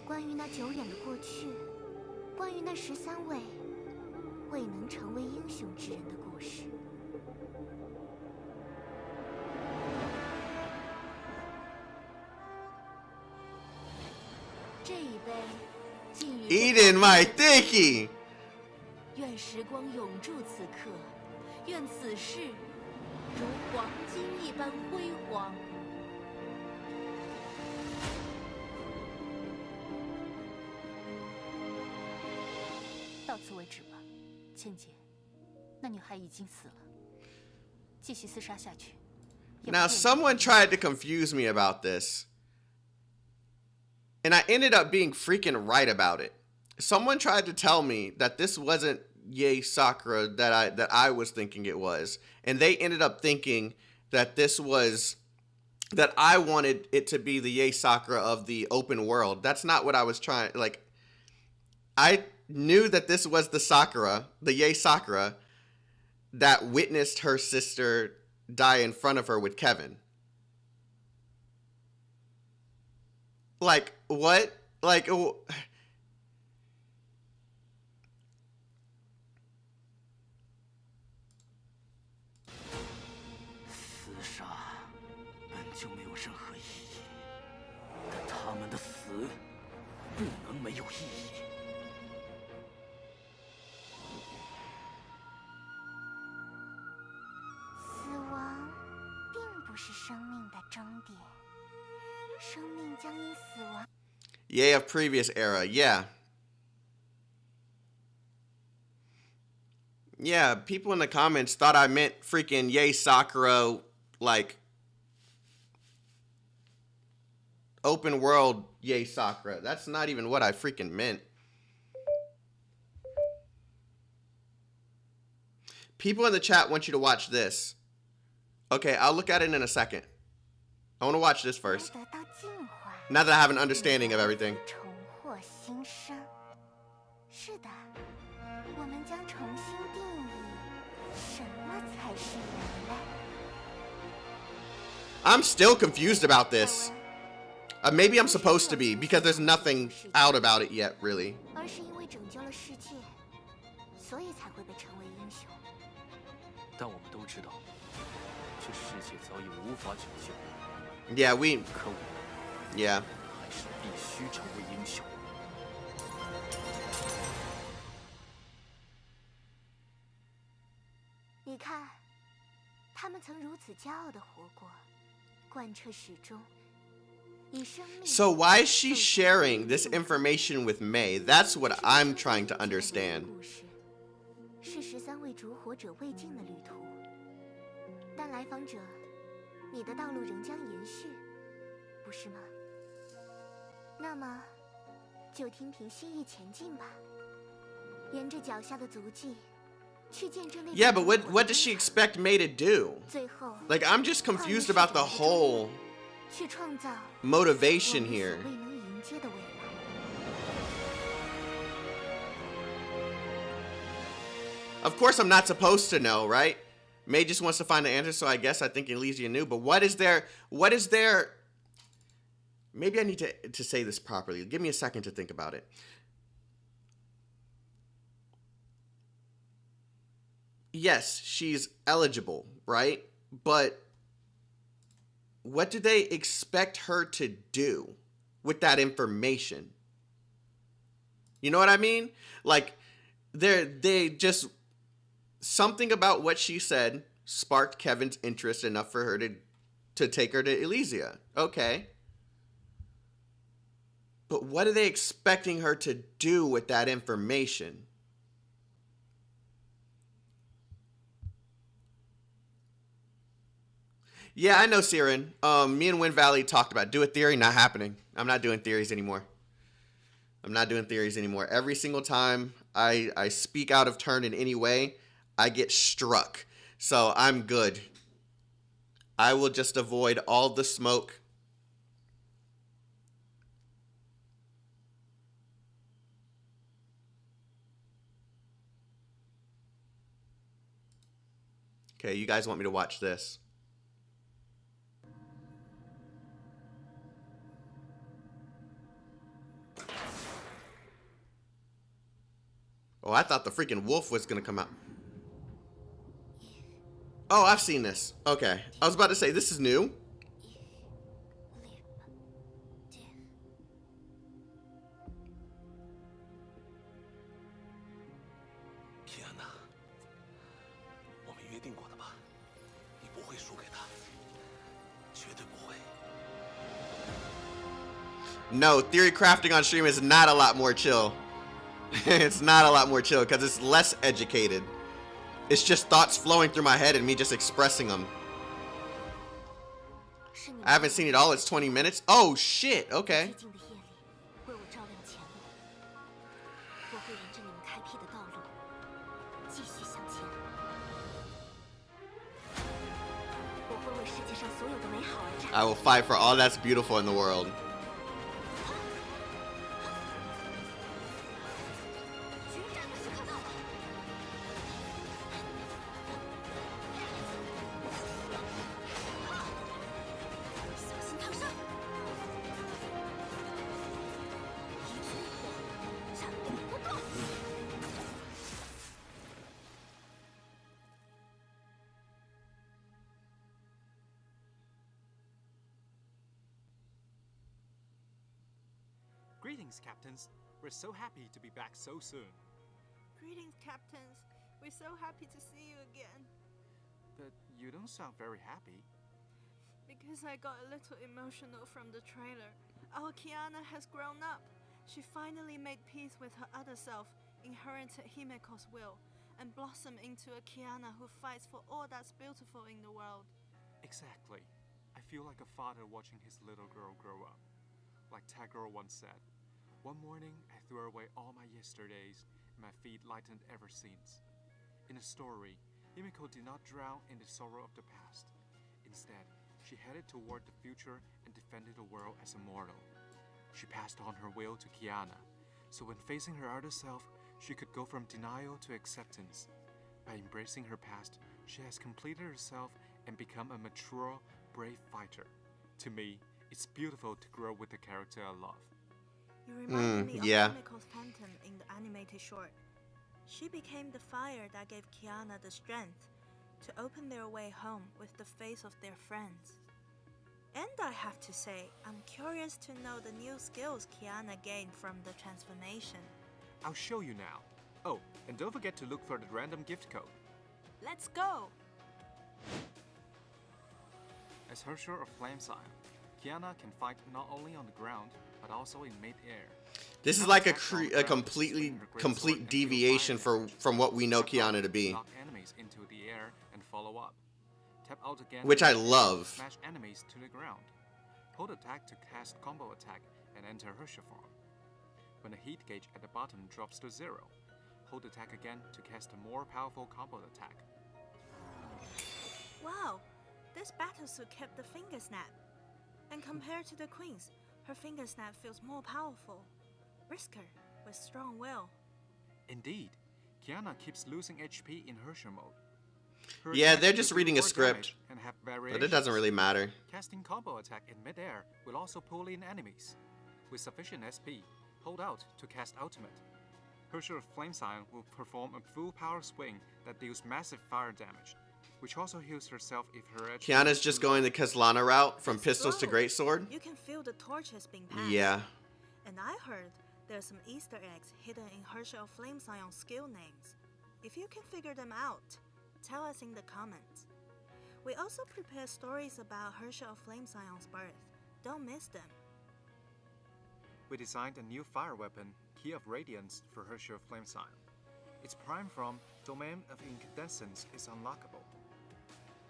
关于那久远的过去，关于那13位未能成为英雄之人的故事。 Eating my thinking. 愿时光永驻此刻，愿此事如黄金一般辉煌。到此为止吧，千姐。那女孩已经死了，继续厮杀下去。Now, someone tried to confuse me about this. And I ended up being freaking right about it. Someone tried to tell me that this wasn't Yae Sakura that I was thinking it was. And they ended up thinking that this was, that I wanted it to be the Yae Sakura of the open world. That's not what I was trying, like, I knew that this was the Sakura, the Yae Sakura, that witnessed her sister die in front of her with Kevin. Like, what? Like,厮杀本就没有任何意义。的死不能没有意义。死亡并不是生命的终点，生命将因死亡。Yay of previous era, yeah. Yeah, people in the comments thought I meant freaking Yay Sakura, like open world Yay Sakura. That's not even what I freaking meant. People in the chat want you to watch this. Okay, I'll look at it in a second. I want to watch this first. Now that I have an understanding of everything. 重获新生。是的，我们将重新定义什么才是人类。I'm still confused about this. Maybe I'm supposed to be, because there's nothing out about it yet, really. 而是因为拯救了世界，所以才会被称为英雄。但我们都知道，这世界早已无法拯救。 Yeah, we... 可我们 Yeah. 还是必须成为英雄。你看，他们曾如此骄傲地活过，贯彻始终。 So why is she sharing this information with May? That's what I'm trying to understand. 是13位烛火者未尽的旅途，但来访者，你的道路仍将延续，不是吗？那么，就听凭心意前进吧，沿着脚下的足迹，去见证那。Yeah, but what does she expect May to do? 最后 Like, I'm just confused about the whole motivation here. Of course, I'm not supposed to know, right? May just wants to find the answer, so I guess I think Elysium knew. But what is there? Maybe I need to say this properly. Give me a second to think about it. Yes, she's eligible, right? But what do they expect her to do with that information? You know what I mean? Like, they just... Something about what she said sparked Kevin's interest enough for her to take her to Elysia. Okay. But what are they expecting her to do with that information? Yeah, I know, Siren. Me and Wind Valley talked about do a theory, not happening. I'm not doing theories anymore. I'm not doing theories anymore. Every single time I speak out of turn in any way, I get struck. So I'm good. I will just avoid all the smoke. Okay, you guys want me to watch this. Oh, I thought the freaking wolf was gonna come out. Oh, I've seen this. Okay. I was about to say, this is new. No, theory crafting on stream is not a lot more chill. It's not a lot more chill because it's less educated. It's just thoughts flowing through my head and me just expressing them. I haven't seen it all. It's 20 minutes. Oh, shit. Okay. I will fight for all that's beautiful in the world. Greetings, Captains. We're so happy to be back so soon. Greetings, Captains. We're so happy to see you again. But you don't sound very happy. Because I got a little emotional from the trailer. Our Kiana has grown up. She finally made peace with her other self, inherited Himiko's will, and blossomed into a Kiana who fights for all that's beautiful in the world. Exactly. I feel like a father watching his little girl grow up. Like Tagore once said, one morning I threw away all my yesterdays, and my feet lightened ever since. In the story, Himiko did not drown in the sorrow of the past. Instead, she headed toward the future and defended the world as a mortal. She passed on her will to Kiana, so when facing her other self, she could go from denial to acceptance. By embracing her past, she has completed herself and become a mature, brave fighter. To me, it's beautiful to grow with the character I love. You remind me of yeah. Himiko's Phantom in the animated short. She became the fire that gave Kiana the strength to open their way home with the faith of their friends. And I have to say, I'm curious to know the new skills Kiana gained from the transformation. I'll show you now. Oh, and don't forget to look for the random gift code. Let's go! As Herrscher of Dominance, Kiana can fight not only on the ground, but also in mid-air. This is like a complete deviation from what we know Kiana to be. Knock enemies into the air and follow up. Tap out again, which I love. Smash enemies to the ground. Hold attack to cast combo attack and enter Herrscher form. When the heat gauge at the bottom drops to 0, hold attack again to cast a more powerful combo attack. Wow, this battlesuit kept the finger snap. And compared to the queen's, her finger snap feels more powerful. Brisker, with strong will. Indeed, Kiana keeps losing HP in Herrscher mode. Yeah, they're just reading a script, but it doesn't really matter. Casting combo attack in midair will also pull in enemies. With sufficient SP, hold out to cast ultimate. Herrscher of Flamescion will perform a full power swing that deals massive fire damage, which also heals herself if her HP... Kiana's just going the Kazlana route from pistols to greatsword. You can feel the torches being passed. Yeah. And I heard there's some Easter eggs hidden in Herrscher of Flamescion skill names. If you can figure them out, tell us in the comments. We also prepare stories about Herrscher of Flamescion's birth. Don't miss them. We designed a new fire weapon, Key of Radiance, for Herrscher of Flamescion. Its prime from Domain of Incandescence is unlockable.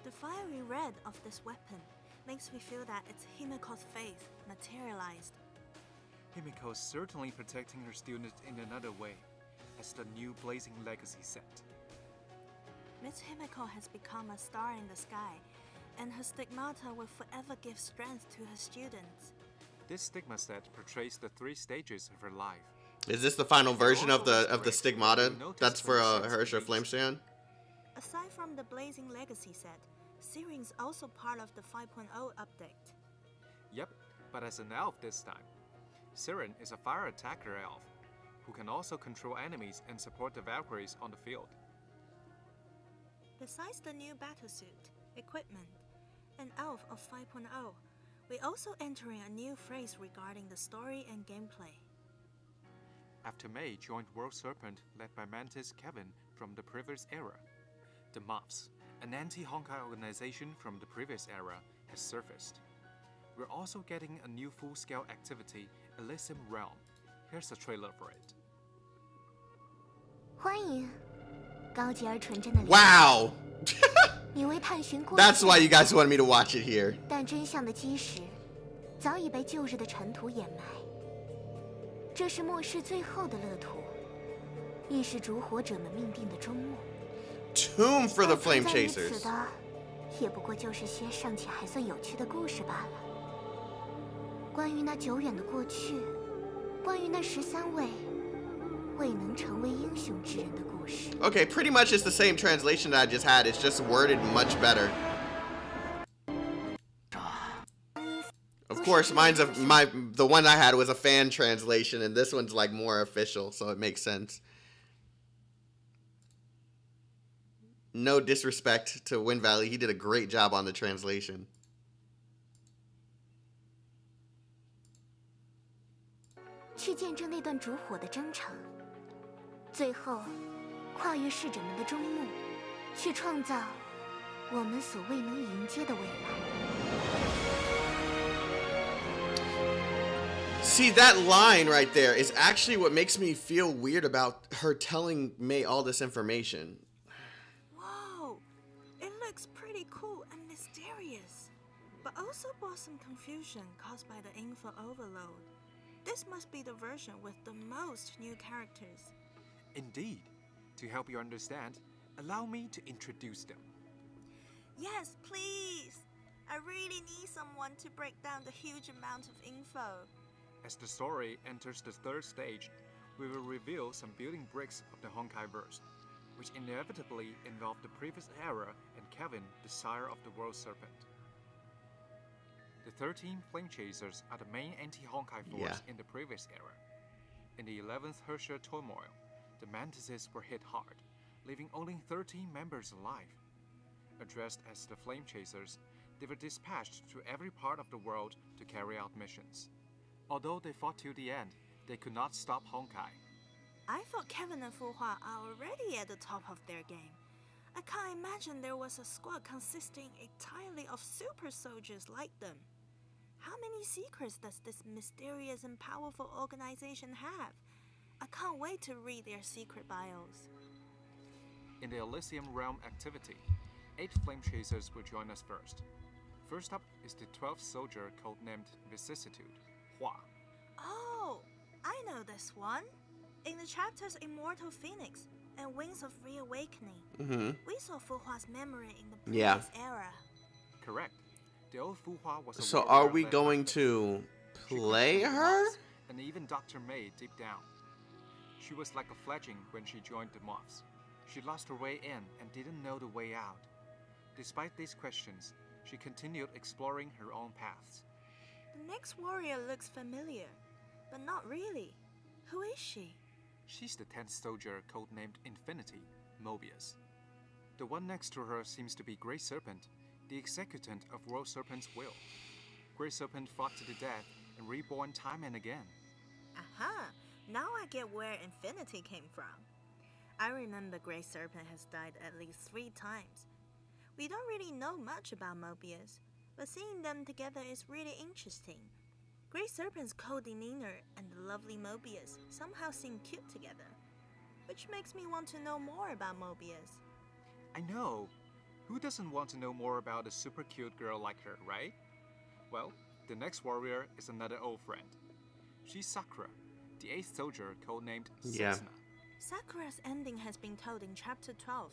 The fiery red of this weapon makes me feel that it's Himiko's faith materialized. Himiko is certainly protecting her students in another way, as the new Blazing Legacy set. Miss Himiko has become a star in the sky, and her stigmata will forever give strength to her students. This stigma set portrays the 3 stages of her life. Is this the final version of the stigmata? That's for Herrscher of Flamescion? Aside from the Blazing Legacy set, Syrin's also part of the 5.0 update. Yep, but as an elf this time. Syrin is a fire attacker elf, who can also control enemies and support the Valkyries on the field. Besides the new battlesuit, equipment, and elf of 5.0, we also entering a new phase regarding the story and gameplay. After May joined World Serpent led by Mantis Kevin from the previous era, the Mops, an anti-Honkai organization from the previous era, has surfaced. We're also getting a new full-scale activity, Elysium Realm. Here's a trailer for it. 欢迎，高洁而纯真的灵魂。 Wow! 你为探寻过去， That's why you guys wanted me to watch it here. 但真相的基石早已被旧日的尘土掩埋。这是末世最后的乐土，亦是烛火者们命定的终幕。 Tomb for the 而 Flame 存在于此 Chasers. 的，也不过就是些尚且还算有趣的故事罢了。关于那久远的过去，关于那13位未能成为英雄之人的故事。 Okay, pretty much it's the same translation that I just had. It's just worded much better. Of course, the one I had was a fan translation, and this one's like more official, so it makes sense. No disrespect to Wind Valley, he did a great job on the translation. 去见证那段烛火的征程，最后跨越逝者们的终幕，去创造我们所未能迎接的未来。 See, that line right there is actually what makes me feel weird about her telling May all this information. Whoa! It looks pretty cool and mysterious, but also brought some confusion caused by the info overload. This must be the version with the most new characters. Indeed. To help you understand, allow me to introduce them. Yes, please! I really need someone to break down the huge amount of info. As the story enters the third stage, we will reveal some building bricks of the Honkai verse, which inevitably involve the previous era and Kevin, the sire of the World Serpent. The 13 Flame Chasers are the main anti-Honkai force in the previous era. In the 11th Herrscher turmoil, the Mantises were hit hard, leaving only 13 members alive. Addressed as the Flame Chasers, they were dispatched to every part of the world to carry out missions. Although they fought till the end, they could not stop Honkai. I thought Kevin and Fuhua are already at the top of their game. I can't imagine there was a squad consisting entirely of super soldiers like them. How many secrets does this mysterious and powerful organization have? I can't wait to read their secret bios. In the Elysium realm activity, 8 Flame Chasers will join us first. First up is the 12th soldier codenamed Vicissitude, Hua. Oh, I know this one. In the chapters Immortal Phoenix and Wings of Reawakening, we saw Fuhua's memory in the previous era. Correct. The old Fuhua was a So warrior are we led going by to She play questioned the her? moths, and even Dr. May deep down. She was like a fledgling when she joined the moths. She lost her way in and didn't know the way out. Despite these questions, she continued exploring her own paths. The next warrior looks familiar, but not really. Who is she? She's the 10th soldier codenamed Infinity, Mobius. The one next to her seems to be Grey Serpent, the executant of World Serpent's will. Grey Serpent fought to the death and reborn time and again. Aha! Now I get where Infinity came from. I remember Grey Serpent has died at least 3 times. We don't really know much about Mobius, but seeing them together is really interesting. Grey Serpent's cold demeanor and the lovely Mobius somehow seem cute together, which makes me want to know more about Mobius. I know! Who doesn't want to know more about a super cute girl like her, right? Well, the next warrior is another old friend. She's Sakura, the 8th soldier codenamed Setsuna. Sakura's ending has been told in chapter 12.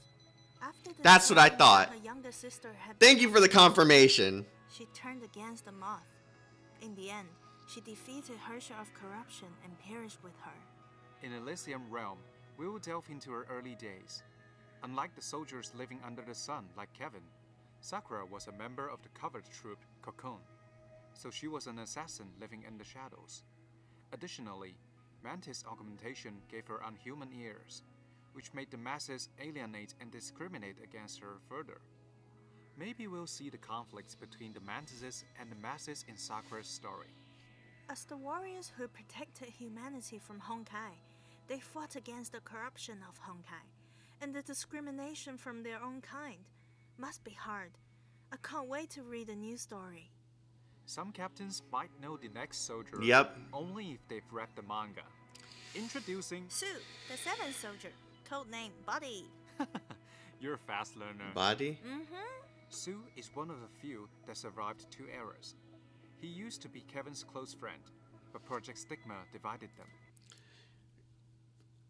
After the That's what I discovery thought. that her younger sister had Thank you for the confirmation. She turned against the moth. In the end, she defeated Herrscher of Corruption and perished with her. In Elysium realm, we will delve into her early days. Unlike the soldiers living under the sun like Kevin, Sakura was a member of the covert troop Cocoon, so she was an assassin living in the shadows. Additionally, Mantis augmentation gave her unhuman ears, which made the masses alienate and discriminate against her further. Maybe we'll see the conflicts between the Mantises and the masses in Sakura's story. As the warriors who protected humanity from Honkai, they fought against the corruption of Honkai and the discrimination from their own kind. Must be hard. I can't wait to read a new story. Some captains might know the next soldier only if they've read the manga. Introducing Sue, the 7th soldier, codenamed Buddy. You're a fast learner. Body? Sue is one of the few that survived 2 eras. He used to be Kevin's close friend, but Project Stigma divided them.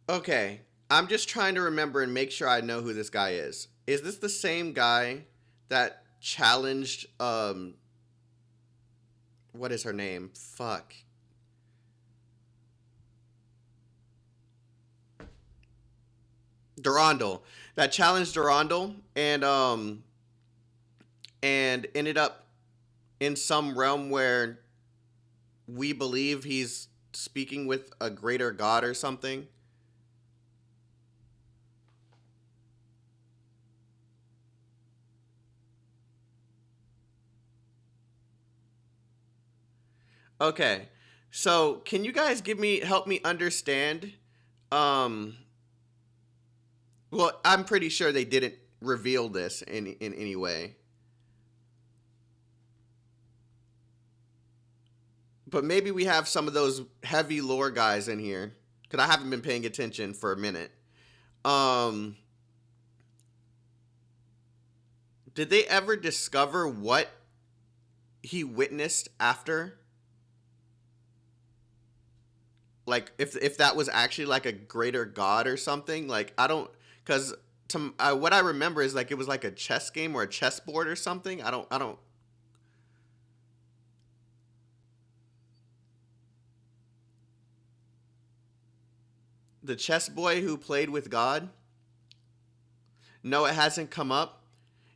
Okay, I'm just trying to remember and make sure I know who this guy is. Is this the same guy that challenged, what is her name? Fuck. Durandal. That challenged Durandal and ended up in some realm where we believe he's speaking with a greater god or something. Okay, So, can you guys help me understand? Well, I'm pretty sure they didn't reveal this in any way. But maybe we have some of those heavy lore guys in here, because I haven't been paying attention for a minute. Did they ever discover what he witnessed after? Like, if that was actually like a greater god or something? Like, I don't, because what I remember is like it was like a chess game or a chessboard or something. I don't. The chess boy who played with God? No, it hasn't come up.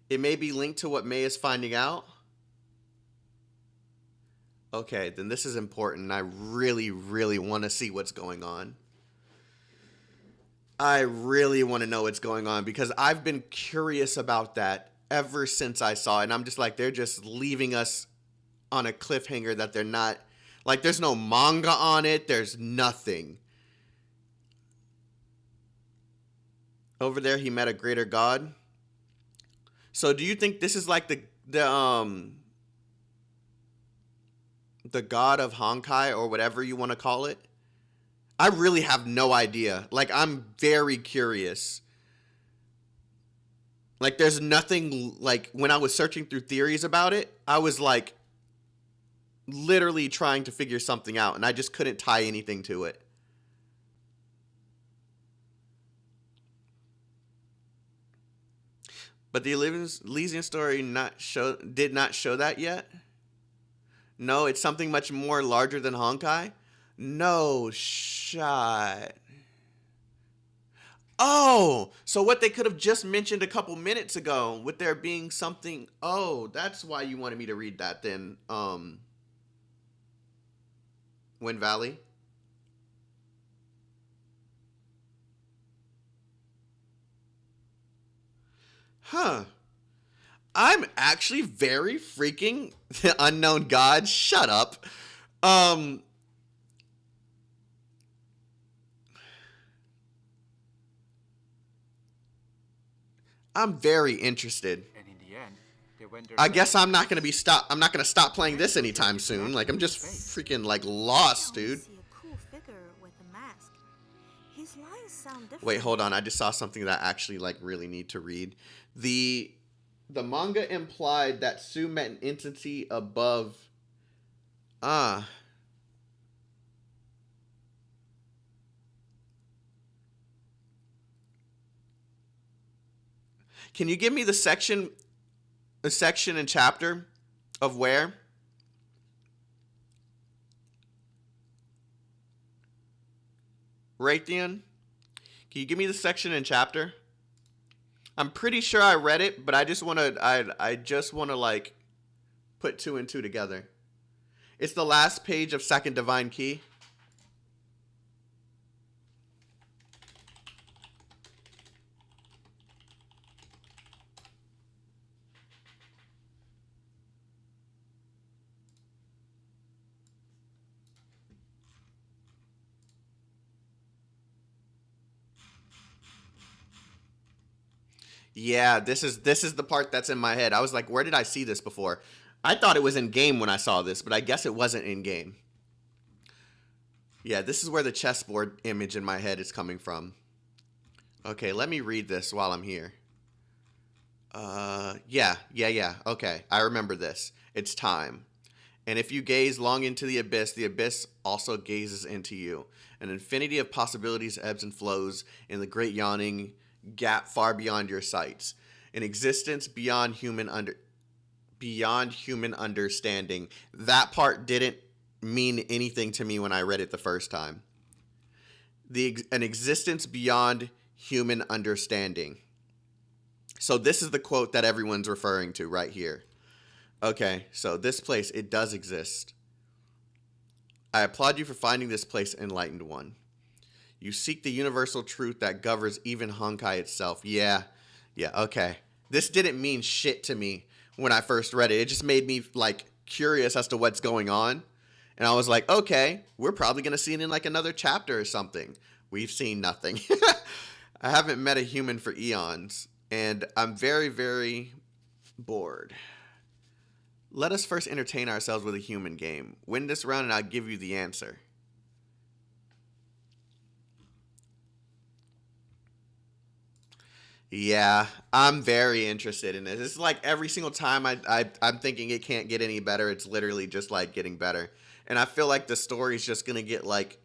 It may be linked to what May is finding out. Okay, then this is important. I really, really want to see what's going on. I really want to know what's going on because I've been curious about that ever since I saw it. And I'm just like, they're just leaving us on a cliffhanger that they're not, like, there's no manga on it. There's nothing. Over there, he met a greater god. So do you think this is like the god of Honkai or whatever you want to call it? I really have no idea. Like, I'm very curious. Like, there's nothing, like, when I was searching through theories about it, I was like literally trying to figure something out and I just couldn't tie anything to it. But the Elysium story did not show that yet? No, it's something much more larger than Honkai? No shot. Oh, so what they could have just mentioned a couple minutes ago with there being something. Oh, that's why you wanted me to read that then. Wind Valley. Huh. I'm actually very freaking unknown god. Shut up. I'm very interested. And in the end, they went their I guess I'm not gonna stop playing this anytime soon. Like, I'm just freaking like lost, dude. See a cool figure with a mask. His lines sound different. Wait, hold on. I just saw something that I actually like really need to read. The manga implied that Sue met an entity above. Can you give me a section and chapter of where? Raytheon? Can you give me the section and chapter? I'm pretty sure I read it, but I just want to like put two and two together. It's the last page of Second Divine Key. Yeah, this is the part that's in my head. I was like, where did I see this before? I thought it was in game when I saw this, but I guess it wasn't in game. Yeah, this is where the chessboard image in my head is coming from. Okay, let me read this while I'm here. Yeah. Okay, I remember this. It's time. And if you gaze long into the abyss also gazes into you. An infinity of possibilities ebbs and flows in the great yawning gap far beyond your sights. An existence beyond human understanding. That part didn't mean anything to me when I read it the first time. An existence beyond human understanding. So this is the quote that everyone's referring to right here. Okay, so this place, it does exist. I applaud you for finding this place, enlightened one. You seek the universal truth that governs even Honkai itself. Yeah, okay. This didn't mean shit to me when I first read it. It just made me, like, curious as to what's going on. And I was like, okay, we're probably going to see it in like another chapter or something. We've seen nothing. I haven't met a human for eons, and I'm very, very bored. Let us first entertain ourselves with a human game. Win this round and I'll give you the answer. Yeah, I'm very interested in this. It's like every single time I'm thinking it can't get any better. It's literally just like getting better. And I feel like the story's just going to get like,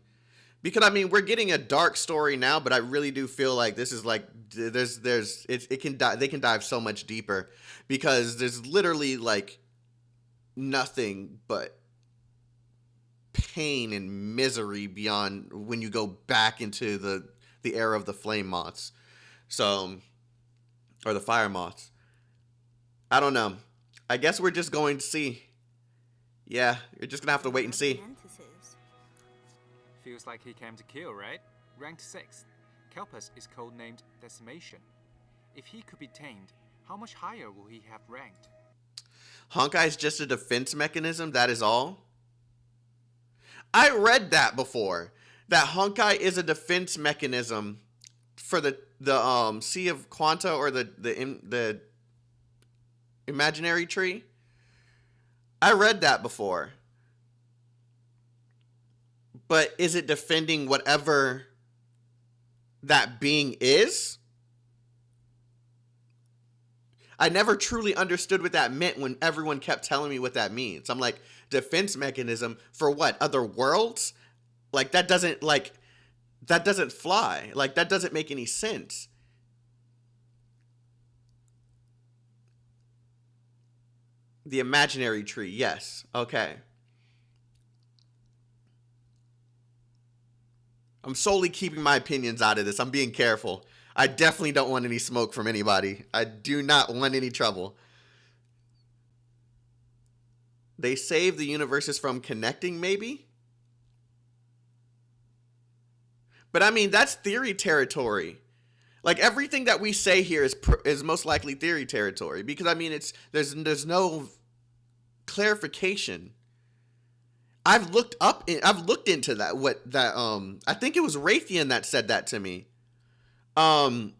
because I mean, we're getting a dark story now, but I really do feel like this is like, they can dive so much deeper, because there's literally like nothing but pain and misery beyond when you go back into the era of the flame moths. So, or the fire moths. I don't know. I guess we're just going to see. Yeah, you're just gonna have to wait and see. Feels like he came to kill, right? Ranked 6th. Kelpus is codenamed Decimation. If he could be tamed, how much higher will he have ranked? Honkai is just a defense mechanism, that is all? I read that before. That Honkai is a defense mechanism for the Sea of Quanta, or the imaginary tree. I read that before. But is it defending whatever that being is? I never truly understood what that meant when everyone kept telling me what that means. I'm like, defense mechanism for what? Other worlds? Like, that doesn't fly. Like, that doesn't make any sense. The imaginary tree, yes. Okay. I'm solely keeping my opinions out of this. I'm being careful. I definitely don't want any smoke from anybody. I do not want any trouble. They save the universes from connecting, maybe? But I mean, that's theory territory. Like, everything that we say here is most likely theory territory, because I mean, there's no clarification. I've looked into that. I think it was Raytheon that said that to me. But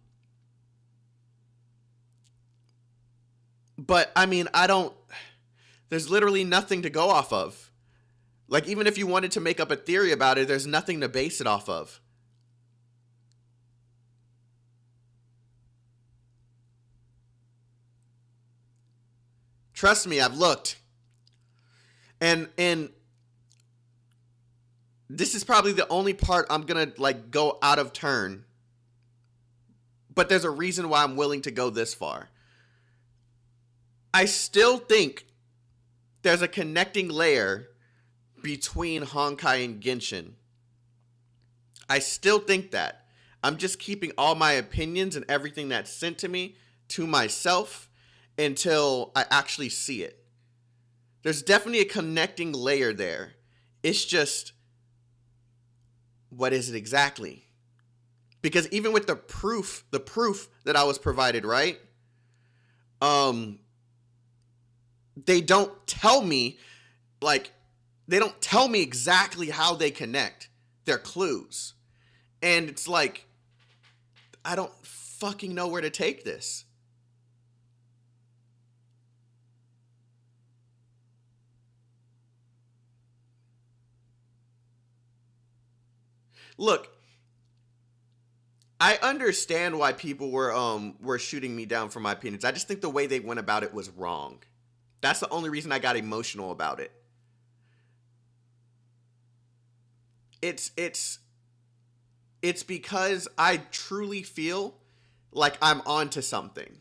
I mean, there's literally nothing to go off of. Like, even if you wanted to make up a theory about it, there's nothing to base it off of. Trust me, I've looked. And this is probably the only part I'm going to like go out of turn. But there's a reason why I'm willing to go this far. I still think there's a connecting layer between Honkai and Genshin. I still think that. I'm just keeping all my opinions and everything that's sent to me to myself until I actually see it. There's definitely a connecting layer there. It's just, what is it exactly? Because even with the proof that I was provided, right? They don't tell me, they don't tell me exactly how they connect. They're clues. And it's like, I don't fucking know where to take this. Look, I understand why people were shooting me down for my opinions. I just think the way they went about it was wrong. That's the only reason I got emotional about it. It's because I truly feel like I'm onto something.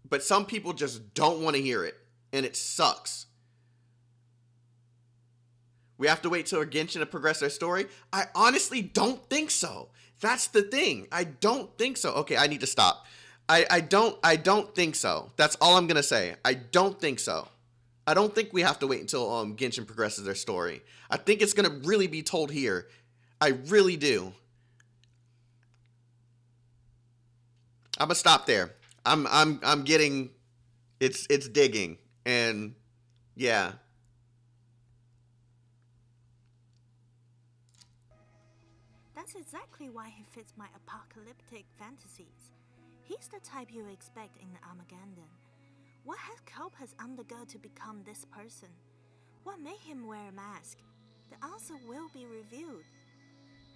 But some people just don't want to hear it, and it sucks. We have to wait till Genshin to progress their story? I honestly don't think so. That's the thing. I don't think so. Okay, I need to stop. I don't think so. That's all I'm going to say. I don't think so. I don't think we have to wait until Genshin progresses their story. I think it's going to really be told here. I really do. I'm going to stop there. I'm getting, it's digging. And yeah. exactly why he fits my apocalyptic fantasies. He's the type you expect in Armageddon. What has Kelpus undergone to become this person? What made him wear a mask? The answer will be revealed.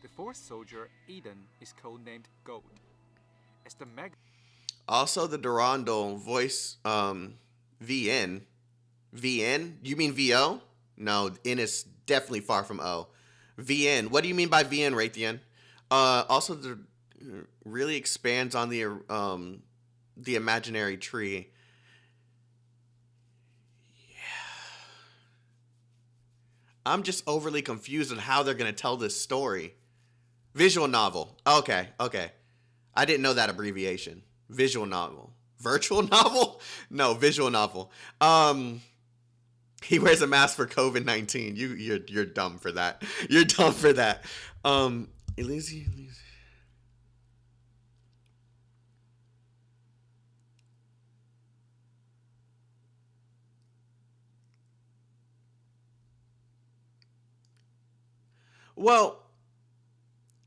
The fourth soldier, Eden, is codenamed Gold. As the Mega Also, the Durandal voice, VN. VN? You mean VO? No, N is definitely far from O. VN. What do you mean by VN, Raytheon? Also, the really expands on the imaginary tree. Yeah. I'm just overly confused on how they're gonna tell this story. Visual novel. Okay. I didn't know that abbreviation. Visual novel. Virtual novel? No, visual novel. He wears a mask for COVID-19. You're dumb for that. You're dumb for that. Elysium. Well,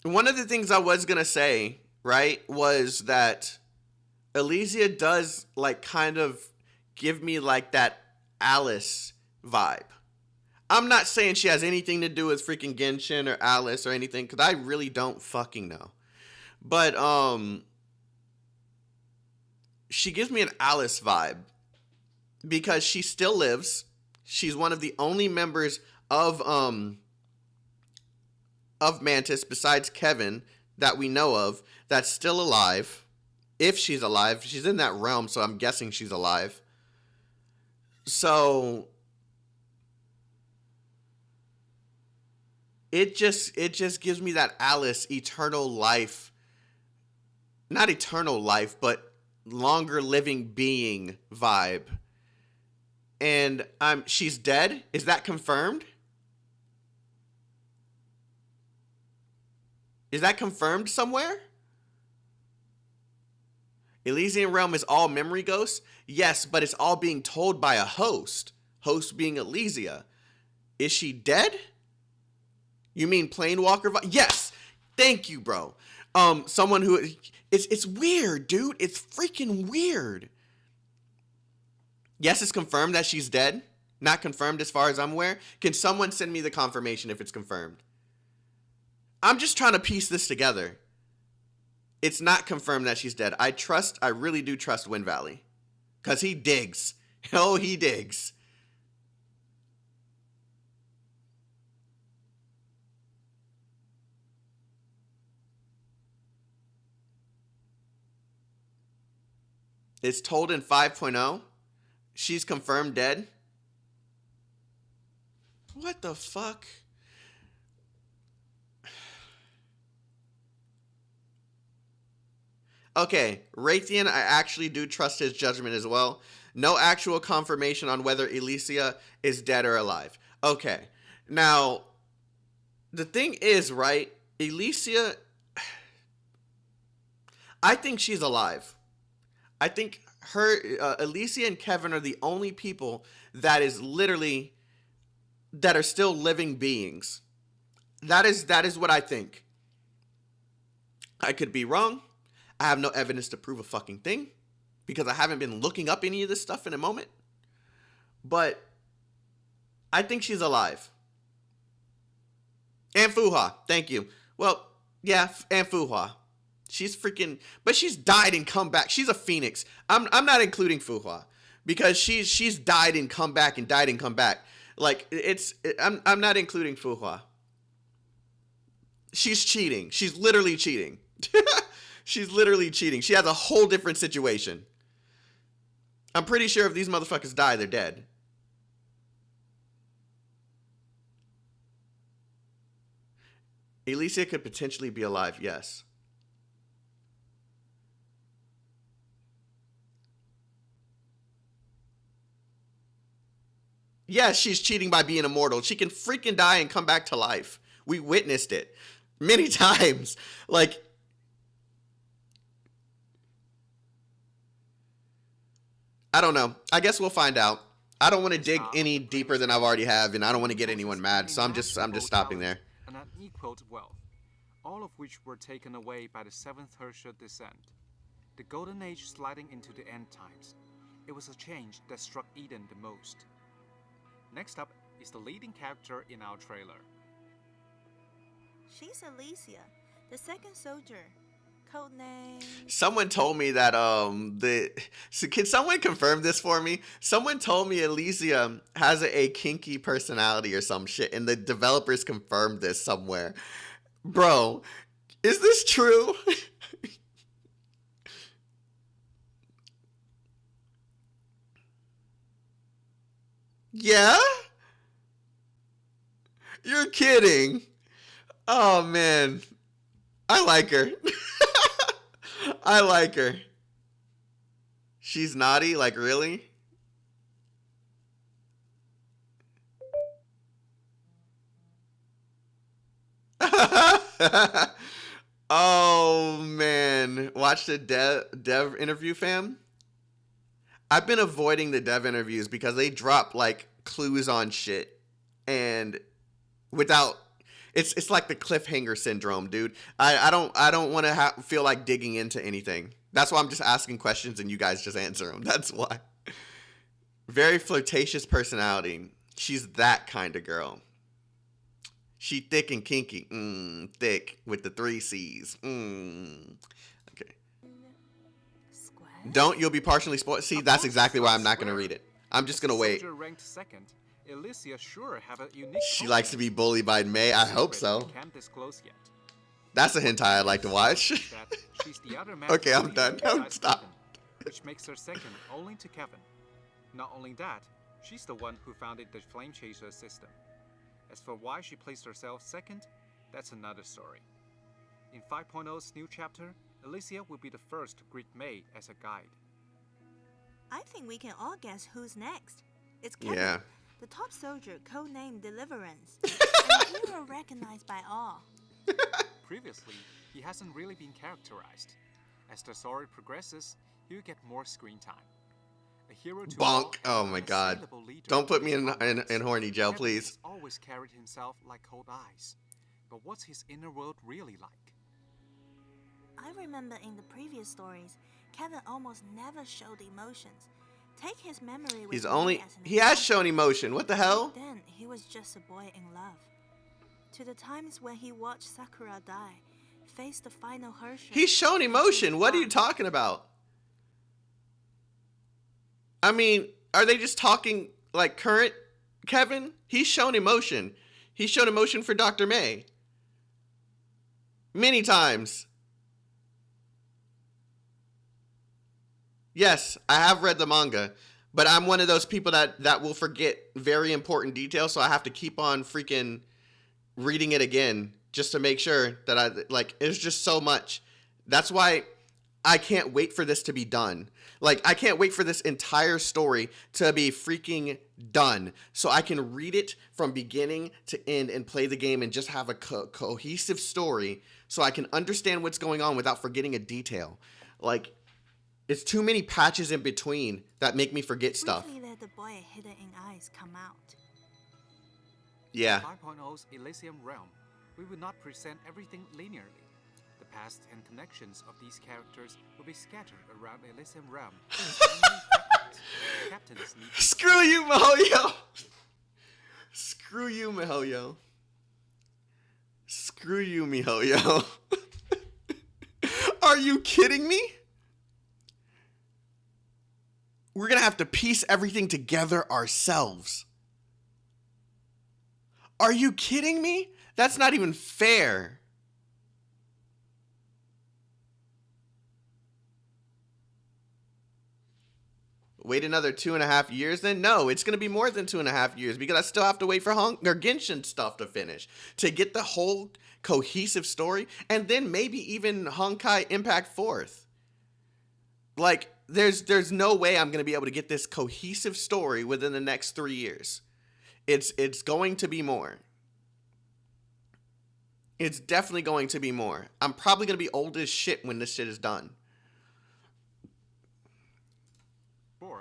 one of the things I was gonna say, right, was that Elysia does like kind of give me like that Alice vibe. I'm not saying she has anything to do with freaking Genshin or Alice or anything, because I really don't fucking know. But she gives me an Alice vibe because she still lives. She's one of the only members of Mantis besides Kevin that we know of that's still alive. If she's alive, she's in that realm, so I'm guessing she's alive. So it just gives me that Alice eternal life, not eternal life, but longer living being vibe. And she's dead. Is that confirmed? Is that confirmed somewhere? Elysian Realm is all memory ghosts? Yes, but it's all being told by a host. Host being Elysia. Is she dead? You mean Planewalker? Yes! Thank you, bro. Someone who... It's weird, dude. It's freaking weird. Yes, it's confirmed that she's dead. Not confirmed as far as I'm aware. Can someone send me the confirmation if it's confirmed? I'm just trying to piece this together. It's not confirmed that she's dead. I really do trust Wind Valley. Because he digs. Oh, he digs. It's told in 5.0. She's confirmed dead. What the fuck? Okay, Raytheon, I actually do trust his judgment as well. No actual confirmation on whether Elysia is dead or alive. Okay, now, the thing is, right, Elysia, I think she's alive. I think Elysia and Kevin are the only people that are still living beings. That is what I think. I could be wrong. I have no evidence to prove a fucking thing because I haven't been looking up any of this stuff in a moment. But I think she's alive. And Fuhua, thank you. Well, yeah, and Fuhua. She's freaking, but she's died and come back. She's a phoenix. I'm not including Fuhua because she's died and come back and died and come back. Like I'm not including Fuhua. She's cheating. She's literally cheating. She's literally cheating. She has a whole different situation. I'm pretty sure if these motherfuckers die, they're dead. Elysia could potentially be alive, yes. Yes, she's cheating by being immortal. She can freaking die and come back to life. We witnessed it many times. Like, I don't know. I guess we'll find out. I don't want to dig any deeper than I've already have, and I don't want to get anyone mad, so I'm just stopping there. An unequaled wealth. all of which were taken away by the 7th Herrscher descent. The Golden Age sliding into the end times. It was a change that struck Eden the most. Next up is the leading character in our trailer. She's Elysia, the second soldier. Codename. Someone told me that so can someone confirm this for me? Someone told me Elysium has a kinky personality or some shit, and the developers confirmed this somewhere. Bro, is this true? Yeah? You're kidding. Oh man. I like her. I like her. She's naughty, like really? Oh man. Watch the dev interview, fam. I've been avoiding the dev interviews because they drop like clues on shit and without it's like the cliffhanger syndrome, dude. I don't want to feel like digging into anything. That's why I'm just asking questions and you guys just answer them. That's why. Very flirtatious personality. She's that kind of girl. She thick and kinky. Thick with the 3 C's. Okay. Square? Don't, you'll be partially spoiled. See, that's exactly why I'm not going to read it. I'm just going to wait. Ranked second, Elysia sure have a unique She likes to be bullied by May. I hope so. Can't disclose yet. That's a hentai I'd like to watch. That she's the other man Okay, I'm done. Don't stop. Kevin, which makes her second only to Kevin. Not only that, she's the one who founded the Flame Chaser system. As for why she placed herself second, that's another story. In 5.0's new chapter, Elysia will be the first to greet May as a guide. I think we can all guess who's next. It's Kevin, Yeah. the top soldier, codenamed Deliverance, and a hero recognized by all. Previously, he hasn't really been characterized. As the story progresses, he'll get more screen time. A hero to all Bonk. Oh and my an god. assailable leader Don't put me to in his horny jail, Kevin please. has always carried himself like cold ice. But what's his inner world really like? I remember in the previous stories, Kevin almost never showed emotions. Take his memory with He's May only as an he has example. shown emotion. What the hell? Then he was just a boy in love. To the times when he watched Sakura die, face the final Herrscher. He's shown emotion. What are you talking about? I mean, are they just talking like current Kevin? He's shown emotion. He's shown emotion for Dr. May. Many times. Yes, I have read the manga, but I'm one of those people that will forget very important details, so I have to keep on freaking reading it again just to make sure that it's just so much. That's why I can't wait for this to be done. Like, I can't wait for this entire story to be freaking done so I can read it from beginning to end and play the game and just have a cohesive story so I can understand what's going on without forgetting a detail. Like, it's too many patches in between that make me forget stuff. Briefly let the boy hidden in eyes come out. Yeah. 5.0's Elysium realm, we will not present everything linearly. The past and connections of these characters will be scattered around Elysium realm. Captains need to Screw you, Mihoyo! Screw you, Mihoyo. Screw you, Mihoyo. Are you kidding me? We're gonna have to piece everything together ourselves. Are you kidding me? That's not even fair. Wait another 2.5 years then? No, it's going to be more than 2.5 years because I still have to wait for Genshin stuff to finish to get the whole cohesive story, and then maybe even Honkai Impact 4th. Like, there's no way I'm going to be able to get this cohesive story within the next 3 years. It's going to be more. It's definitely going to be more. I'm probably going to be old as shit when this shit is done.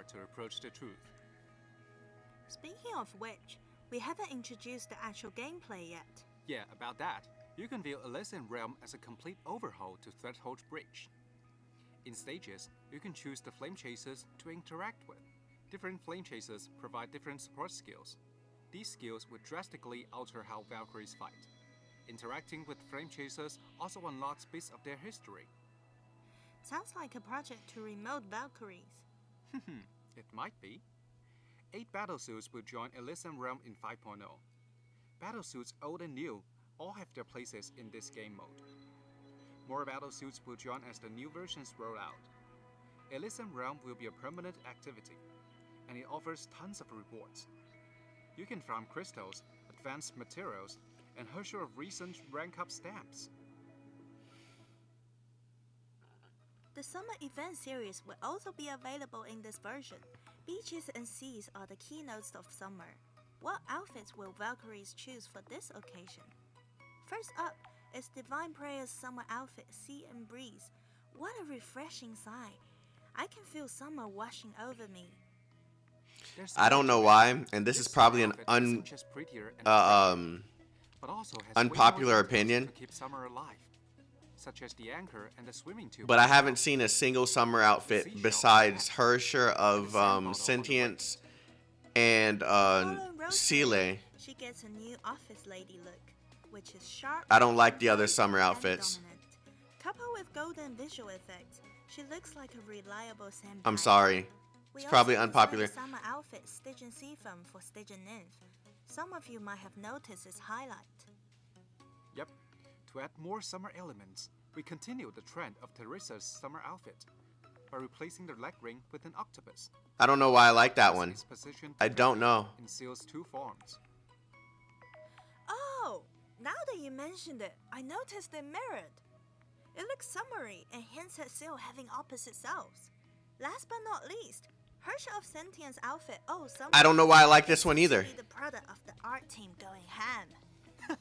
to approach the truth. Speaking of which, we haven't introduced the actual gameplay yet. Yeah, about that. You can view Elysium Realm as a complete overhaul to Threshold Bridge. In stages, you can choose the Flame Chasers to interact with. Different Flame Chasers provide different support skills. These skills will drastically alter how Valkyries fight. Interacting with Flame Chasers also unlocks bits of their history. Sounds like a project to remote Valkyries. It might be. 8 battlesuits will join Elysium Realm in 5.0. Battlesuits old and new all have their places in this game mode. More battlesuits will join as the new versions roll out. Elysium Realm will be a permanent activity, and it offers tons of rewards. You can farm crystals, advanced materials, and Herrscher of recent rank up stamps. The summer event series will also be available in this version. Beaches and seas are the keynotes of summer. What outfits will Valkyries choose for this occasion? First up is Divine Prayer's summer outfit, Sea and Breeze. What a refreshing sight. I can feel summer washing over me. I don't know why, and this is probably an unpopular opinion, such as the anchor and the swimming tube. but I haven't seen a single summer outfit besides Herrscher of Sentience and Sile. She gets a new office lady look, which is sharp. I don't like the other summer outfits. Dominant. Coupled with golden visual effects, she looks like a reliable senpai. I'm sorry. It's probably unpopular. The summer outfit Stygian Seafoam for Stygian Nymph. Some of you might have noticed its highlight. Yep. To add more summer elements, we continue the trend of Teresa's summer outfit by replacing the leg ring with an octopus. I don't know why I like that one. I don't know. In Seal's 2 forms. Oh, now that you mentioned it, I noticed they mirrored. It looks summery and hints at Seal having opposite selves. Last but not least, Herrscher of Sentience outfit. Oh, summer. I don't know why I like this one either. The product of the art team going ham.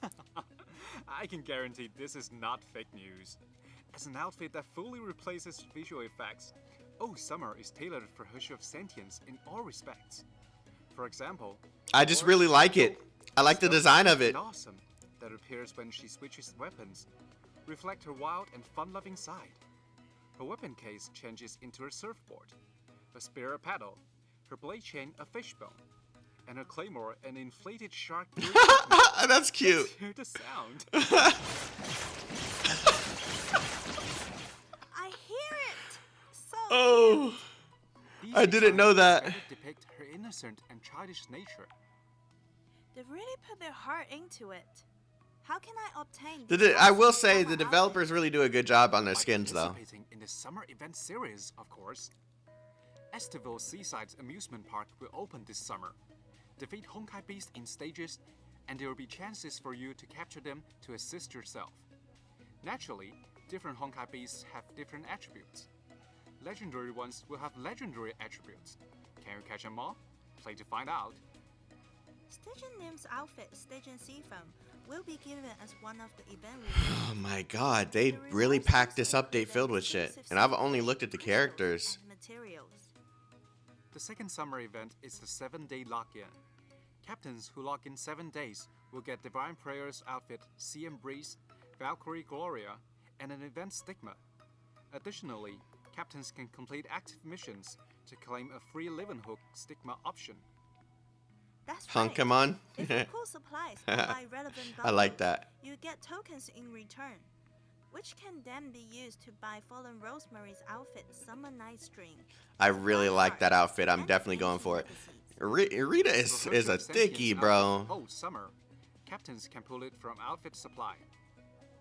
I can guarantee this is not fake news. As an outfit that fully replaces visual effects, Oh Summer is tailored for Herrscher of Sentience in all respects. For example, I just really like it. I like the design of it. Awesome that appears when she switches weapons, reflect her wild and fun-loving side. Her weapon case changes into a surfboard, a spear a paddle, her blade chain a fishbone, and her claymore an inflated shark. That's cute. Let's hear the sound. I hear it. So Oh, These I didn't know designs that. depict her innocent and childish nature. they really put their heart into it. How can I obtain? I will awesome say summer the developers really do a good job on their By skins, though. participating in the summer event series, of course. Estival Seaside's amusement park will open this summer. Defeat Honkai Beasts in stages, and there will be chances for you to capture them to assist yourself. Naturally, different Honkai Beasts have different attributes. Legendary ones will have legendary attributes. Can you catch them all? Play to find out. Stygian Nymph's outfit, Stygian Seafoam, will be given as one of the event Oh my god, they really packed this update filled with shit. And I've only looked at the characters. and materials. The second summer event is the 7-day lock-in. Captains who lock in 7 days will get Divine Prayer's outfit, Sea and Breeze, Valkyrie Gloria, and an event stigma. Additionally, captains can complete active missions to claim a free Living Hook stigma option. That's right. Hunkamon? If you pull supplies or buy relevant I like bundles, that. you get tokens in return, which can then be used to buy Fallen Rosemary's outfit, Summer Night's Dream. I really like that outfit. I'm definitely going for it. Rita is a thickie, bro. Oh, summer. Captains can pull it from Outfit Supply.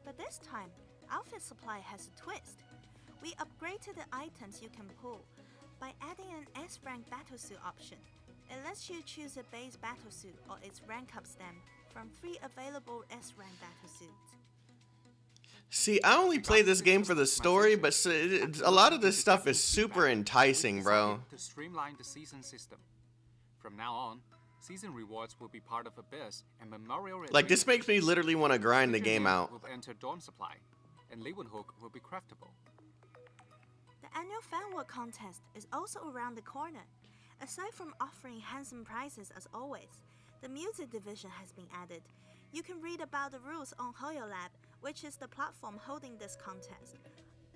But this time, Outfit Supply has a twist. We upgraded the items you can pull by adding an S-rank battlesuit option. It lets you choose a base battlesuit or its rank up stamp from 3 available S-rank battlesuits. See, I only play this game for the story, but a lot of this stuff is super enticing, bro. To streamline the season system. From now on, season rewards will be part of Abyss and Memorial. Like, this makes me literally want to grind the game out. Will enter dorm supply, and Living Hook will be craftable. The annual fan work contest is also around the corner. Aside from offering handsome prizes as always, the music division has been added. You can read about the rules on HoYoLab, which is the platform holding this contest.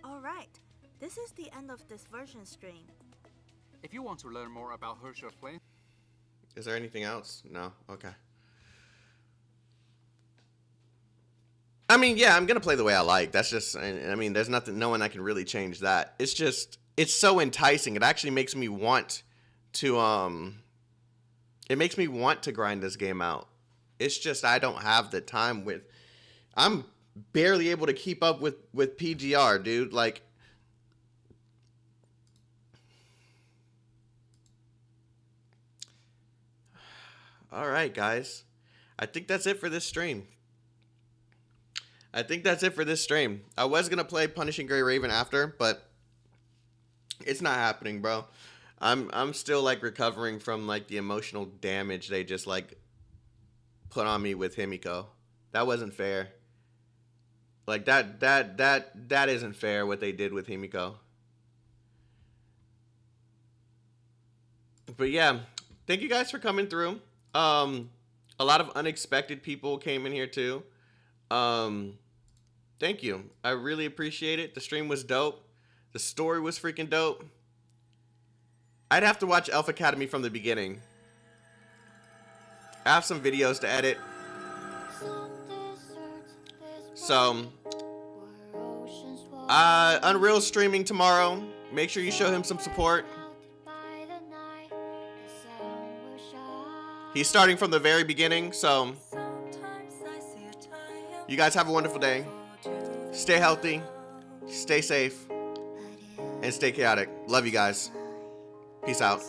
Alright, this is the end of this version stream. If you want to learn more about Herrscher of Flame, Is there anything else? No? Okay. I mean, yeah, I'm going to play the way I like. That's just, I mean, there's nothing, no one I can really change that. It's just, it's so enticing. It actually makes me want to, it makes me want to grind this game out. It's just, I don't have the time with, I'm barely able to keep up with PGR, dude. Like, all right, guys. I think that's it for this stream. I was going to play Punishing Gray Raven after, but it's not happening, bro. I'm still like recovering from like the emotional damage they just like put on me with Himiko. That wasn't fair. Like that isn't fair what they did with Himiko. But yeah, thank you guys for coming through. A lot of unexpected people came in here too. Thank you. I really appreciate it. The stream was dope. The story was freaking dope. I'd have to watch Elf Academy from the beginning. I have some videos to edit. So, Unreal streaming tomorrow. Make sure you show him some support. He's starting from the very beginning, so you guys have a wonderful day. Stay healthy, stay safe, and stay chaotic. Love you guys. Peace out.